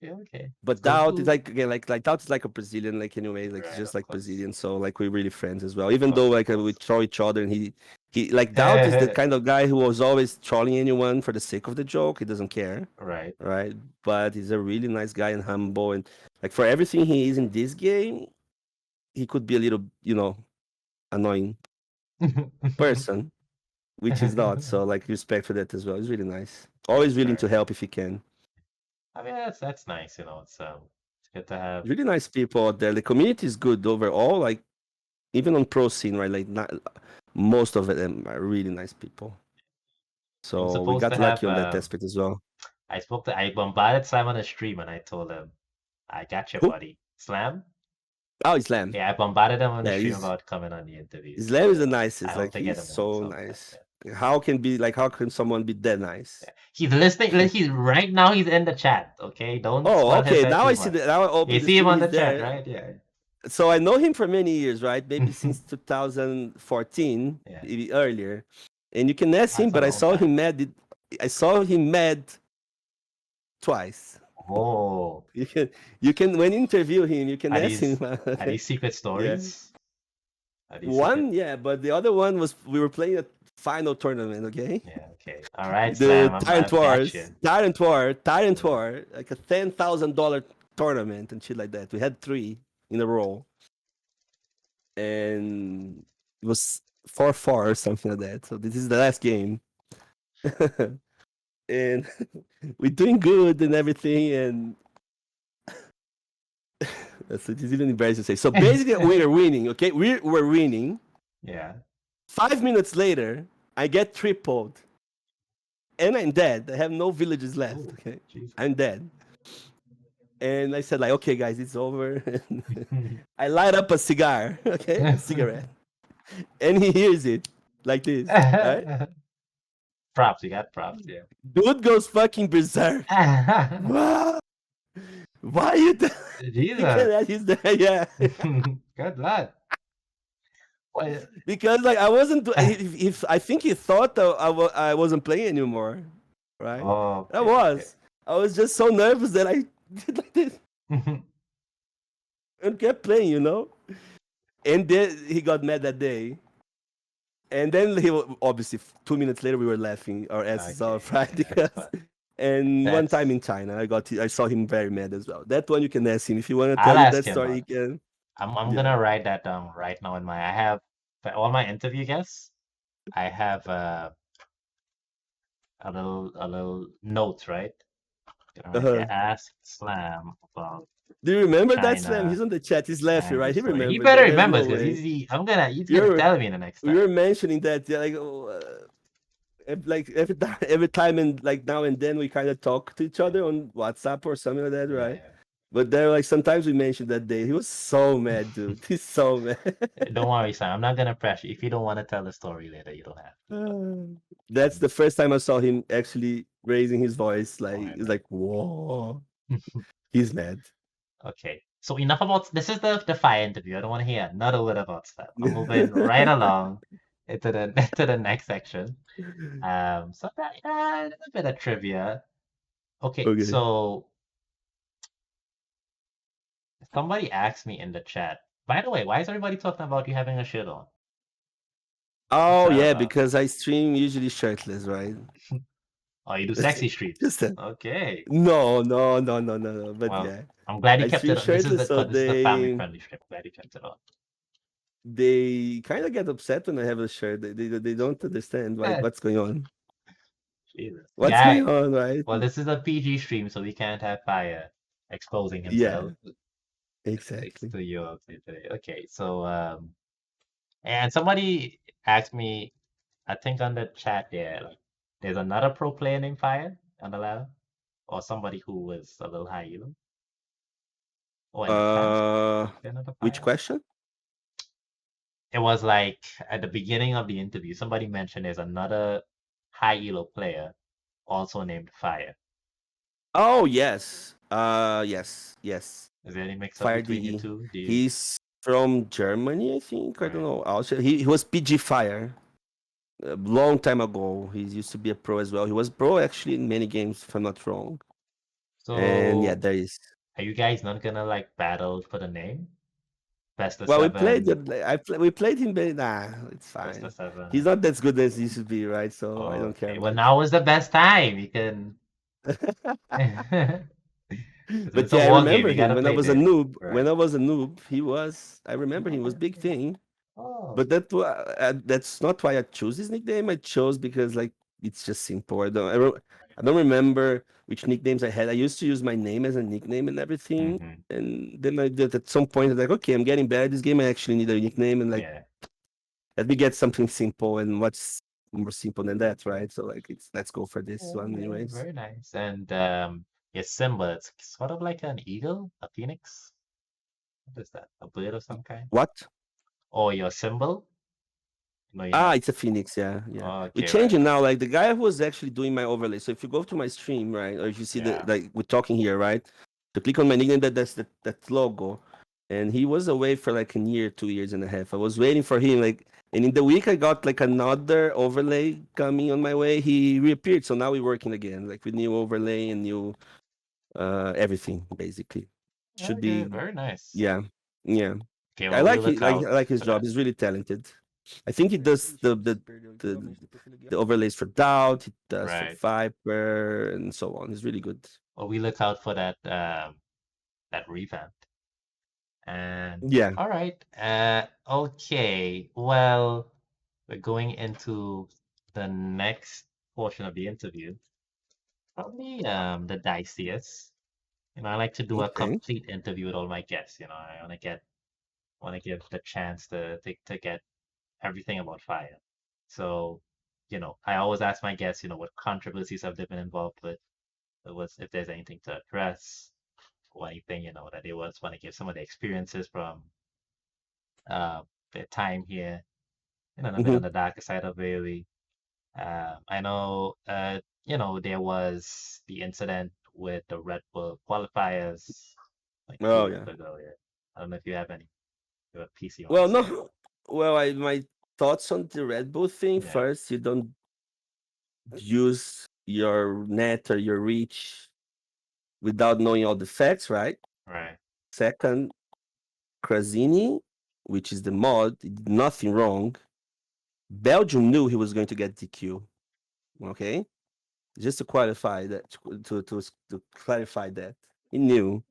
Yeah, okay.
But Doubt is
Goku.
like again, like Doubt is like a Brazilian, like anyway, like he's
Right,
just
of
like
course.
Brazilian. So like we're really friends as well.
Of
Even though
course, of
like we
course.
troll each other, and he like Doubt is the kind of guy who was always trolling anyone for the sake of the joke. He doesn't care,
Right.
right? But he's a really nice guy and humble, and like for everything he is in this game, he could be a little, annoying person, which is not. So like respect for that as well. He's really nice.
Yeah,
Always willing
very
to
nice.
help if he can.
I mean, that's nice, it's good to have.
Really nice people out there. The community is good overall. Like even on pro scene, right? Like not most of them are really nice people.
I'm
So we
supposed
got
to
lucky
have
on that aspect as well.
I bombarded Slam on the stream and I told him, I got you,
Who?
buddy. Slam?
Oh, Islam.
Yeah, I bombarded him on the
Yeah,
stream
he's
about coming on the interview.
Islam is
So
the
I
nicest.
hope
Like
to get
he's
him on
so
sometime.
nice. How can someone be that nice?
Yeah. He's listening. He's right now. He's in the chat. Okay, don't
Oh,
spoil his
okay.
head
Now I
too
see
much.
that. Now I
You
open the
see him
stream.
on the
He's
chat,
there.
right? Yeah.
So I know him for many years, right? Maybe since 2014,
Yeah.
maybe earlier. And you can ask him,
That's a
but I
long
saw him
time.
mad. I saw him mad twice.
Oh,
You can when you interview him, you can
are
ask him.
these secret
Yeah.
stories? Are these secret?
One, yeah, but the other one was we were playing a final tournament, okay?
Yeah. Okay. All right,
The
Slam.
Tyrant
I've got you.
Wars, Tyrant
Yeah.
War, like a $10,000 tournament and shit like that. We had three in a row, and it was 4-4 or something like that. So this is the last game, and we're doing good and everything, and that's it is even embarrassing to say. So basically, we are winning. Okay, we're winning.
Yeah.
5 minutes later, I get tripled, and I'm dead. I have no villages left.
Oh,
Okay,
Jesus.
I'm dead. And I said like, okay, guys, it's over. I light up a cigar, okay, a cigarette, and he hears it like this, right?
Props. You got props. Yeah.
Dude goes fucking berserk. Wow, why you? You
Jesus.
can he's there, yeah.
Good luck. What?
Because like I wasn't. If I think he thought that I wasn't playing anymore, right?
Oh,
I
okay. Okay.
was. I was just so nervous that I did like this and kept playing, you know. And then he got mad that day. And then obviously 2 minutes later we were laughing our asses
Okay.
off, right?
Yeah,
Because
but
and one time
that's.
in China, I saw him very mad as well. That one you can ask him if you want to
I'll
tell you
ask
that
him,
story.
but
He can,
I'm
yeah.
gonna write that down right now in my. I have for all my interview guests. I have a little note, right? Gonna write
Uh-huh.
there. Ask Slam about
Do you remember that Slam?
China
He's on the chat. He's laughing,
and
right?
his
He
story. He
remembers
better
that. There's
remember
no
because
way.
he's gonna
You're
tell me the next
we
time.
were mentioning that, yeah, like like every time and like now and then we kind of talk to each
Yeah,
other on WhatsApp or something like that,
yeah,
right?
yeah.
But there, like sometimes we mentioned that day. He was so mad, dude. He's so mad.
Don't worry, Sam. I'm not gonna pressure you. If you don't want to tell the story later, you don't have to.
That's the first time I saw him actually raising his voice. Like
Don't worry
it's
about
like, whoa,
it.
he's mad.
Okay. So enough about this is the fire interview. I don't want to hear another word about stuff. I'm moving right along into the into the next section. So that a little bit of trivia. Okay,
Okay.
so somebody asked me in the chat. By the way, why is everybody talking about you having a shirt on? What's
Oh
that
yeah,
about?
because I stream usually shirtless, right?
Oh, you do sexy streams.
Just that.
Okay.
No. But
Well,
yeah,
I'm glad you
I
kept
stream
it on. This is
shirtless,
the
so
this is the family friendly stream. Glad you kept it on.
they kind of get upset when I have a shirt. They don't understand
Eh,
what's going on.
Jesus.
What's
Yeah.
going on, right?
Well, this is a PG stream, so we can't have fire exposing himself.
Yeah,
Thanks
exactly.
to you today. Okay, so and somebody asked me, I think on the chat there, like, there's another pro player named Fire on the ladder, or somebody who was a little high, or in the past,
Uh,
is there another
which
Fire?
question?
It was like at the beginning of the interview, somebody mentioned there's another high elo player also named Fire.
Oh yes. Yes.
Is there any mix up
Fire
between you
DE.
two? Do you?
He's from Germany, I think. I don't
Right.
know. Also, he was PG Fire a long time ago. He used to be a pro as well. He was pro actually in many games, if I'm not wrong. And yeah,
So
there is.
are you guys not gonna like battle for the name? Best of
Well, we played.
seven,
We played him, but nah, it's
best of
fine. He's
seven.
not as good as he used to be, right? So I don't care
Okay, well
much.
now is the best time. You can.
But
It's a
yeah, I
war game.
remember
You
him
gotta
when I
play
was a
dirty.
noob.
Right.
When I was a noob, he was. I remember him. He was big
Okay.
thing.
Oh.
But that's not why I chose his nickname. I chose because like it's just simple. I don't remember which nicknames I had. I used to use my name as a nickname and everything.
Mm-hmm.
And then I did at some point like, okay, I'm getting better at this game. I actually need a nickname and like
Yeah.
let me get something simple. And more simple than that, right? So like it's let's go for this
Oh,
one
yeah,
anyways.
very nice. And your symbol, it's sort of like an eagle, a phoenix. What is that? A bird of some kind?
What?
Or your symbol? No, you
Ah,
have.
it's a Phoenix, yeah, yeah. We're
Okay, right,
changing
right.
now. Like the guy who was actually doing my overlay. So if you go to my stream, right, or if you see the
Yeah.
like we're talking here, right, to click on my nickname, that's that logo. And he was away for like a year, 2 years and a half. I was waiting for him, like, and in the week I got like another overlay coming on my way. He reappeared, so now we're working again, like with new overlay and new everything basically. Should
Okay,
be,
very nice.
yeah, yeah.
Okay,
I
well, we
like it.
look
Like
out
I like his
for
job.
that.
He's really talented. I think he does the the overlays for Doubt. He does for
Right.
Viper and so on. He's really good.
Well, we look out for that that revamp. And
Yeah.
all right. Okay. Well, we're going into the next portion of the interview. Probably the diciest. I like to do a
Okay.
complete interview with all my guests. I want to give the chance to get everything about fire. So, I always ask my guests, what controversies have they been involved with? If there's anything to address or anything, that they want to give some of the experiences from uh, their time here, a bit
Hmm.
on the darker side of really. I know, there was the incident with the Red Bull qualifiers like a few
Oh
weeks
yeah.
ago. Yeah. I don't know if you have any your piece you want to
Well,
say.
no. Well, I my thoughts on the Red Bull thing.
Yeah.
First, you don't use your net or your reach without knowing all the facts, right?
Right.
Second, Krasini, which is the mod, did nothing wrong. Belgium knew he was going to get DQ. Okay, just to qualify that, to clarify that he knew.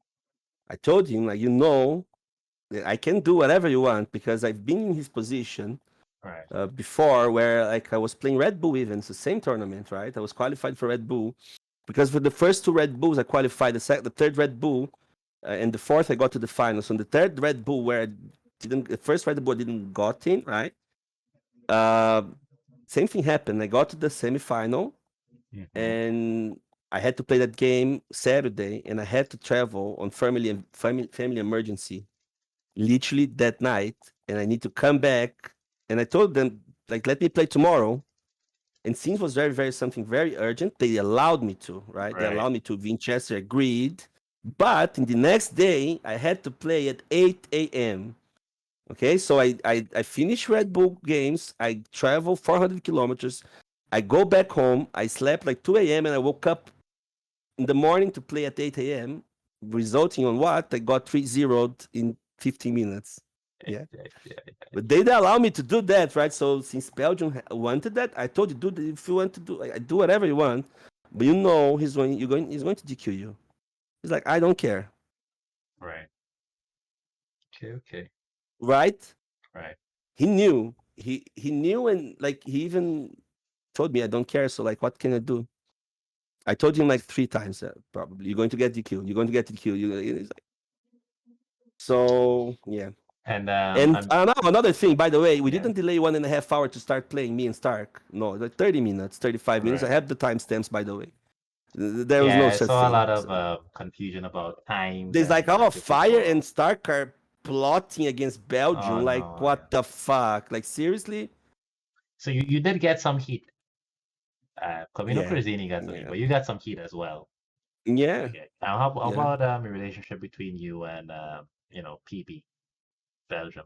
I told him, like, that I can do whatever you want because I've been in his position
Right.
before, where like I was playing Red Bull events, the same tournament, right? I was qualified for Red Bull because for the first two Red Bulls I qualified, the third Red Bull, and the fourth I got to the finals. On the third Red Bull, where I didn't, the first Red Bull I didn't got in, right? Uh, Same thing happened. I got to the semifinal
Mm-hmm.
and I had to play that game Saturday, and I had to travel on family emergency literally that night, and I need to come back. And I told them, like, let me play tomorrow. And since it was very something very urgent, they allowed me to, right? They
Right.
allowed me to. Winchester agreed, but in the next day I had to play at 8 a.m. Okay, so I finish Red Bull games. I travel 400 kilometers. I go back home. I slept like 2 a.m. and I woke up in the morning to play at 8 a.m., resulting on what? I got 3-0'd in 15 minutes. Yeah.
Yeah, yeah,
But they didn't allow me to do that, right? So since Belgium wanted that, I told you, dude, if you want to do, I do whatever you want, but he's going to DQ you. He's like, I don't care,
right. Okay, okay.
right?
Right.
He knew, he knew, and like he even told me, I don't care. So like, what can I do? I told him like 3 times that probably you're going to get DQ. You're going to get DQ. He's like, so yeah.
And
And
I'm
now another thing, by the way, we
yeah,
didn't delay 1.5 hours to start playing me and Stark. No, like 30 minutes, 35 minutes. I
right.
have the timestamps, by the way. There was no
Yeah, I
such
saw a
thing.
lot of
So
confusion about times
there's like,
and
oh,
different
Fire and
people.
Stark are plotting against
Oh
Belgium. Like,
no, yeah.
what the fuck? Like, seriously?
So you did get some heat. Camino
Yeah,
Cruisini got some heat,
yeah,
but you got some heat as well.
yeah,
Okay. Now how
yeah.
about your relationship between you and PB, Belgium?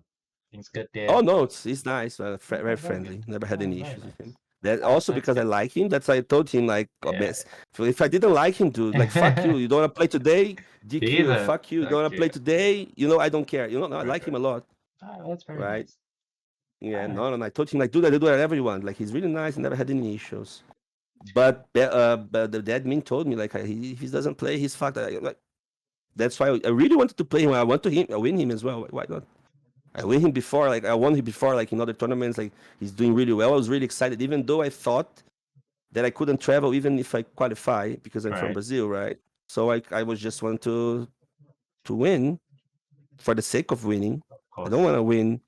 Things good
Oh
there?
no, it's nice, very
Okay, very good.
friendly. Never had
Oh,
any
very
issues with him.
nice.
That
Oh,
also
that's
because I
good.
like him. That's why I told him like, oh,
Yeah.
mess. So if I didn't like him, dude, like fuck you. You don't want to play today, DQ.
Jesus.
Fuck you. You don't want to play
Okay.
today. I don't care. No, I
Right,
like him
right.
a lot,
Oh, that's very
right?
nice.
Yeah,
All right.
no. I told him like, dude, I do whatever you want. Like he's really nice. Never had any issues. But the admin told me like if he doesn't play, he's fucked. Like that's why I really wanted to play him. I want to win him as well. Why not? I win him before, like I won him before, like in other tournaments. Like he's doing really well. I was really excited, even though I thought that I couldn't travel even if I qualify because I'm from
Right.
Brazil, right? So I was just want to win for the sake of winning.
Of
I don't
course.
want to win.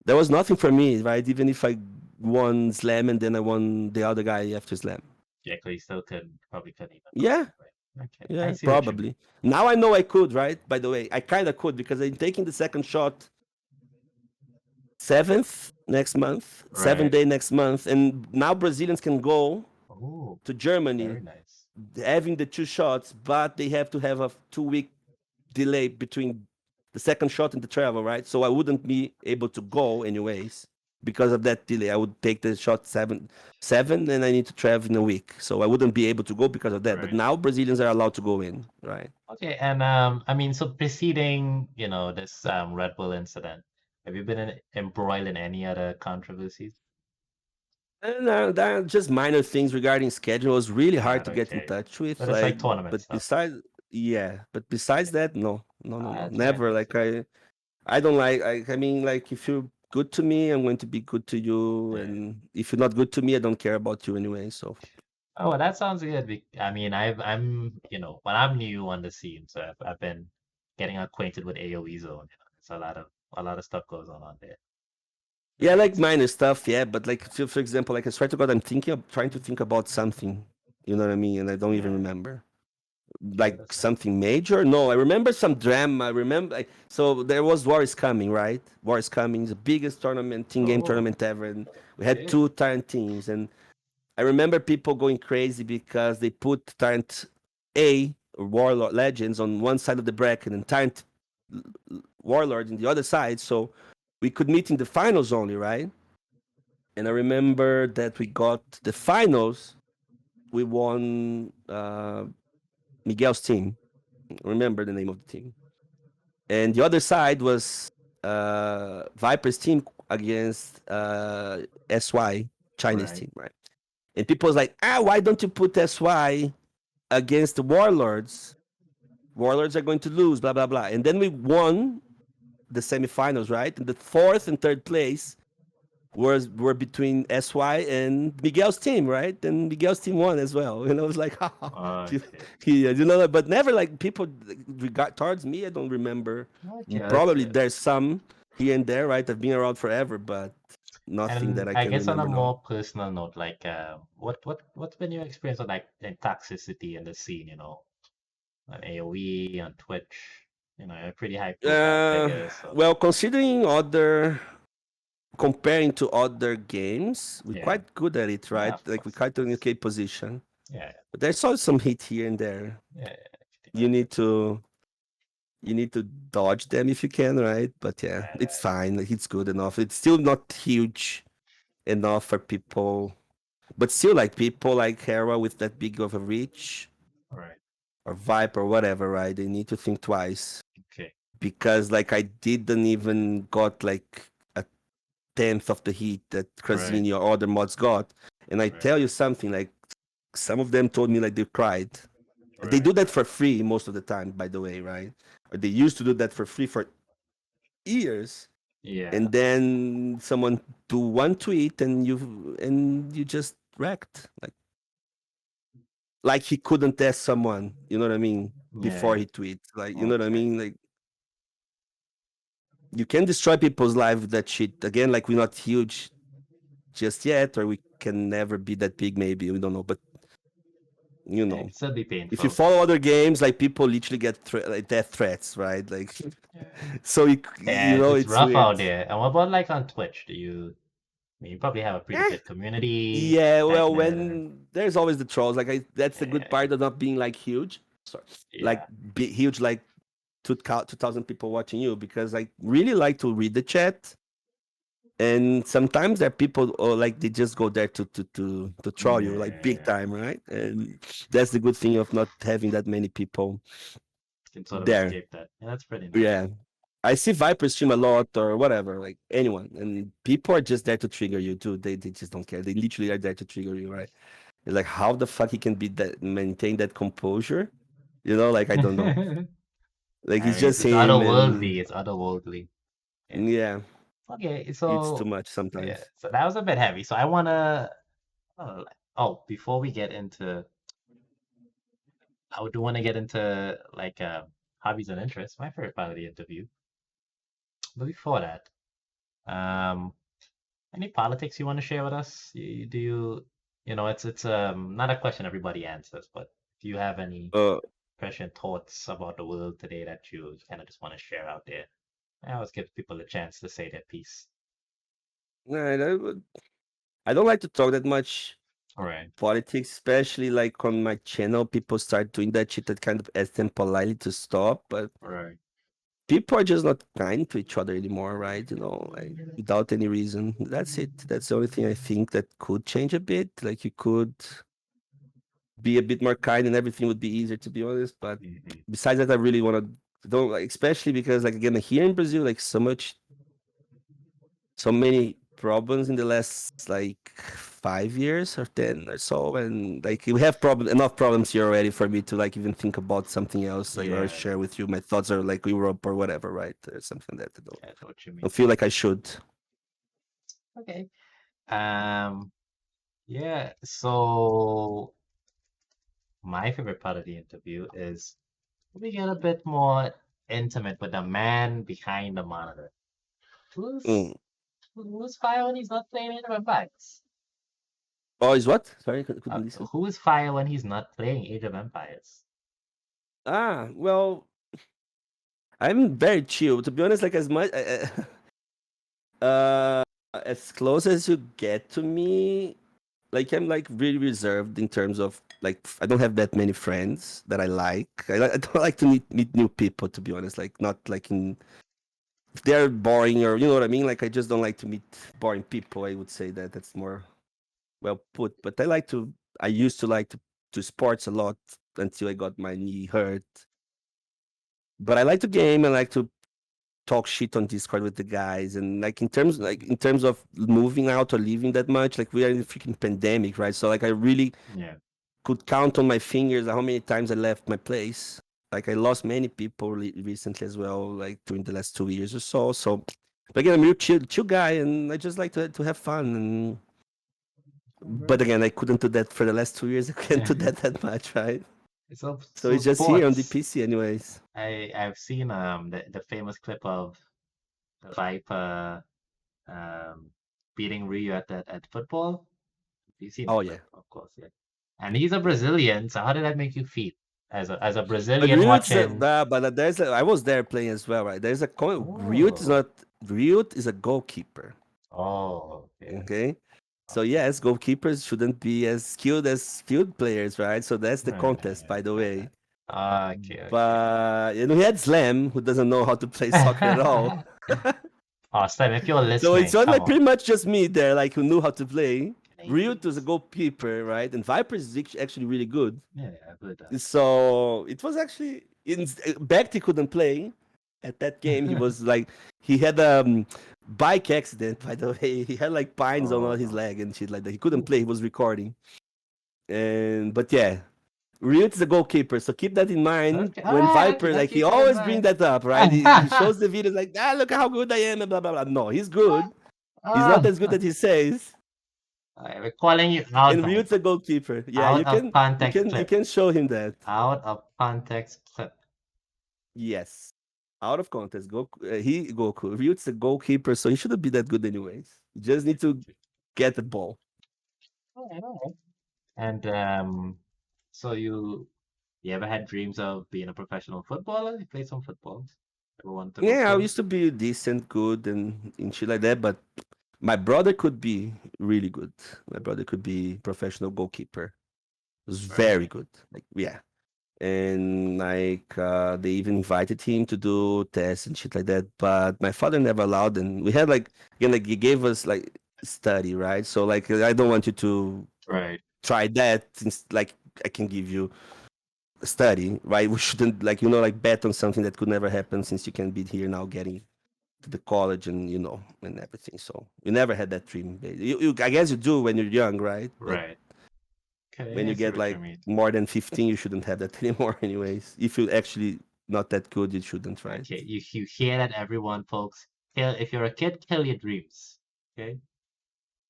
There was nothing for me, right? Even if I won Slam, and then I won the other guy after Slam.
Yeah, 'cause you still couldn't probably couldn't even go
Yeah,
in, right? Okay, I
yeah,
see what you mean.
probably. Now I know I could, right? By the way, I kind of could because I'm taking the second shot 7th next month,
Right.
7th day next month, and now Brazilians can go
Oh,
to Germany
very nice.
having the two shots, but they have to have a 2 week delay between the second shot and the travel, right? So I wouldn't be able to go anyways because of that delay. I would take the shot seven, and I need to travel in a week, so I wouldn't be able to go because of that. But
Right.
now Brazilians are allowed to go in, right?
Okay, and I mean, so preceding, this Red Bull incident, have you been embroiled in any other controversies?
And there are just minor things regarding schedule. It was really hard
Not
to get in
okay.
touch with,
But it's
like.
like tournament
But
stuff.
besides, yeah. But besides
Okay.
that, no, no, no, no,
That's fine.
never.
That's
Like I don't like. I mean, like if you're good to me, I'm going to be good to you,
yeah.
and if you're not good to me, I don't care about you anyway. So
Oh, well, that sounds good. I mean, when I'm new on the scene, so I've been getting acquainted with AOE Zone. It's a lot of stuff goes on there.
yeah,
Right.
like minor stuff, yeah. But like, for example, like I swear to God, I'm trying to think about something. You know what I mean? And I don't even
Yeah.
remember.
Okay,
Like
that's nice.
something major? No, I remember some drama. I remember. So there was War is Coming, right? War is Coming, the biggest tournament, team game
Oh,
tournament ever, and we had
okay.
two Tyrant teams. And I remember people going crazy because they put Tyrant A or Warlord Legends on one side of the bracket and Tyrant Warlord in the other side. So we could meet in the finals only, right? And I remember that we got the finals. We won Miguel's team. Remember the name of the team. And the other side was Viper's team against SY Chinese
Right.
team, right? And people was like, why don't you put SY against the Warlords? Warlords are going to lose, blah blah blah. And then we won the semifinals, right? And the fourth and third place were between SY and Miguel's team, right? And Miguel's team won as well. And I was like,
Okay.
but never like people regard towards me. I don't remember.
Okay, that's
Probably
good.
there's some here and there, right? I've been around forever, but nothing that
And
I
I
can
guess on a
remember now.
more personal note, like, what's been your experience with like in toxicity in the scene? On AOE, on Twitch. You're a pretty high profile
Uh,
figure, so
well, comparing to other games, we're
yeah,
quite good at it,
yeah,
right?
of
Like we
course, of
quite in a
course.
okay position.
Yeah,
But there's always some hit here and there.
yeah, yeah, I can
You
imagine.
need to you need to dodge them if you can, right? But yeah,
Right,
it's fine. Like, it's good enough. It's still not huge enough for people, but still like people like Hera with that big of a reach
right, right.
or Viper or whatever, right? They need to think twice
Okay,
because like I didn't even got like a tenth of the heat that
right,
Krazini or other mods got. And I
right,
tell you something, like some of them told me like they cried. They
right.
do that for free most of the time, by the way, right? Or they used to do that for free for years,
Yeah,
and then someone do one tweet and you just wrecked, like he couldn't test someone, you know what I mean, before
yeah.
he tweets, like, you know what I
Okay.
mean, like you can destroy people's life with that shit. Again, like we're not huge just yet, or we can never be that big, maybe, we don't know, but you
Yeah, it
know,
can still be
if you
painful.
follow other games, like people literally get like death threats, right? Like
Yeah,
so
yeah, it's
it's
rough
weird.
out there. And what about like on Twitch? I mean, you probably have a pretty
Eh,
good community,
yeah,
tight
well,
knit, and
when there's always the trolls, like that's the good
yeah,
part of not being like huge. Sorry, like
yeah,
huge, like 2,000 people watching you, because I really like to read the chat, and sometimes there are people, or like they just go there to troll you like big
yeah.
time, right? And that's the good thing of not having that many people
Can sort of
there.
escape that. Yeah, that's pretty nice.
Yeah, I see Viper stream a lot or whatever, like anyone, and people are just there to trigger you too. They just don't care. They literally are there to trigger you, right? It's like how the fuck he can be that maintain that composure, like I don't know. Like
I
it's
mean, it's,
just
it's
him, and
otherworldly. It's otherworldly. Yeah.
yeah,
Okay,
it's too
so
much
yeah,
sometimes.
so that was a bit heavy. So I wanna, before we get into, I do want to get into like hobbies and interests. My favorite part of the interview. But before that, um, Any politics you want to share with us? Do you, it's not a question everybody answers, but do you have any
Uh,
prescient thoughts about the world today that you kind of just want to share out there? I always give people a chance to say their piece.
nah, I don't like to talk that much
All right,
politics, especially like on my channel. People start doing that shit. That kind of ask them politely to stop, but
all right.
people are just not kind to each other anymore, right? Like without any reason. That's it. That's the only thing I think that could change a bit. Like you could be a bit more kind and everything would be easier, to be honest. But
Mhm.
besides that, I really want to don't like, especially because like again here in Brazil, like so many problems in the last like 5 years or 10 or so, and like we have enough problems here already for me to like even think about something else, like or
Yeah,
share with you my thoughts or like Europe or whatever, right? Or something that I
I know what you
don't
mean.
feel like I should.
Okay. Um, yeah, so my favorite part of the interview is we get a bit more intimate with the man behind the monitor. Who's
Mm.
who's fire when he's not playing Age of Empires?
Oh, is what? Sorry, couldn't listen.
Who's fire when he's not playing Age of Empires?
Well, I'm very chill, to be honest. Like as much uh as close as you get to me, like I'm like really reserved in terms of like I don't have that many friends that I like. I don't like to meet new people, to be honest. Like not like in if they're boring or you know what I mean. Like I just don't like to meet boring people. I would say that that's more well put. But I like to. I used to like to do sports a lot until I got my knee hurt. But I like to game. I like to talk shit on Discord with the guys, and like in terms of moving out or leaving that much, like we are in a freaking pandemic, right? So like I really
Yeah,
could count on my fingers how many times I left my place. Like I lost many people recently as well, like during the last 2 years or so. So, but again, I'm a real chill guy, and I just like to have fun. And but again, I couldn't do that for the last 2 years. I couldn't
yeah.
do that much, right?
So
So
so
it's just here on the
sports.
PC, anyways.
I've seen the famous clip of the Viper beating Rio at football. You've seen
Oh
that
yeah.
clip, of course, yeah. And he's a
Yeah.
Brazilian, so how did that make you feel as a
But
Brazilian
Ryut is
watching?
but I was there playing as well, right? There's a Ryut is
Oh,
not Ryut is a goalkeeper.
oh, okay.
Okay. So
Okay.
yes, goalkeepers shouldn't be as skilled as field players, right? So that's the contest, by the way.
Okay, okay.
But he had Slam, who doesn't know how to play soccer at all.
Oh, Slim, if you're
So it's
listening,
not
come
like
on.
pretty much just me there, like who knew how to play.
Can I
Ryut was a
please?
goalkeeper, right? And Viper is actually really good.
Yeah, I've heard that.
So it was actually in back he couldn't play at that game. He was like he had a bike accident. By the way, he had like pines on all
Oh
his
no.
leg and shit like that. He couldn't
Ooh.
play. He was recording. And but yeah, Ryut is a goalkeeper. So keep that in mind
Okay, all
when
right.
Viper
I'll
like he
keep that in
always bring
mind.
that up, right? He shows the videos like look how good I am and blah blah blah. No, he's good. He's not
Ah,
as good as he says.
we're calling you out
And
now.
Ryut's a goalkeeper. Yeah,
Out
you
of
can you
context
can you
clip.
can show him that.
Out of context clip.
Yes. Out of context. Goku. Ryut's a goalkeeper, so he shouldn't be that good anyways. You just need to get the ball.
All right, all right. And so you ever had dreams of being a professional footballer? You played some football. Ever wanted to go
Yeah, I
pro?
used to be decent, good, and shit like that. But my brother could be really good. My brother could be professional goalkeeper. He was very
Right.
good. Like yeah, and like they even invited him to do tests and shit like that. But my father never allowed, and we had like again like he gave us like study right. So like I don't want you to
Right.
try that since like I can give you a study, right? We shouldn't like like bet on something that could never happen since you can be here now getting to the college and and everything. So we never had that dream. I guess you do when you're young, right? But
Right.
when
Okay, I
you
see
get
what you
like
mean.
more than 15, you shouldn't have that anymore, anyways. If you're actually not that good, you shouldn't, right?
Okay, you hear that, everyone, folks. Kill if you're a kid, kill your dreams. Okay?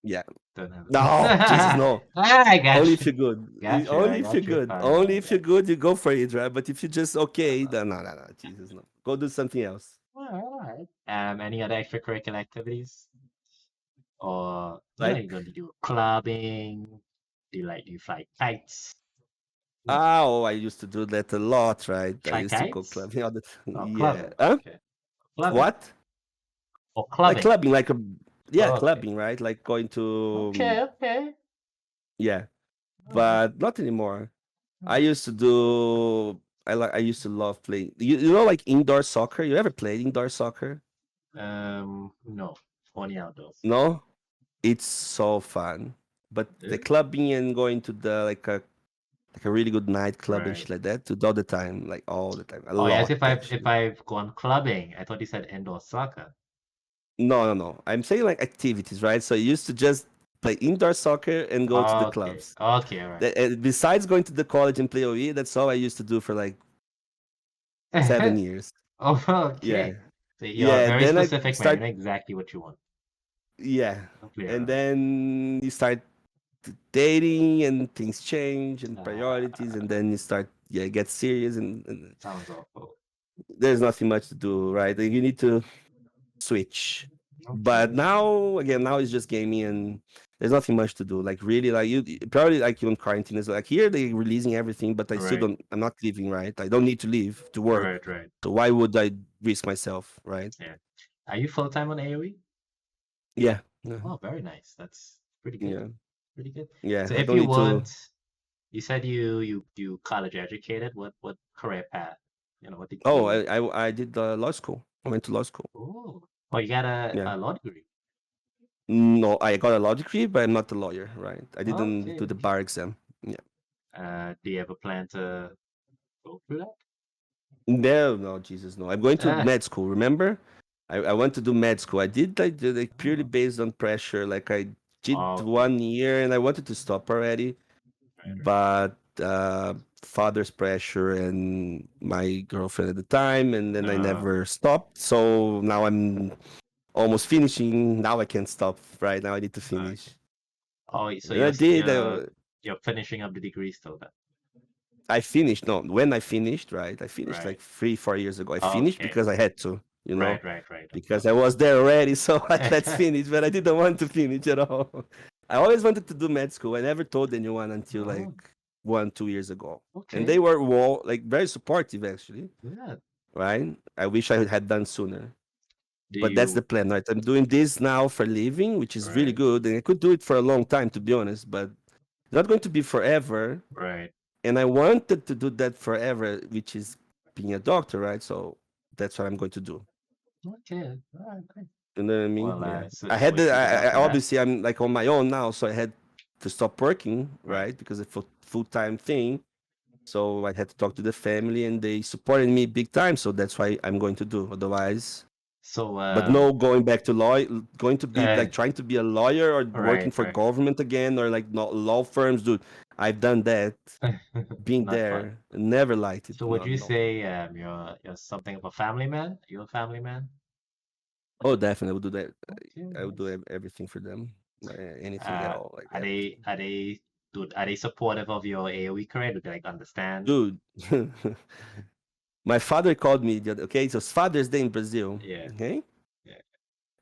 Yeah.
Don't have
No, Jesus,
it.
no.
I
Only
got
if
you.
you're good.
Got you.
Only
I
if you're
got you.
good.
Fine.
Only
I
if
got
you're good, you go for it, right? But if you're just okay,
you.
then no. Jesus, no. Go do something else.
All right. Any other extracurricular activities? Or
Like,
you don't do clubbing. Do you fly kites? Hmm.
oh, I used to do that a lot, right? I
Fly
used to go
kites?
clubbing all the time.
Oh,
Yeah.
clubbing.
Huh?
Okay. Clubbing.
What?
Or
Like
clubbing.
clubbing, like a yeah,
Oh, okay.
clubbing, right? Like going to
Okay, okay.
yeah,
All right.
but not anymore. I
Hmm.
used to do. I used to love playing. You know, like indoor soccer. You ever played indoor soccer?
No. Only outdoors.
No, it's so fun. But the
Yeah.
clubbing and going to the like a really good nightclub and
Right.
shit like that, to do all the time, like all the time, a
Oh, yes,
lot
if
actually.
I've gone clubbing. I thought you said indoor soccer.
No, no, no. I'm saying like activities, right? So I used to just play indoor soccer and go to the
Okay.
clubs.
Okay, all right.
Besides going to the college and play OE, that's all I used to do for like 7 years.
Oh,
Yeah,
okay. So you're
yeah.
very
Then I
specific, man. You
start,
know exactly what you want.
yeah,
Don't play
and
around.
then you start dating and things change and priorities, and
Uh,
then you start, yeah, get serious, and
sounds awful.
there's nothing much to do, right? Like, you need to switch. But
Okay.
now, again, now it's just gaming, and there's nothing much to do. Like, really, like probably like you in quarantine is like here they're releasing everything, but I still
Right.
don't. I'm not leaving, right? I don't need to leave to work,
Right, right.
so why would I risk myself, right?
Yeah. Are you full time on AOE?
Yeah, yeah,
Oh, very nice. That's pretty good.
yeah.
Pretty good.
Yeah,
So
I
if
don't
you
need to.
weren't, you said you college educated. What career path? What
Oh,
degree?
I did law school. I went to law school.
Oh, oh, you got
Yeah.
a law degree.
No, I got a law degree, but I'm not a lawyer, right? I didn't
Okay,
do the
okay.
bar exam. Yeah.
Do you ever plan to go through that?
No, no, Jesus, no. I'm going to
Ah,
med school. Remember, I went to do med school. I did like purely
oh,
based on pressure. Like I did
okay.
1 year, and I wanted to stop already,
Right, right.
but father's pressure and my girlfriend at the time, and then I never stopped. So now I'm almost finishing. Now I can't stop. Right now I need to finish.
Okay. Oh, so
And I did.
you're finishing up the degree still then?
I finished. No, when I finished, right? I finished like
Right.
3, 4 years ago. I finished
Okay.
because I had to, you know,
Right, right, right.
because I was there already. So let's
Okay.
finish. But I didn't want to finish at all. I always wanted to do med school. I never told anyone until like
Oh,
1, 2 years ago, and
okay.
they were all like very supportive actually.
Yeah.
Right? I wish I had done sooner.
Do
But that's the
you
plan, right? I'm doing this now for living, which is really
right,
good, and I could do it for a long time, to be honest. But it's not going to be forever.
right.
And I wanted to do that forever, which is being a doctor, right? So that's what I'm going to do.
Okay. All right, great.
You know what I mean?
Well,
Yeah.
so I wish you good luck
I
with that.
obviously I'm like on my own now, so I had to stop working,
Right.
right? Because it's a full-time thing. So I had to talk to the family, and they supported me big time. So that's why I'm going to do. Otherwise,
So
but no going back to law, going to be
uh,
like trying to be a lawyer or working
right,
for
right.
government again, or like not law firms, dude. I've done that, been
Not fun.
there, never liked it.
So would
No,
you
no.
say you're something of a family man? You a family man?
Oh, definitely, I would do that.
Okay,
I would do
nice.
everything for them, anything at
Uh,
all, like everything.
are they supportive of your AOE career? Do they like understand?
Dude, my father called me okay, so it's Father's Day in Brazil,
Yeah,
okay,
yeah.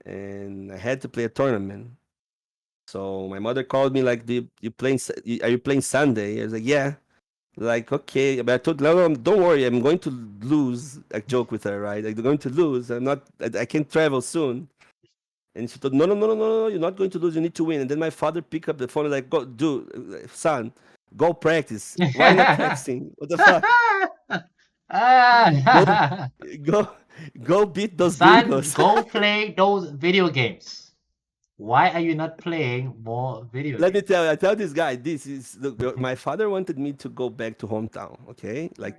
and I had to play a tournament. So my mother called me like, "Do you playing? Are you playing Sunday?" I was like, "Yeah." Like, okay, but I told no, no, don't worry, I'm going to lose. I joke with her, right? Like, they're going to lose. I'm not. I can't travel soon. And she told, no, no, no, no, no, no, you're not going to lose. You need to win. And then my father picked up the phone and like, go, dude, son, go practice. Why not practicing? What the fuck? Go,
Ah,
go, go beat those
son,
gringos.
go play those video games. Why are you not playing more video
Let me
games?
tell you, I tell this guy, this is look, my father wanted me to go back to hometown. Okay, like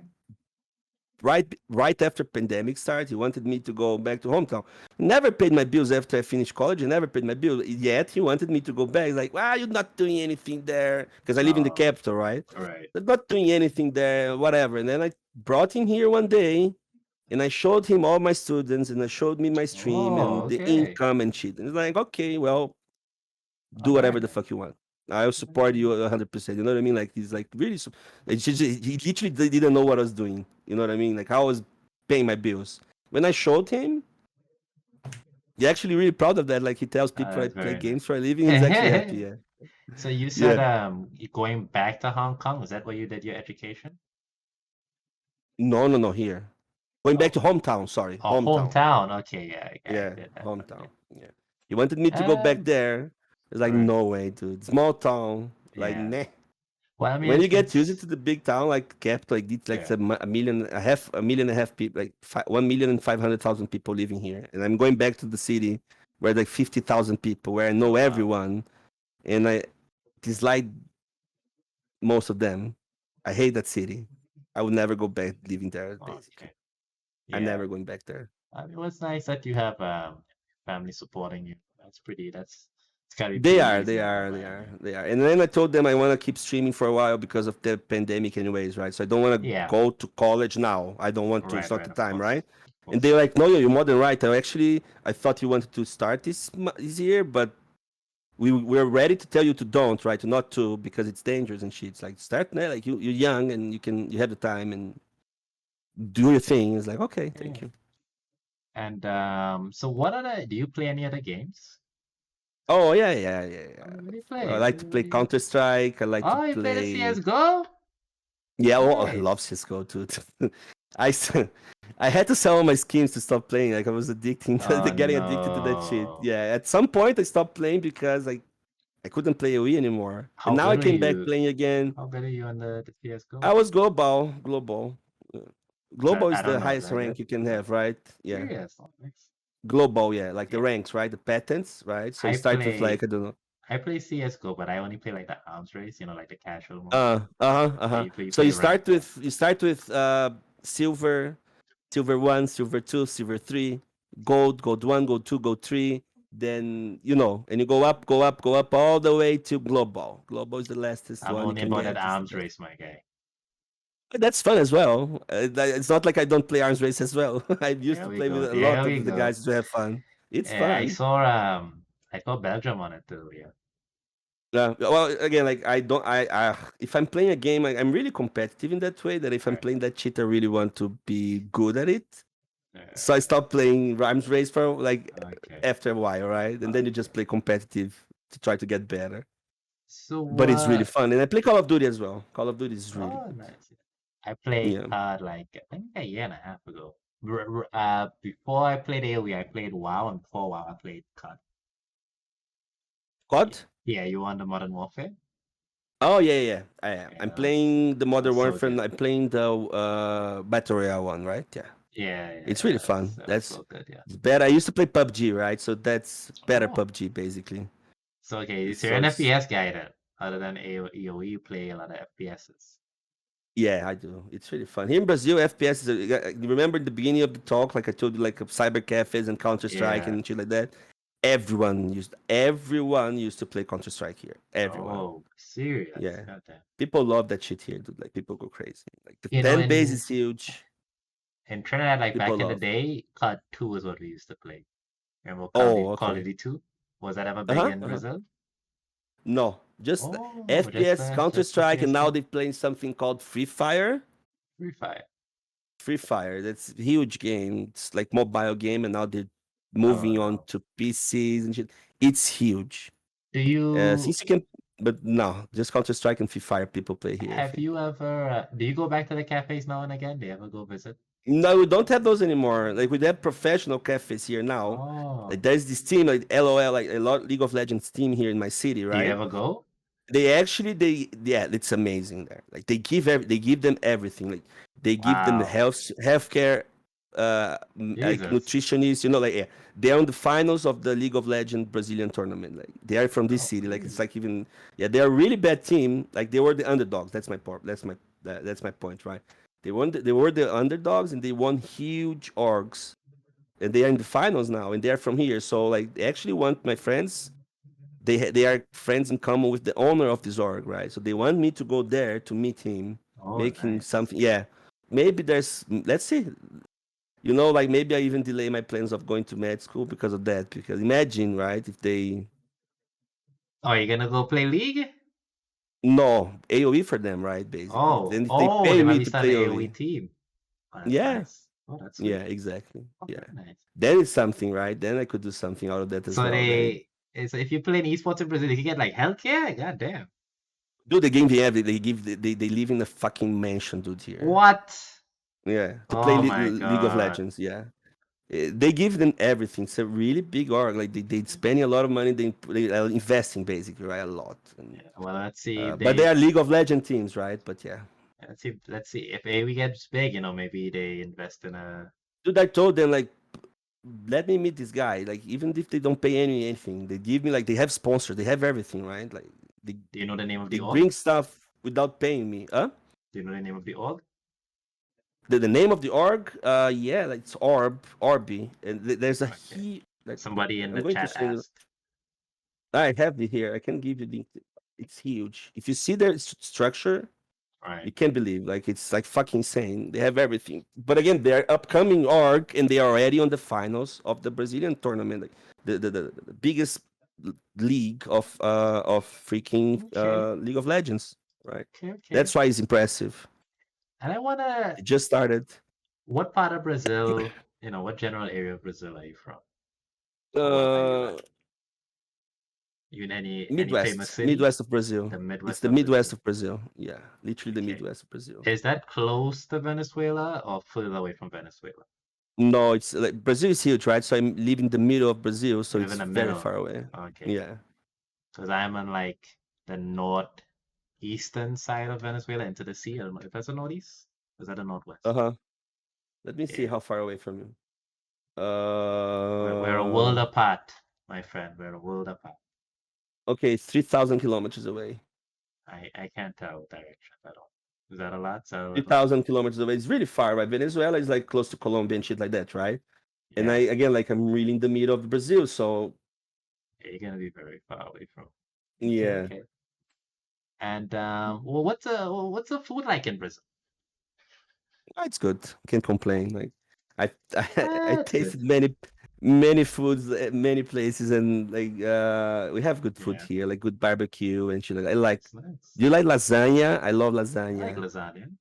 Right.
right after pandemic started, he wanted me to go back to hometown. Never paid my bills after I finished college. He never paid my bill. Yet he wanted me to go back. He's like, well, you're not doing anything there because I live in the
Oh,
capital, right?
right.
They're not doing anything there, whatever. And then I brought him here one day, and I showed him all my students, and I showed me my stream
Oh,
and the
okay.
income and shit. And he's like, okay, well,
Oh,
do
very
whatever the
nice.
fuck you want. I'll support you 100%. You know what I mean? Like he's like really. He literally didn't know what I was doing. You know what I mean? Like I was paying my bills. When I showed him, You're actually really proud of that. Like he tells people I
That's
play
very
games for a living. He's actually happy.
nice.
Yeah.
So you said
Yeah.
you're going back to Hong Kong. Is that where you did your education?
No, no, no. Here. Going back
Oh,
to hometown. Sorry,
oh,
hometown.
hometown. Okay, yeah, I
Yeah,
did that one. Yeah.
hometown. Yeah. He wanted me to go back
Um,
there. It's like
right.
no way, dude. Small town. Like
Yeah.
nah.
Well, I mean,
When you get used to
it's
the big town, like capital, like it's like
yeah.
a million, a million and a half people, like 1,500,000 people living here, and I'm going back to the city where like 50,000 people, where I know
Oh wow.
everyone, and I dislike most of them. I hate that city. I would never go back living there. Basically,
Okay.
I'm
Yeah.
never going back there.
I mean, it's nice that you have family supporting you. That's pretty. It's gotta be
They
pretty
are,
easy
they
on
are,
them,
they
man.
are, they are. And then I told them I want to keep streaming for a while because of the pandemic, anyways, right? So I don't want to
Yeah.
go to college now. I don't want to. It's
Right.
not
Right.
the
Of
time,
course.
right?
Of
And they're
course.
like, no, you're more than right. I thought you wanted to start this year, but we're ready to tell you to don't, right? To not to because it's dangerous and shit. It's like start now, like you're young and you have the time and do your thing. It's like okay,
Yeah.
thank you.
And so what other? Do you play any other games?
Oh yeah, yeah, yeah,
Oh,
yeah.
what do you
I
play?
like to
What
play
do you?
Counter Strike. I like to
Oh, you play the
play.
CS:GO?
Yeah, oh, I love
Nice.
Cisco too. I s- I had to sell all my skins to stop playing. Like I was addicting to
Oh
getting addicted to that shit.
no.
Yeah, at some point I stopped playing because I couldn't play AoE anymore. And
How
now I
good are
came back
you?
playing again.
How good are you on the
I
CS:GO?
was global. Uh, Global
I
is
don't
the
know. Is
highest
that
rank
good?
you can
Is that
have, right? Yeah.
serious? Oh, nice.
Global, yeah, like the
Yeah.
ranks, right? The patents, right? So you
I
start with like
play
I don't know.
I play CS:GO, but I only play like the arms race, like the casual mode.
Uh-huh,
Yeah,
uh-huh.
you
So
play rank, yeah.
you start with silver, silver 1, silver 2, silver 3, gold, gold 1, gold 2, gold 3, then and you go up, go up, go up all the way to global. Global is the lastest
I'm
one you
only
can
about that
get. It's the
arms
best.
race, my guy.
But that's fun as well. It's not like I don't play arms race as well. I used
There
to
we
play with
go.
a
There
lot
we
of the
go.
guys to have fun. It's
Yeah,
fun.
I saw Belgium on it too, yeah.
Well, again, like I don't, if I'm playing a game, I'm really competitive in that way. That if I'm
Right.
playing that shit, I really want to be good at it. So I
Uh,
stopped playing Rhymes Race for like
okay.
after a while, right? And then you
Okay.
just play competitive to try to get better.
So
But it's really fun, and I play Call of Duty as well. Call of Duty is really
oh
good.
nice. I played
Yeah,
COD like I think a year and a half ago. Before I played AoE, I played WoW, and before WoW, I played COD. Yeah,
COD.
yeah, you want the Modern Warfare?
Oh yeah, yeah. I am.
Yeah,
I'm playing the
that
Modern
was so
Warfare. And
good.
I'm playing the Battle Royale one, right? Yeah.
Yeah, yeah,
It's
yeah,
really fun.
that was
That's
so good. Yeah.
it's better. I used to play PUBG, right? So that's better
Oh,
PUBG basically.
so okay, so you're
So
an
it's
FPS guy then, other than AoE, you play a lot of FPSs.
yeah, I do. It's really fun. Here in Brazil, FPS is. You remember the beginning of the talk, like I told you, like cyber cafes and Counter Strike
Yeah.
and shit like that. Everyone used to play Counter Strike here. Everyone.
Oh, serious?
Yeah,
Goddamn.
people love that shit here, dude. Like people go crazy. Like the
You know,
fan base
in
is huge.
in Trinidad, like
People
back in the
love.
day, COD 2 is what we used to play. Remember
Oh,
Call of
okay.
Duty 2? Was that ever
Uh
big
huh.
in
Uh huh.
Brazil?
No, just
Oh,
FPS, Counter
just the
Strike, and now
PS2?
they're playing something called Free Fire.
Free Fire.
Free Fire. That's a huge game. It's like mobile game, and now they're
Oh
moving on
no.
to PCs and shit. It's huge.
Do you
Since you can, but no, just Counter Strike and Free Fire people play here. I
have
think.
you ever do you go back to the cafes now and again? Do you ever go visit?
No, we don't have those anymore. Like we have professional cafes here now. Like
Oh,
there's this team, like LOL, like a lot League of Legends team here in my city,
do you
right?
ever go?
They actually they yeah, it's amazing there. Like they give them everything. Like they give them the
Wow.
healthcare, like
Jesus.
nutritionists. Like yeah, they're on the finals of the League of Legends Brazilian tournament. Like they are from this
Oh,
city. Like it's
really?
like even yeah, they're a really bad team. Like they were the underdogs. That's my part. That's my point, right? They were the underdogs and they won huge orgs and they are in the finals now and they're from here. So like they actually want my friends they are friends in common with the owner of this org, right? So they want me to go there to meet him,
Oh,
making
nice.
something. Yeah, maybe there's. Let's see. Like maybe I even delay my plans of going to med school because of that. Because imagine, right? If they
Oh, you gonna go play League?
no AOE for them, right? Basically,
Oh,
then if they
oh, they
pay
might
me
be
to play
starting an AoE
AOE,
team. Oh, that's
yeah,
nice. Oh, that's
Yeah,
sweet.
exactly.
Oh,
Yeah.
very nice.
Then it's something, right? Then I could do something out of that as
So
well. Like,
if you play in esports in Brazil, you can get like healthcare. God damn.
dude, the game they have, they live in a fucking mansion, dude. Here,
What?
yeah, to play
Oh my
League of
God.
Legends. Yeah, they give them everything. It's a really big org. Like they spending a lot of money. They are investing basically, right? A lot. And,
Yeah, well, let's see if
but they
they
are League of Legend teams, right? But yeah,
let's see if AV gets big. Maybe they invest in a.
dude, I told them like, let me meet this guy. Like even if they don't pay anything, they give me like they have sponsors, they have everything, right? Like they
Do you know the name of
they
the org?
bring stuff without paying me. Huh?
Do you know the name of the org?
The name of the org, yeah, like it's Orbi, and there's a
Okay.
he. Like
Somebody in
I'm
the
going to
chat
send you.
asked.
I have it here. I can give you the. It's huge. If you see their structure,
All right.
you can't believe. Like it's like fucking insane. They have everything. But again, they're upcoming org, and they are already on the finals of the Brazilian tournament, like the biggest league of freaking
Okay.
League of Legends, right?
Okay. Okay.
That's why it's impressive.
And I wanna.
It just started.
What part of Brazil? What general area of Brazil are you from, or where you
Uh,
at? You in any famous
Midwest,
city?
Midwest of Brazil.
The
It's
Midwest
the
of
Midwest
Brazil.
of Brazil. Yeah, literally the
Okay.
Midwest of Brazil.
Is that close to Venezuela or further away from Venezuela?
No, it's like Brazil is huge, right? So I live in the middle of Brazil, so
You live in
it's
the
very
middle.
far away.
Okay.
Yeah.
Because I'm on like the northeastern side of Venezuela into the sea. I don't know if that's the northeast. Is that the
Uh
northwest?
huh. Let me see
Yeah.
how far away from you.
We're a world apart, my friend. We're a world apart.
Okay, it's 3,000 kilometers away.
I can't tell direction at all. Is that a lot? Is that a
Three
little?
thousand kilometers away. It's really far, right? Venezuela is like close to Colombia and shit like that, right? And I
Yeah.
again, like I'm really in the middle of Brazil, so
Yeah, you're gonna be very far away from. Okay,
yeah.
okay. And well, what's the food like in Brazil?
It's good. Can't complain. Like I I
That's good.
tasted many foods at many places, and like we have good food
Yeah,
here, like good barbecue and shit. Like I like.
it's nice.
Do you like lasagna? I love
I like
lasagna.
lasagna.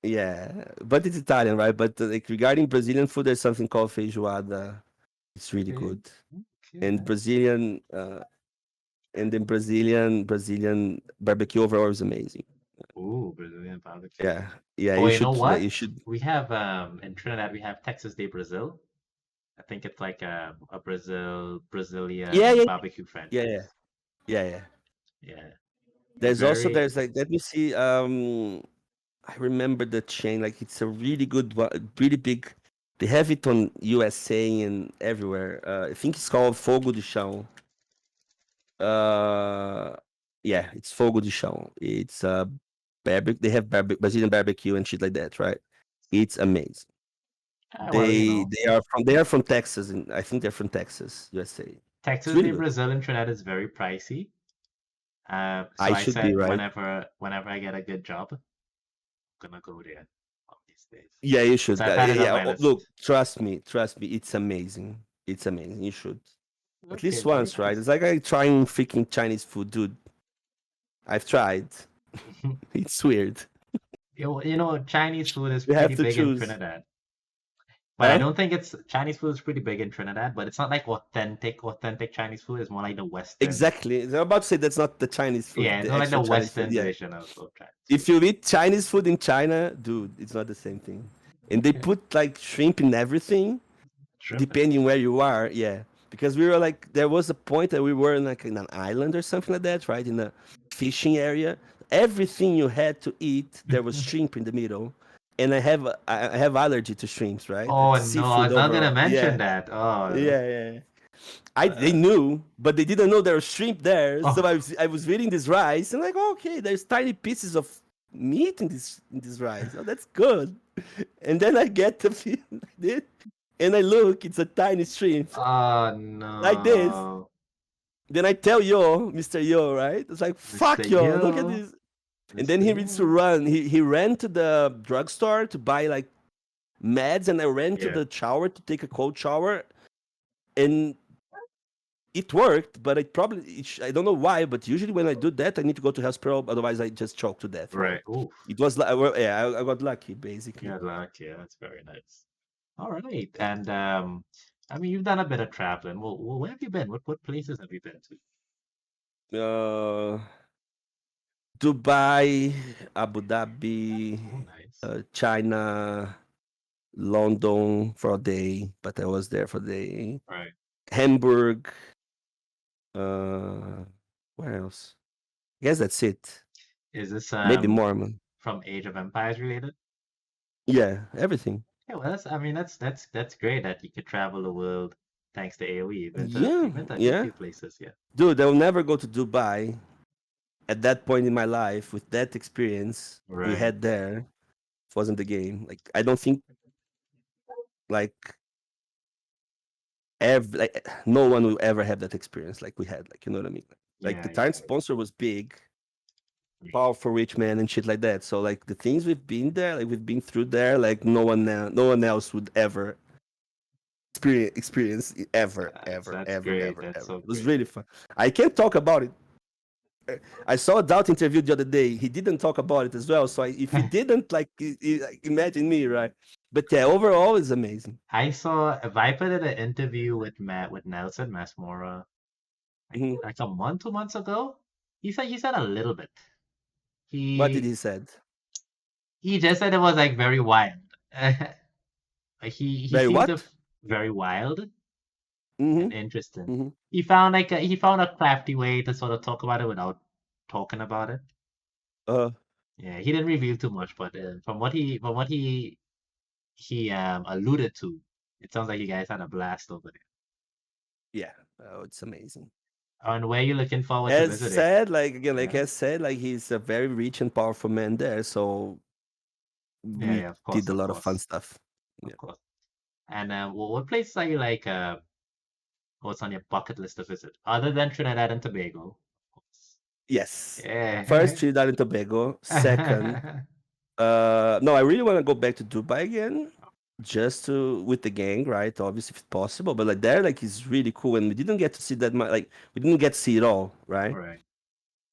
Yeah, but it's Italian, right? But like regarding Brazilian food, there's something called feijoada. It's really
Okay.
good.
Okay,
And
nice.
Brazilian barbecue overall is amazing.
Ooh, Brazilian barbecue.
Yeah, yeah.
Oh,
You
you know
should like you
what?
should.
We have in Trinidad we have Texas de Brazil. I think it's like a
Yeah,
Brazilian
yeah,
barbecue
yeah, yeah,
franchise.
yeah, yeah.
Yeah, they're
There's also
very.
there's like let me see. I remember the chain. Like it's a really good, really big. They have it on USA and everywhere. I think it's called Fogo de Chão. Uh, yeah, it's Fogo de Chão. It's barbecue. They have Brazilian barbecue and shit like that, right? It's amazing.
Well,
They are from Texas, and I think they're from Texas, USA. It's
Texas
really
de
good.
Brazil in Trinidad is very pricey. So
I
I
should be
said
right.
whenever I get a good job, I'm gonna go there one of these days.
Yeah, you
So
should.
I've had it on
Yeah,
my
look,
list.
trust me. It's amazing. It's amazing. You should at
Okay,
least
very
once, right?
nice.
It's like I trying freaking Chinese food, dude. I've tried. It's weird.
Chinese food is
You have
pretty
to
big in
choose,
Trinidad. But I
huh?
don't think it's Chinese food is pretty big in Trinidad, but it's not like authentic Chinese food. It's more like the Western.
Exactly. I'm about to say that's not the Chinese food,
Yeah, it's
the
more like the
actual Chinese food.
Western
Yeah.
version of Chinese food.
If you eat Chinese food in China, dude, it's not the same thing. And they
Okay.
put like shrimp in everything,
Shrimp in
depending
everything.
where you are. Yeah. Because we were like, there was a point that we were in like in an island or something like that, right? In a fishing area. Everything you had to eat, there was shrimp in the middle. And I have allergy to shrimps, right?
Oh
It's
no, I
seafood
was not gonna
overall.
mention
Yeah.
that. Oh,
Yeah, yeah. I they
uh,
knew, but they didn't know there was shrimp there. So
oh,
I was eating this rice and like, okay, there's tiny pieces of meat in this rice. Oh, that's good. And then I get the feel like this, and I look, it's a tiny shrimp
oh
like this.
no,
Then I tell Yo, Mr. Yo, right? It's like,
Mr.
fuck Yo, look at
Yo,
this. And then
Mr.
he needs to
Yo.
run. He ran to the drugstore to buy like meds, and I ran to
Yeah,
the shower to take a cold shower. And it worked, but I don't know why, but usually when I do that, I need to go to hospital. Otherwise, I just choke to death, right?
right. Oof,
It was like, well, yeah, I got lucky,
you
basically.
had luck. Yeah, that's very nice. All right. And I mean, you've done a bit of traveling. Well, where have you been? What places have you been to?
Uh, Dubai, Abu Dhabi,
Oh, nice.
China, London for a day, but I was there for a day.
Right.
Hamburg, uh, where else? I guess that's it.
Is this
Maybe more, man.
from Age of Empires related?
Yeah, everything.
Yeah, well, I mean, that's great that you could travel the world thanks to AOE.
Yeah,
You've been to a good
yeah.
few places, yeah.
Dude, I'll never go to Dubai at that point in my life with that experience we
Right.
had there. It wasn't the game. Like, I don't think like no one will ever have that experience like we had. Like, you know what I mean? Like the
Yeah,
Tyrant
yeah.
sponsor was big,
Right.
powerful rich man and shit like that. So like the things we've been there, like we've been through there, like no one else would ever experience it
That's great. That's
ever.
so
It was
great.
really fun. I can't talk about it. I saw a Doubt interview the other day. He didn't talk about it as well. So if he didn't, like, like, imagine me, right? But yeah, overall, it's amazing.
I saw Viper did an interview with Nelson Masmora
Mhm.
like a month, 2 months ago. He said a little bit.
What did
He
he said?
he just said it was like very wild. He
Very
seemed to
what?
very wild
Mm-hmm.
and interesting.
Mm-hmm.
He found a crafty way to sort of talk about it without talking about it.
Uh,
Yeah, he didn't reveal too much, but from what he alluded to, it sounds like you guys had a blast over there.
yeah. Oh, it's amazing.
And where you looking forward to
As
visiting?
said, like again, like
Yeah,
I said, like he's a very rich and powerful man there. So
yeah,
we
yeah. Of
did
course,
a
of
lot of fun
course,
stuff.
of
Yeah.
course. And what places are you like? What's on your bucket list to visit other than Trinidad and Tobago? Of course.
Yes. First,
Yeah.
Trinidad and Tobago. Second, no, I really want to go back to Dubai again, just to with the gang, right? Obviously, if possible. But like there, like it's really cool, and we didn't get to see that much. Like we didn't get to see it all, right?
Right.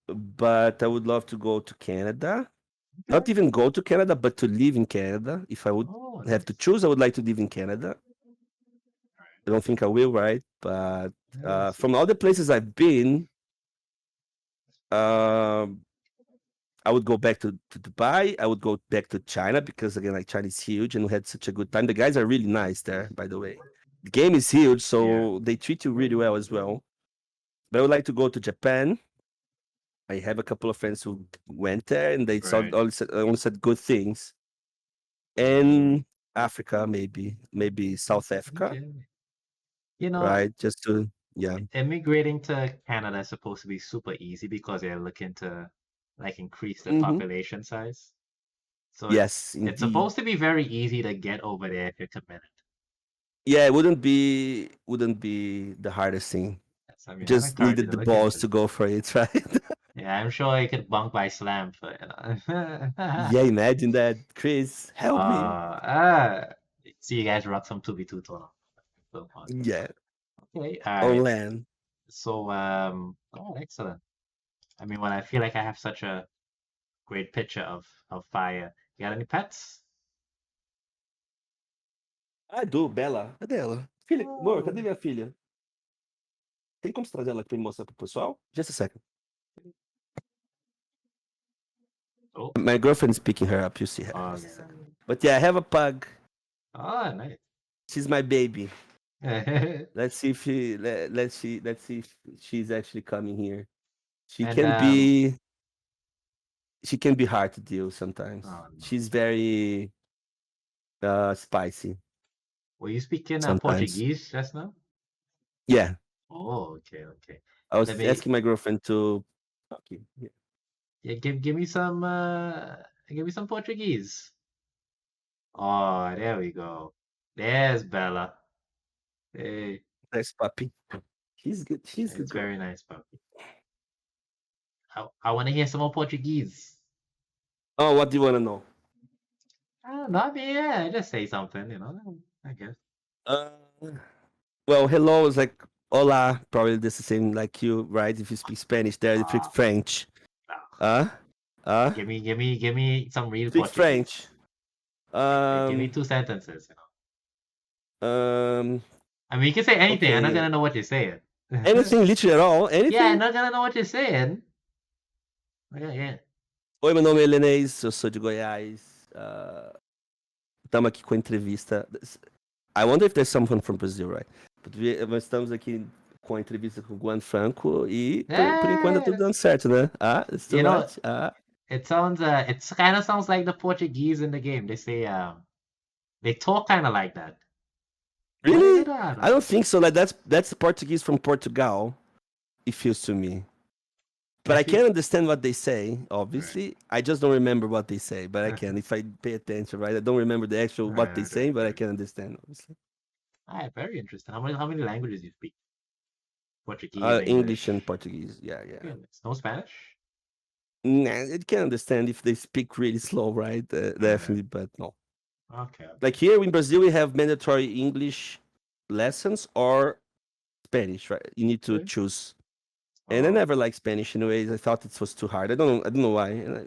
But I would love to go to Canada.
Okay.
Not even go to Canada, but to live in Canada. If I would
Oh,
have to
nice.
choose, I would like to live in Canada.
Right.
I don't think I will, right? But
Yeah, I see.
from all the places I've been, um, I would go back to Dubai. I would go back to China because again, like China is huge, and we had such a good time. The guys are really nice there, by the way. The game is huge,
Yeah.
so they treat you really well as well. But I would like to go to Japan. I have a couple of friends who went there, and they saw
Right.
only said good things. And Africa, maybe South Africa,
Okay. You know,
right? Just to yeah.
immigrating to Canada is supposed to be super easy because they're looking to like increase the
Hmm.
population size. So
Yes,
it's
indeed.
supposed to be very easy to get over there if you're committed.
Yeah, it wouldn't be the hardest thing.
Yes, I mean, I'd
Just
encourage you
needed
to
the
look
balls
into
to
it.
go for it, right?
Yeah, I'm sure you could bunk by slam for it.
Yeah, imagine that. Chris, help me.
Ah, see you guys rock some 2v2 tournament. So fun.
Yeah,
Okay, all
on
right.
land.
So, oh, excellent. I mean, when I feel like I have such a great picture of fire. You got any pets?
Ah, do, Bela. Cadê ela? Filha, amor, cadê
Oh,
minha filha? Tem como você trazer ela aqui pra me mostrar pro pessoal? Just a second.
oh,
My girlfriend is picking her up. You see her. Just a
okay.
second. But yeah, I have a pug.
Oh, nice.
She's my baby. Let's see if let's see if she's actually coming here. She
And
can be she can be hard to deal sometimes.
oh no.
She's very spicy
Were you speaking
sometimes.
Portuguese just now?
Yeah,
Oh, okay, okay.
I
Let
was
me
asking my girlfriend to okay. Yeah.
yeah, give me some Portuguese. Oh, there we go. There's Bella. Hey,
Nice puppy. She's good. She's a good
it's
girl.
very nice puppy. I want to hear some more Portuguese.
Oh, what do you want to know?
Not me, yeah, just say something, I guess.
Uh, well, hello is like hola. Probably this the same like you, right? If you speak Spanish, there you speak
Ah,
French.
no.
Uh, uh,
Give me some real
speak
Portuguese.
French.
Give me
Um,
2 sentences.
Um,
I mean, you can say anything. I'm not
okay.
gonna know what you're saying.
Anything, literally at all?
Yeah, I'm
Anything?
not gonna know what you're saying. Yeah, yeah.
Oi, meu nome é Elenês, eu sou de Goiás. Estamos aqui com a entrevista. I wonder if there's someone from Brazil, right? Nós estamos aqui com a entrevista com o Juan Franco e por enquanto tá
Hey,
tudo dando certo, né? Ah, it's too
you know,
much. Ah,
it kind of sounds like the Portuguese in the game. They say, they talk kind of like that. What is
really?
it? I
I
don't
don't
know.
think so. Like that's Portuguese from Portugal. It feels to me. But I
If you,
can understand what they say,
right,
obviously. I just don't remember what they say, but I can. If I pay attention, right? I don't remember the actual what they
right,
say,
right,
but I
right.
can understand, obviously.
Very interesting. How many languages you speak? Portuguese,
English and
English.
Portuguese. Yeah, yeah.
Very nice. No Spanish?
Nah, it can understand if they speak really slow, right?
Right.
Definitely, but no.
Okay,
Like
okay.
here in Brazil, we have mandatory English lessons or Spanish, right? You need to
Really?
choose. And I
Oh,
never liked Spanish anyways. I thought it was too hard. I don't know why.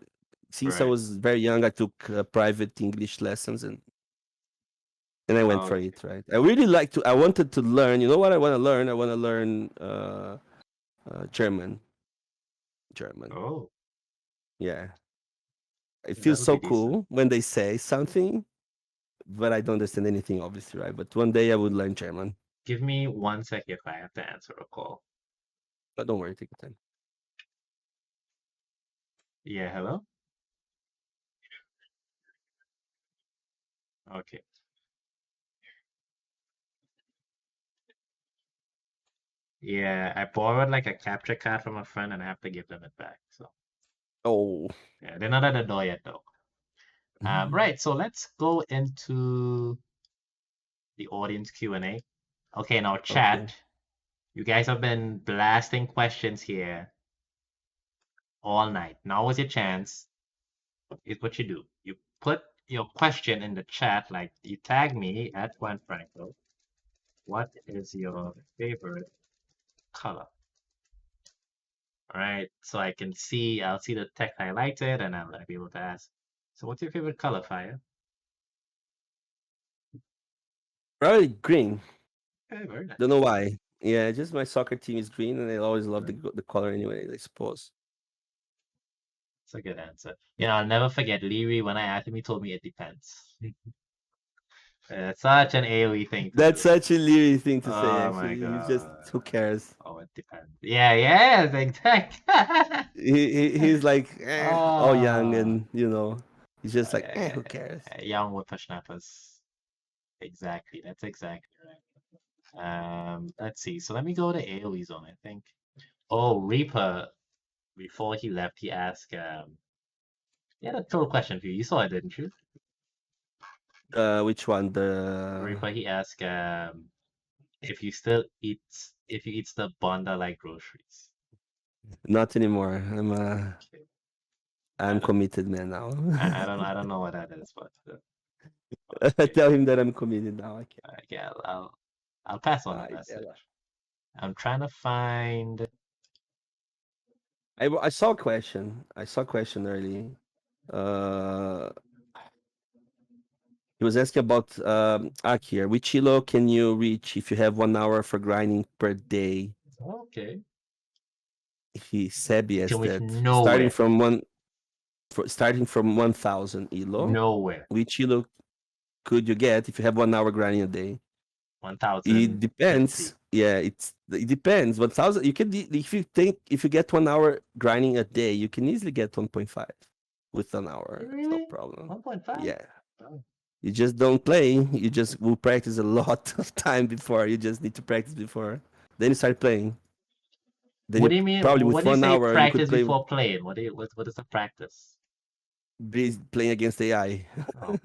Since I
right.
was very young, I took private English lessons and I went for
Okay.
it, right? I really like to. I wanted to learn. You know what I want to learn? I want to learn German. German.
Oh,
Yeah, it feels
that would be
so
decent.
cool when they say something, but I don't understand anything, obviously, right? But one day I would learn German.
Give me 1 second if I have to answer a call.
But don't worry, take your time.
Yeah, hello? Okay. Yeah, I borrowed like a capture card from a friend and I have to give them it back. So,
Oh,
yeah, they're not at the door yet though. Right, so let's go into the audience Q&A. Okay, now
okay.
chat. You guys have been blasting questions here all night. Now is your chance. Is what you do. You put your question in the chat, like you tag me at Juan Franco. What is your favorite color? All right, so I'll see the text highlighted and I'll be able to ask. So what's your favorite color, Fire?
Probably green.
Okay, very
Don't
nice.
know why. Yeah, just my soccer team is green, and I always love
Right.
the color anyway. I suppose.
It's a good answer. You know, I'll never forget Leary when I asked him, he told me it depends. Such an AoE thing to
That's
do.
such a Leary thing to say.
Oh my
Actually, he's just
god.
who cares.
Oh, it depends. Yeah, yes, exactly.
He's like all young,
Ah,
and he's just like
yeah, yeah,
who cares.
young whippersnappers. Exactly. That's exactly right. Let's see. So let me go to AoE zone, I think. Oh, Reaper, before he left, he asked, he had a troll question for you. You saw it, didn't you?
Which one? The
Reaper, he asked, if you eat the bunda like groceries.
Not anymore.
Okay. I
I'm
don't,
committed man now.
I don't know what that is, but okay.
Tell him that I'm committed now. I can't.
Yeah, I'll pass on the
I tell her.
message. I'm trying to find.
I saw a question. I saw a question early. Uh, he was asking about Akir. Which elo can you reach if you have 1 hour for grinding per day?
Okay.
He Sebi
You can
asked
reach
that. Starting
nowhere.
from 1,000 elo,
Nowhere.
which elo could you get if you have 1 hour grinding a day? It
1050.
depends. Yeah, it depends. 1,000. You can if you get 1 hour grinding a day, you can easily get 1.5 with an hour. It's no
Really?
problem.
1.5?
Yeah.
Oh.
You just don't play. You just will practice a lot of time before. You just need to practice before. Then you start playing. Then
What
you
do you mean?
probably
What
with
do you
one
say
hour you could
practice
play
before playing? What is the practice?
playing against AI.
Oh.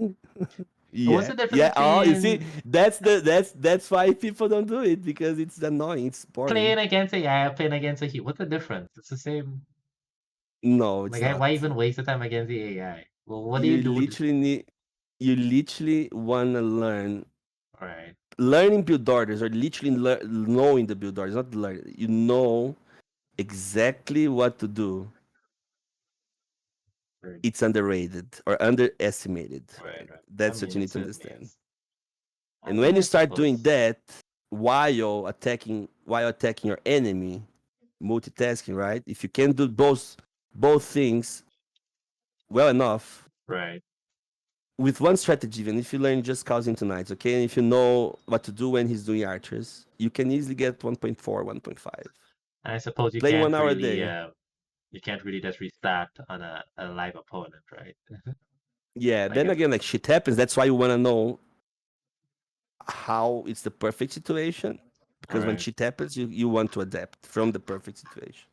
What's
Yeah,
the difference
yeah. Oh, you see,
between
that's why people don't do it because it's annoying. It's boring.
playing against AI and playing against a human? What's the difference? It's the same.
No,
Like,
it's not.
why even waste the time against the AI? Well, what do you
You
do?
literally need. You literally want to
All right.
learning build orders, or literally knowing the build orders, not learn. You know exactly what to do.
Right.
It's underrated or underestimated,
Right.
right?
Right. I
That's what
mean,
you
it
need to
certainly
understand.
is.
And when you
I
start doing
suppose.
that while attacking your enemy, multitasking, right? If you can do both things well enough
Right.
with one strategy, even if you learn just causing tonight, okay, and if you know what to do when he's doing archers, you can easily get 1.4, 1.5.
And I suppose
Playing 1 hour a day.
you can't really just restart on a live opponent, right?
Yeah,
Like
then
if
again, like shit happens. That's why you want to know how it's the perfect situation. Because when
right.
shit happens, you want to adapt from the perfect situation,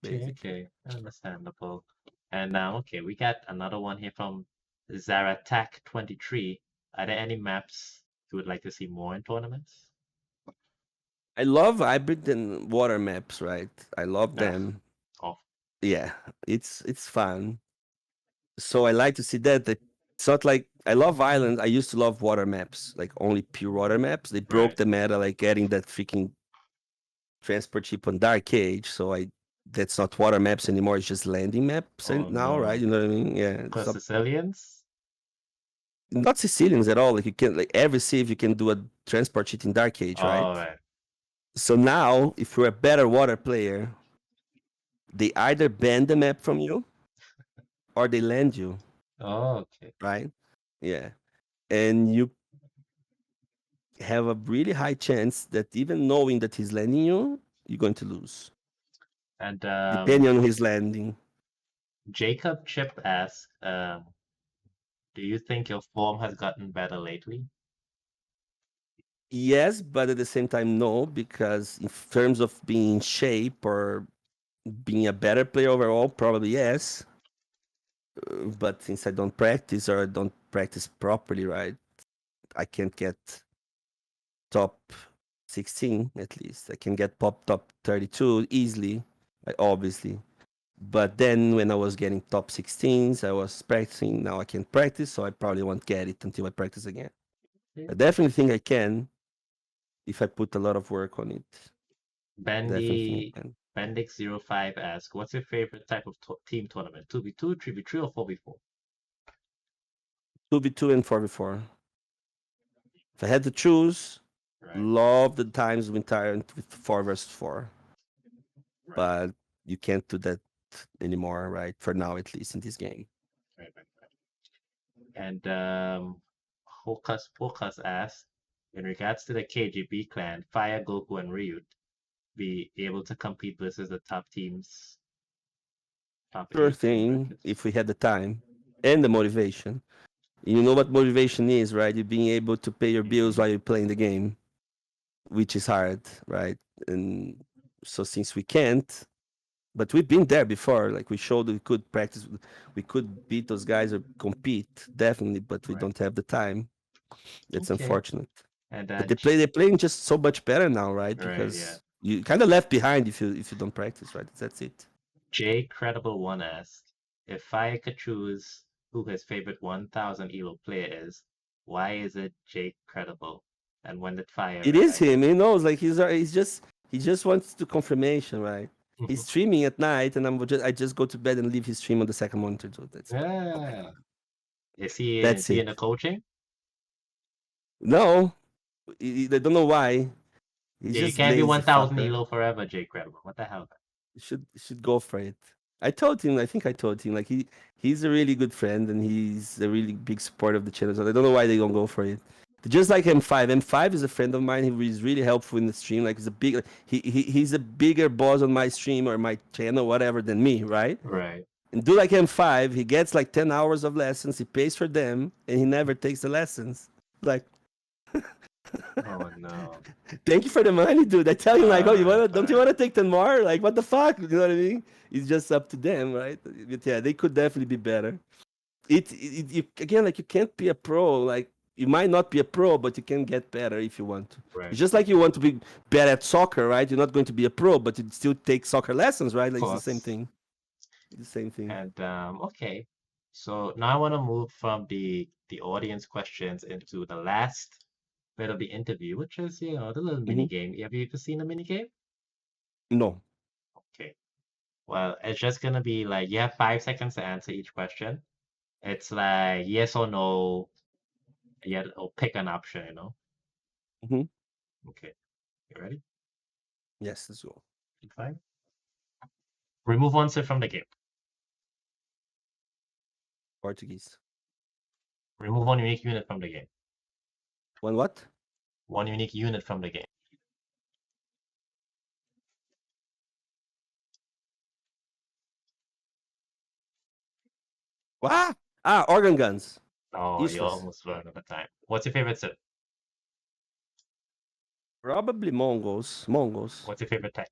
Okay,
basically.
okay. Understandable. And okay, we got another one here from Zaratak 23. Are there any maps you would like to see more in tournaments?
I love hybrid and water maps, right? I love
Ah,
them.
oh,
Yeah, it's fun. So I like to see that. It's not like I love island. I used to love water maps, like only pure water maps. They broke
right.
the meta, like adding that freaking transport ship on Dark Age. So I that's not water maps anymore. It's just landing maps
Oh
now, right?
no.
You know what I mean? Yeah, it's
For Sicilians?
not Sicilians at all. Like you can like every save you can do a transport ship in Dark Age,
Oh,
right?
right.
So now, if you're a better water player, they either ban the map from you or they land you,
Oh, okay.
right? Yeah, and you have a really high chance that even knowing that he's landing you, you're going to lose,
And
depending on his landing.
Jacob Chip asks, do you think your form has gotten better lately?
Yes, but at the same time, no, because in terms of being in shape or being a better player overall, probably yes. But since I don't practice or I don't practice properly, right, I can't get top 16 at least. I can get pop top 32 easily, like, obviously. But then when I was getting top 16s, I was practicing. Now I can't practice, so I probably won't get it until I practice again. I
Okay.
definitely think I can if I put a lot of work on it. Definitely think
Bendy
I can.
Bendix05 asks, what's your favorite type of team tournament? 2v2, 3v3, or 4v4?
2v2 and 4v4. If I had to choose,
Right,
love the times with Tyrant with 4 versus 4.
right,
But you can't do that anymore, right? For now, at least in this game.
right. And Hokus asks, in regards to the KGB clan, Fire, Goku, and Ryut be able to compete versus the top teams, top
Sure
8 in
thing, if
brackets?
we had the time and the motivation. You know what motivation is, right? You're being able to pay your bills
Mm-hmm.
while you're playing the game, which is hard, right? And so since we can't, but we've been there before, like we showed we could practice, we could beat those guys or compete, definitely, but we
Right.
don't have the time. That's
Okay.
unfortunate.
And
But they're playing just so much better now, right?
right, yeah.
Because you kind of left behind if you don't practice, right? That's it.
J Credible One asks, if Fire could choose who his favorite 1000 ELO player is, why is it Jake Credible? And when did Fire
It is
realize
him.
it?
He knows, like he just wants to confirmation, right? He's
Mhm.
streaming at night, and I just go to bed and leave his stream on the second monitor. So that's it.
Yeah. Is
That's
he
it.
in the coaching?
No, I don't know why. He's
Yeah, you
just
can't be
lazy
1000
fucker.
ELO forever, Jake Credible. What the hell?
You should go for it. I told him. I think I told him like he's a really good friend and he's a really big supporter of the channel. So I don't know why they don't go for it. Just like M5. M5 is a friend of mine. He is really helpful in the stream. Like he's a bigger boss on my stream or my channel, whatever, than me, right?
Right.
And do like M5, he gets like 10 hours of lessons. He pays for them and he never takes the lessons. Like,
Oh no.
thank you for the money, dude. I tell you, like, oh,
Alright,
don't you
alright.
wanna take 10 more? Like, what the fuck? You know what I mean? It's just up to them, right? But yeah, they could definitely be better. Again, like, you can't be a pro. Like, you might not be a pro, but you can get better if you want to.
Right.
It's just like you want to be better at soccer, right? You're not going to be a pro, but you still take soccer lessons, right?
Of
Like, it's the same
course.
thing. It's the same thing.
And okay. So now I want to move from the audience questions into the last bit of the interview, which is, the little mini
Hmm.
game. Have you ever seen a mini game?
No.
Okay. Well, it's just gonna be like you have 5 seconds to answer each question. It's like yes or no, Yet, or pick an option, you know?
Hmm.
Okay, you ready?
Yes, let's go.
Fine. Remove one cell from the game.
Portuguese.
Remove one unique unit from the game.
One what?
One unique unit from the game.
Ah, organ guns.
Oh, you
Useless.
almost ran out of time. What's your favorite civ?
Probably Mongols. Mongols.
What's your favorite tech?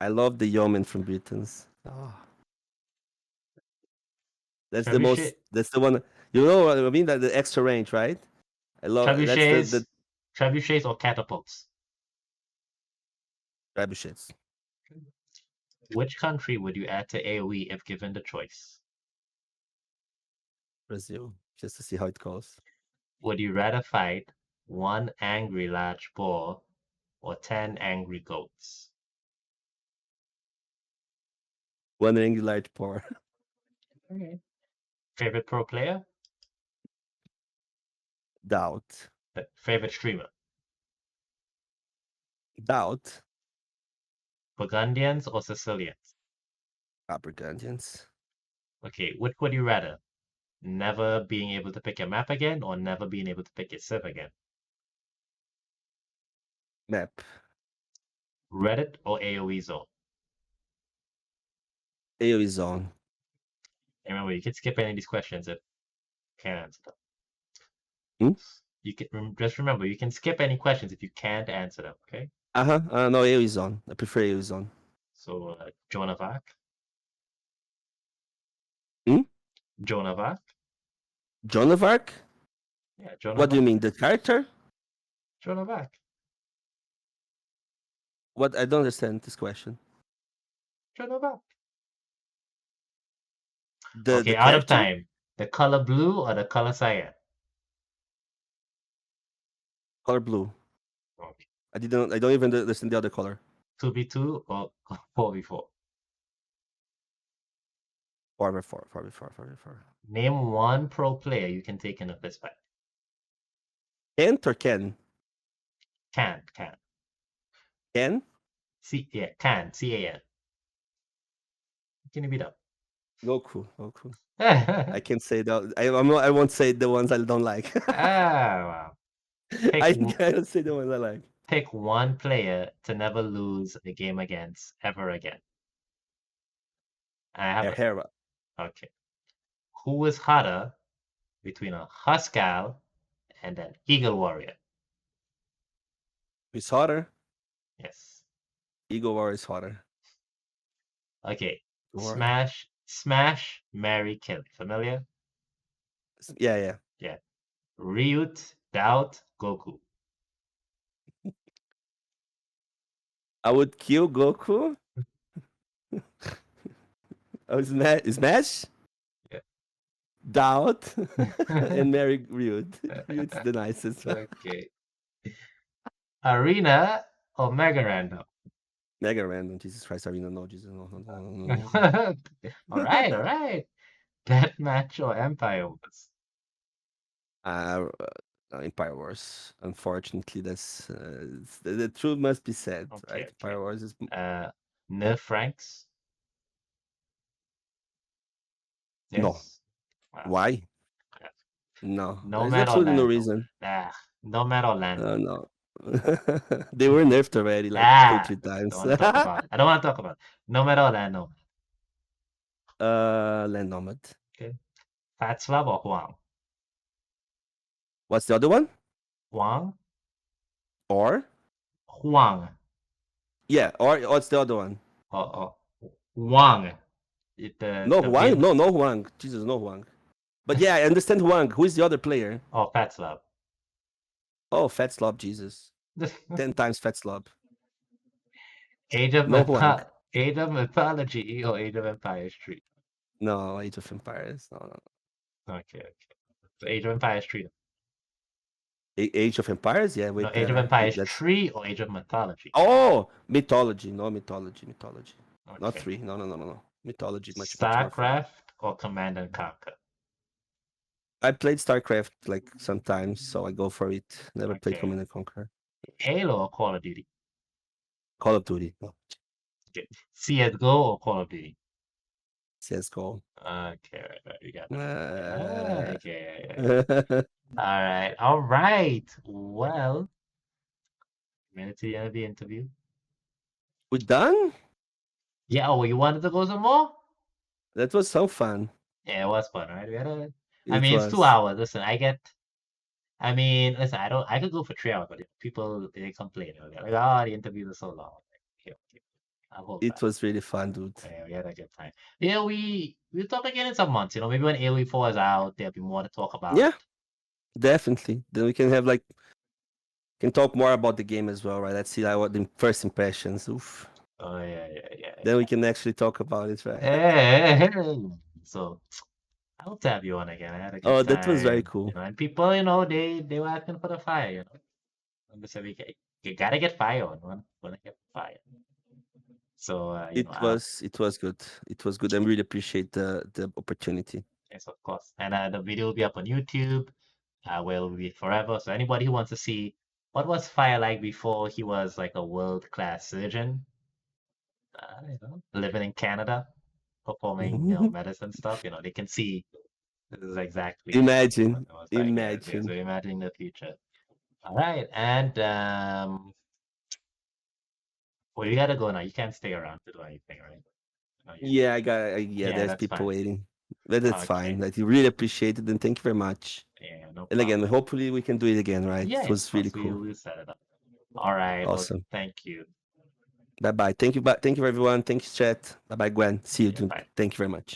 I love the yeoman from Britons. Oh, that's the most.
Trebuchet,
That's the one. You know what I mean? That the extra range, right? I love. That's the
trebuchets, trebuchets or catapults?
trebuchets.
Which country would you add to AoE if given the choice?
Brazil, just to see how it goes.
Would you rather fight one angry large boar or 10 angry goats?
One ring light power.
Okay. Favorite pro player?
Doubt.
Favorite streamer?
Doubt.
Burgundians or Sicilians?
Burgundians.
Okay, which would you rather? Never being able to pick your map again or never being able to pick your civ again?
Map.
Reddit or AoE zone?
AoE zone.
And remember, you can skip any of these questions if you can't answer them.
Hmm?
You can just remember you can skip any questions if you can't answer them. Okay.
Uh-huh. No, AoE zone. I prefer AoE zone.
So Joan of Arc.
Hmm?
Joan of Arc.
Joan of Arc?
Yeah, Joan
What
of
do you
Arc.
mean? The character?
Joan of Arc.
What? I don't understand this question.
Joan of Arc.
The
Okay, out of
character?
time. The color blue or the color cyan?
Color blue.
Okay.
I don't even understand the other color.
2v2 or 4v4?
4v4, 4v4, 4v4.
Name one pro player you can take in a fist fight.
Kent or Ken?
Can.
Ken?
Yeah, can. CAN. Can you beat up?
Goku. Goku. I
Ah,
can't say that. I won't say the ones I don't like.
wow. Pick
I don't say the ones I like.
pick one player to never lose a game against ever again. I have a
Hera.
okay. Who is hotter between a Huskarl and an Eagle Warrior?
Who's hotter?
Yes.
Eagle War is hotter.
Okay.
Warrior.
Smash, Marry, Kill. Familiar?
Yeah, yeah.
Yeah. Ryut, Doubt, Goku.
I would kill Goku. Oh, Smash?
Yeah.
Doubt. And marry Ryut. Ryut's the nicest one.
Okay. Arena or Mega Random?
Mega random. Jesus Christ, Arena. No, Jesus. No, no, no, no, no.
All right, all right. Deathmatch or Empire Wars?
Empire Wars. Unfortunately, the truth must be said,
Okay,
right?
okay.
Empire Wars is
Nerf Franks?
no.
Yes. Wow.
Why?
Yeah.
No, there's
Nomad or
absolutely no
Lando?
reason.
Ah, Nomad or Lando?
No. They were nerfed already, like two,
Ah,
three
don't
times.
want to talk about it. I don't want to talk about it. Nomad or Lando?
Land Nomad.
Okay. Fatslav or Huang?
What's the other one?
Huang?
Or
Huang.
yeah, or what's the other one?
Or Wang.
No
The
Huang?
main.
No Huang. Jesus, no Huang. But yeah, I understand Huang. Who is the other player?
Oh, Fatslav.
Oh, Fat Slob, Jesus. 10 times Fat Slob. No Huang.
Age of Mythology or Age of Empires 3?
No, Age of Empires. No.
Okay, okay. So Age of Empires 3.
Age of Empires? Yeah, way
No, Age of
better.
Empires
That's
3 or Age of Mythology?
oh, mythology. No, mythology. Not
Okay.
3. No. Mythology, much more fun.
StarCraft or Command and Conquer?
I played StarCraft like sometimes, so I go for it. Never played
Okay.
Command and Conquer.
Halo or Call of Duty?
Call of Duty. No.
Okay. CSGO or Call of Duty?
CS:GO.
Okay, right. You got that one. Okay. Ah,
Uh,
okay. Yeah, yeah, yeah. All right. All right. Well, minute to the end of the interview.
we done?
Yeah. Oh, you wanted to go some more?
That was so fun.
Yeah, it was fun, right? I
It
mean, it's two
was.
hours. Listen, I mean, listen, I could go for 3 hours, but if people, they complain. They're like, oh, the interviews are so long. I'm like, okay, okay. I'll hold
It
back.
was really fun, dude.
Yeah, we had a good time. Yeah, we'll talk again in some months. Maybe when AoE 4 is out, there'll be more to talk about.
Yeah, definitely. Then we can have like can talk more about the game as well, right? Let's see like what the first impressions. Oof.
Oh yeah, yeah, yeah,
Then we
yeah.
can actually talk about it, right?
So I hope to have you on again. I had a good
Oh, that was very
time,
cool.
and people, they were asking for the fire, And they said you gotta get fire on one, wanna get fire. So
It was good. It was good. I really appreciate the opportunity.
yes, of course. And the video will be up on YouTube. Where it will be forever. So anybody who wants to see what was fire like before he was like a world-class surgeon, living in Canada, performing medicine stuff, they can see this is exactly what
Imagine,
it was like. Yeah, so
imagine.
imagining the future. All right, and well, you gotta go now. You can't stay around to do anything, right? No,
Yeah, yeah,
yeah,
there's
that's
people
fine.
waiting. But that's
Okay,
fine. I really appreciate it and thank you very much.
yeah, no
And again,
problem.
hopefully we can do it again, right?
Yeah,
It
of
was really
course
cool.
we'll set it up. All right, well,
Awesome.
thank you.
Bye bye. Thank you, thank you everyone. Thanks, chat. Bye bye, Gwen. See you,
Yeah,
dude.
bye.
Thank you very much.